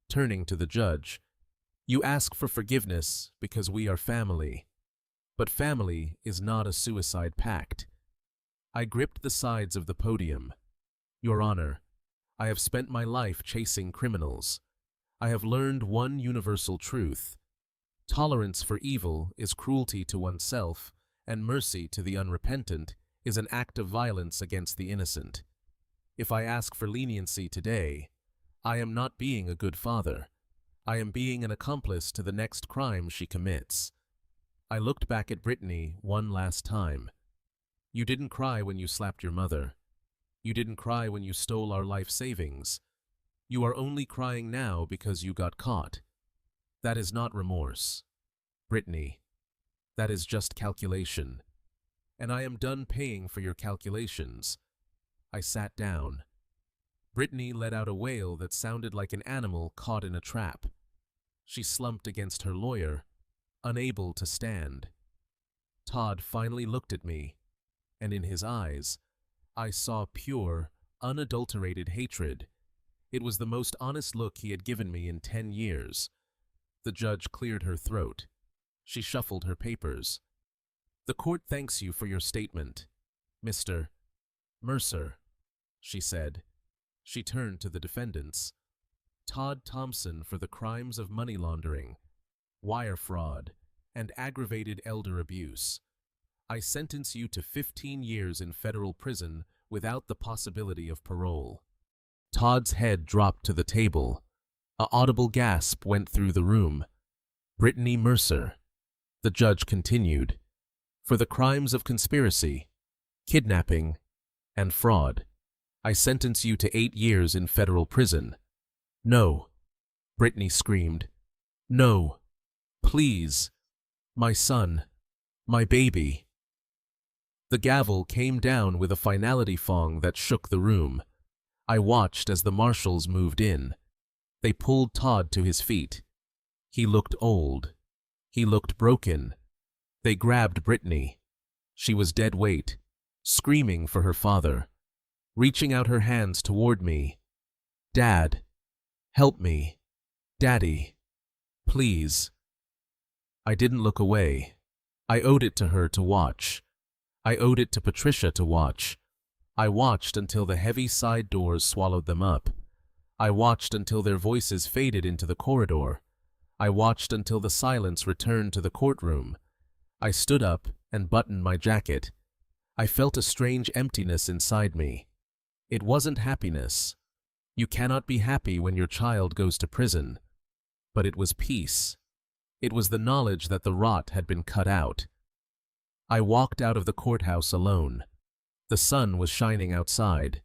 turning to the judge. "You ask for forgiveness because we are family. But family is not a suicide pact." I gripped the sides of the podium. "Your Honor, I have spent my life chasing criminals. I have learned one universal truth. Tolerance for evil is cruelty to oneself, and mercy to the unrepentant is an act of violence against the innocent. If I ask for leniency today, I am not being a good father. I am being an accomplice to the next crime she commits." I looked back at Brittany one last time. "You didn't cry when you slapped your mother. You didn't cry when you stole our life savings. You are only crying now because you got caught. That is not remorse, Brittany. That is just calculation. And I am done paying for your calculations." I sat down. Brittany let out a wail that sounded like an animal caught in a trap. She slumped against her lawyer, unable to stand. Todd finally looked at me, and in his eyes, I saw pure, unadulterated hatred. It was the most honest look he had given me in 10 years. The judge cleared her throat. She shuffled her papers. "The court thanks you for your statement, Mr. Mercer," she said. She turned to the defendants. "Todd Thompson for the crimes of money laundering, wire fraud, and aggravated elder abuse. I sentence you to 15 years in federal prison without the possibility of parole." Todd's head dropped to the table. An audible gasp went through the room. "Brittany Mercer," the judge continued, "for the crimes of conspiracy, kidnapping, and fraud, I sentence you to 8 years in federal prison." "No," Brittany screamed. "No, please, my son, my baby." The gavel came down with a finality thong that shook the room. I watched as the marshals moved in. They pulled Todd to his feet. He looked old. He looked broken. They grabbed Brittany. She was dead weight, screaming for her father, reaching out her hands toward me. "Dad, help me. Daddy, please." I didn't look away. I owed it to her to watch. I owed it to Patricia to watch. I watched until the heavy side doors swallowed them up. I watched until their voices faded into the corridor. I watched until the silence returned to the courtroom. I stood up and buttoned my jacket. I felt a strange emptiness inside me. It wasn't happiness. You cannot be happy when your child goes to prison. But it was peace. It was the knowledge that the rot had been cut out. I walked out of the courthouse alone. The sun was shining outside,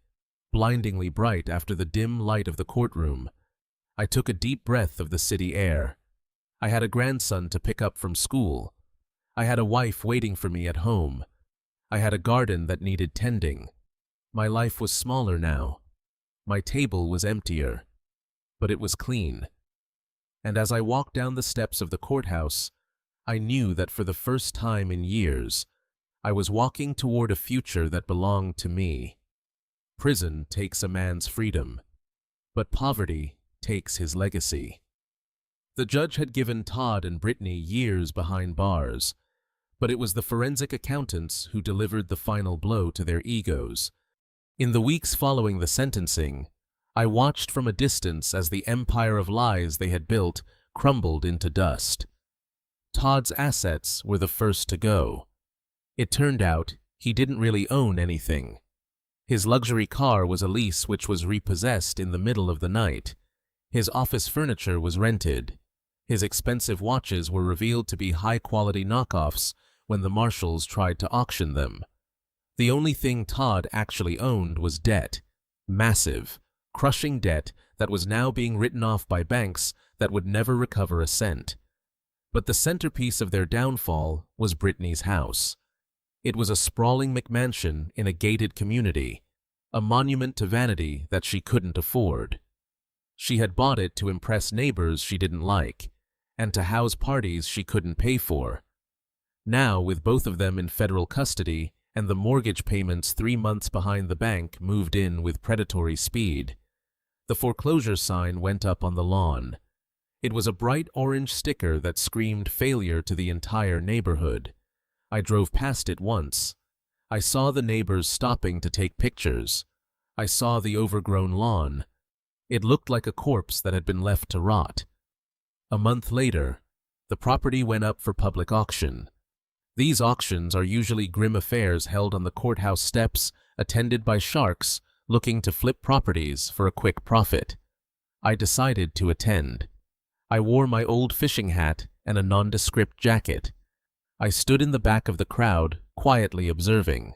blindingly bright after the dim light of the courtroom. I took a deep breath of the city air. I had a grandson to pick up from school. I had a wife waiting for me at home. I had a garden that needed tending. My life was smaller now. My table was emptier, but it was clean. And as I walked down the steps of the courthouse, I knew that for the first time in years, I was walking toward a future that belonged to me. Prison takes a man's freedom, but poverty takes his legacy. The judge had given Todd and Brittany years behind bars, but it was the forensic accountants who delivered the final blow to their egos. In the weeks following the sentencing, I watched from a distance as the empire of lies they had built crumbled into dust. Todd's assets were the first to go. It turned out he didn't really own anything. His luxury car was a lease which was repossessed in the middle of the night. His office furniture was rented. His expensive watches were revealed to be high-quality knockoffs when the marshals tried to auction them. The only thing Todd actually owned was debt. Massive, crushing debt that was now being written off by banks that would never recover a cent. But the centerpiece of their downfall was Brittany's house. It was a sprawling McMansion in a gated community, a monument to vanity that she couldn't afford. She had bought it to impress neighbors she didn't like, and to house parties she couldn't pay for. Now, with both of them in federal custody and the mortgage payments 3 months behind the bank moved in with predatory speed, the foreclosure sign went up on the lawn. It was a bright orange sticker that screamed failure to the entire neighborhood. I drove past it once. I saw the neighbors stopping to take pictures. I saw the overgrown lawn. It looked like a corpse that had been left to rot. A month later, the property went up for public auction. These auctions are usually grim affairs held on the courthouse steps, attended by sharks looking to flip properties for a quick profit. I decided to attend. I wore my old fishing hat and a nondescript jacket. I stood in the back of the crowd, quietly observing.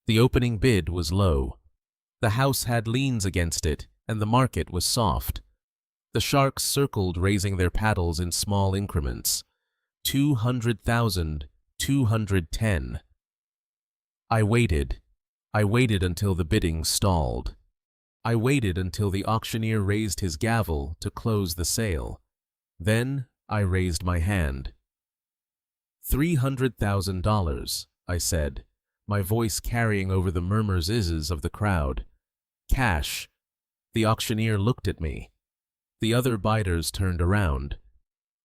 The opening bid was low. The house had liens against it, and the market was soft. The sharks circled, raising their paddles in small increments. 200,000, 210. I waited. I waited until the bidding stalled. I waited until the auctioneer raised his gavel to close the sale. Then I raised my hand. $300,000, I said, my voice carrying over the murmurs of the crowd. Cash. The auctioneer looked at me. The other biders turned around.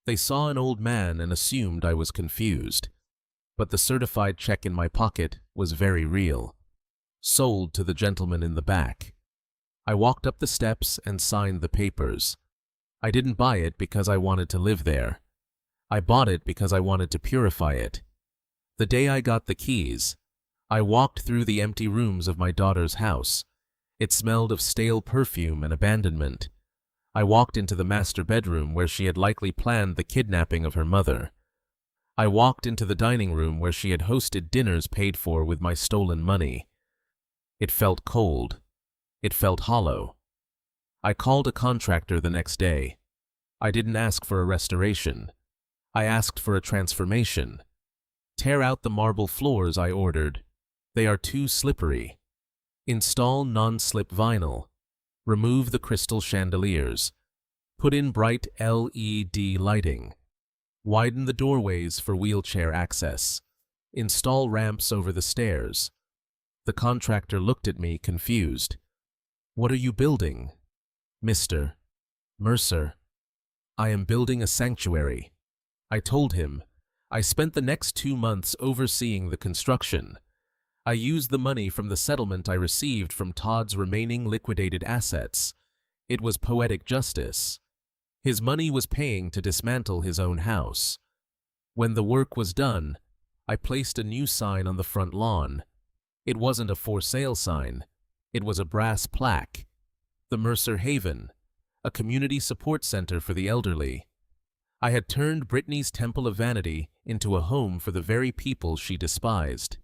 They saw an old man and assumed I was confused. But the certified check in my pocket was very real. Sold to the gentleman in the back. I walked up the steps and signed the papers. I didn't buy it because I wanted to live there. I bought it because I wanted to purify it. The day I got the keys, I walked through the empty rooms of my daughter's house. It smelled of stale perfume and abandonment. I walked into the master bedroom where she had likely planned the kidnapping of her mother. I walked into the dining room where she had hosted dinners paid for with my stolen money. It felt cold. It felt hollow. I called a contractor the next day. I didn't ask for a restoration. I asked for a transformation. Tear out the marble floors, I ordered. They are too slippery. Install non-slip vinyl. Remove the crystal chandeliers. Put in bright LED lighting. Widen the doorways for wheelchair access. Install ramps over the stairs. The contractor looked at me, confused. What are you building? Mr. Mercer. I am building a sanctuary. I told him. I spent the next 2 months overseeing the construction. I used the money from the settlement I received from Todd's remaining liquidated assets. It was poetic justice. His money was paying to dismantle his own house. When the work was done, I placed a new sign on the front lawn. It wasn't a for sale sign. It was a brass plaque. The Mercer Haven, a community support center for the elderly. I had turned Brittany's Temple of Vanity into a home for the very people she despised.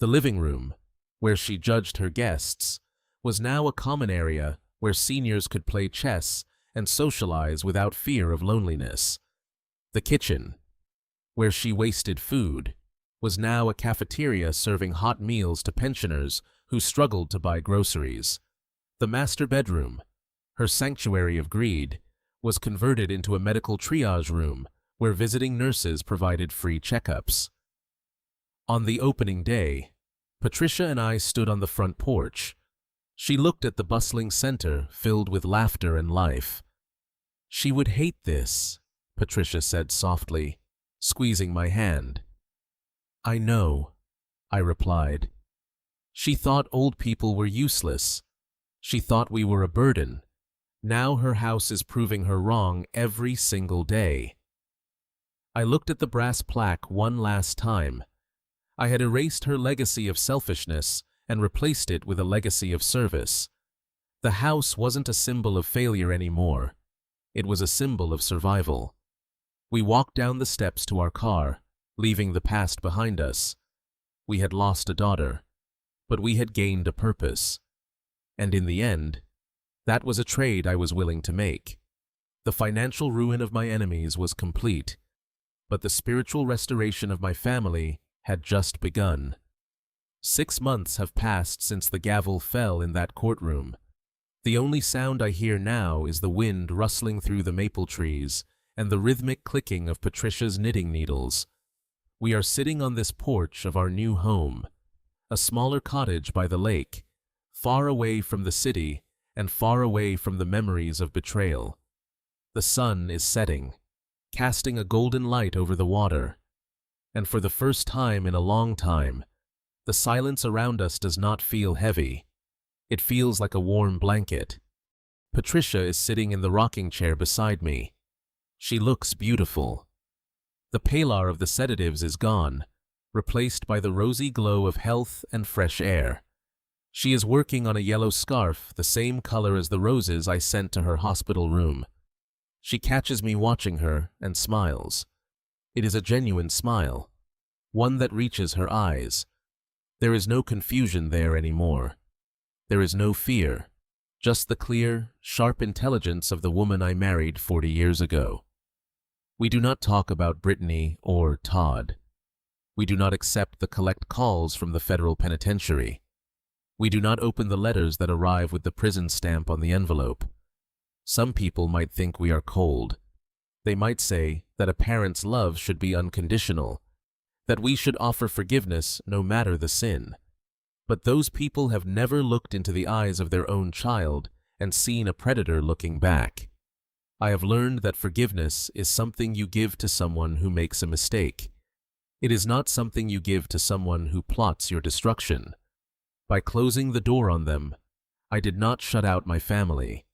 The living room, where she judged her guests, was now a common area where seniors could play chess and socialize without fear of loneliness. The kitchen, where she wasted food, was now a cafeteria serving hot meals to pensioners who struggled to buy groceries. The master bedroom, her sanctuary of greed, was converted into a medical triage room where visiting nurses provided free checkups. On the opening day, Patricia and I stood on the front porch. She looked at the bustling center filled with laughter and life. "She would hate this," Patricia said softly, squeezing my hand. "I know," I replied. She thought old people were useless. She thought we were a burden. Now her house is proving her wrong every single day. I looked at the brass plaque one last time. I had erased her legacy of selfishness and replaced it with a legacy of service. The house wasn't a symbol of failure anymore. It was a symbol of survival. We walked down the steps to our car, leaving the past behind us. We had lost a daughter, but we had gained a purpose. And in the end, that was a trade I was willing to make. The financial ruin of my enemies was complete, but the spiritual restoration of my family had just begun. 6 months have passed since the gavel fell in that courtroom. The only sound I hear now is the wind rustling through the maple trees and the rhythmic clicking of Patricia's knitting needles. We are sitting on this porch of our new home, a smaller cottage by the lake, far away from the city and far away from the memories of betrayal. The sun is setting, casting a golden light over the water, and for the first time in a long time, the silence around us does not feel heavy. It feels like a warm blanket. Patricia is sitting in the rocking chair beside me. She looks beautiful. The pallor of the sedatives is gone, replaced by the rosy glow of health and fresh air. She is working on a yellow scarf the same color as the roses I sent to her hospital room. She catches me watching her and smiles. It is a genuine smile, one that reaches her eyes. There is no confusion there anymore. There is no fear, just the clear, sharp intelligence of the woman I married 40 years ago. We do not talk about Brittany or Todd. We do not accept the collect calls from the federal penitentiary. We do not open the letters that arrive with the prison stamp on the envelope. Some people might think we are cold. They might say that a parent's love should be unconditional, that we should offer forgiveness no matter the sin. But those people have never looked into the eyes of their own child and seen a predator looking back. I have learned that forgiveness is something you give to someone who makes a mistake. It is not something you give to someone who plots your destruction. By closing the door on them, I did not shut out my family.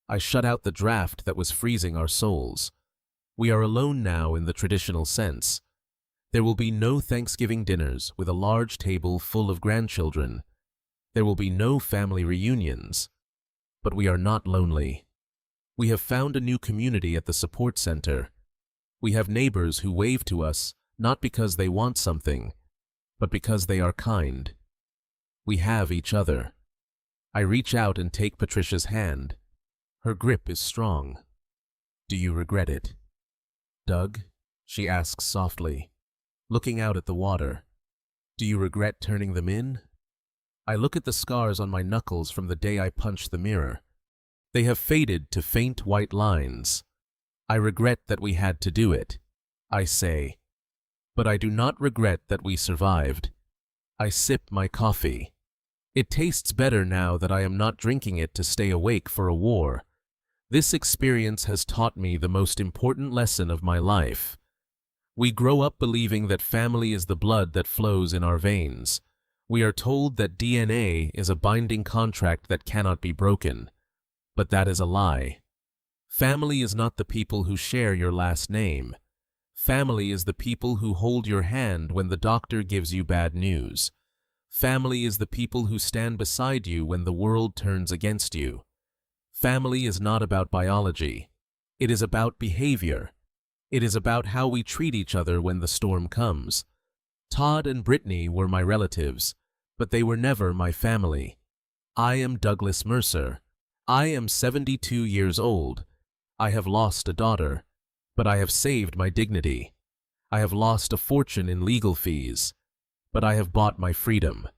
I shut out the draft that was freezing our souls. We are alone now in the traditional sense. There will be no Thanksgiving dinners with a large table full of grandchildren. There will be no family reunions. But we are not lonely. We have found a new community at the support center. We have neighbors who wave to us not because they want something, but because they are kind. We have each other. I reach out and take Patricia's hand. Her grip is strong. "Do you regret it, Doug?" she asks softly, looking out at the water. "Do you regret turning them in?" I look at the scars on my knuckles from the day I punched the mirror. They have faded to faint white lines. I regret that we had to do it, I say. But I do not regret that we survived. I sip my coffee. It tastes better now that I am not drinking it to stay awake for a war. This experience has taught me the most important lesson of my life. We grow up believing that family is the blood that flows in our veins. We are told that DNA is a binding contract that cannot be broken, but that is a lie. Family is not the people who share your last name. Family is the people who hold your hand when the doctor gives you bad news. Family is the people who stand beside you when the world turns against you. Family is not about biology. It is about behavior. It is about how we treat each other when the storm comes. Todd and Brittany were my relatives, but they were never my family. I am Douglas Mercer. I am 72 years old. I have lost a daughter, but I have saved my dignity. I have lost a fortune in legal fees, but I have bought my freedom.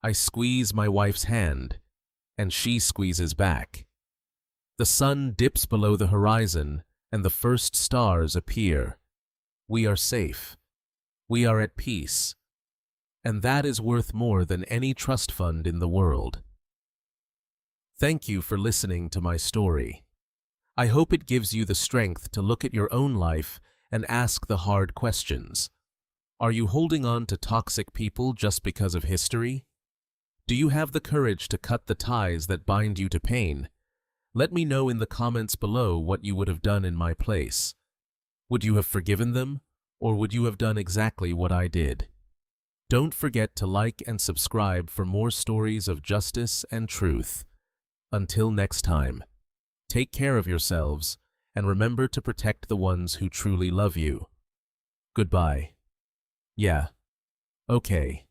I squeeze my wife's hand, and she squeezes back. The sun dips below the horizon, and the first stars appear. We are safe. We are at peace. And that is worth more than any trust fund in the world. Thank you for listening to my story. I hope it gives you the strength to look at your own life and ask the hard questions. Are you holding on to toxic people just because of history? Do you have the courage to cut the ties that bind you to pain? Let me know in the comments below what you would have done in my place. Would you have forgiven them, or would you have done exactly what I did? Don't forget to like and subscribe for more stories of justice and truth. Until next time, take care of yourselves and remember to protect the ones who truly love you. Goodbye. Yeah. Okay.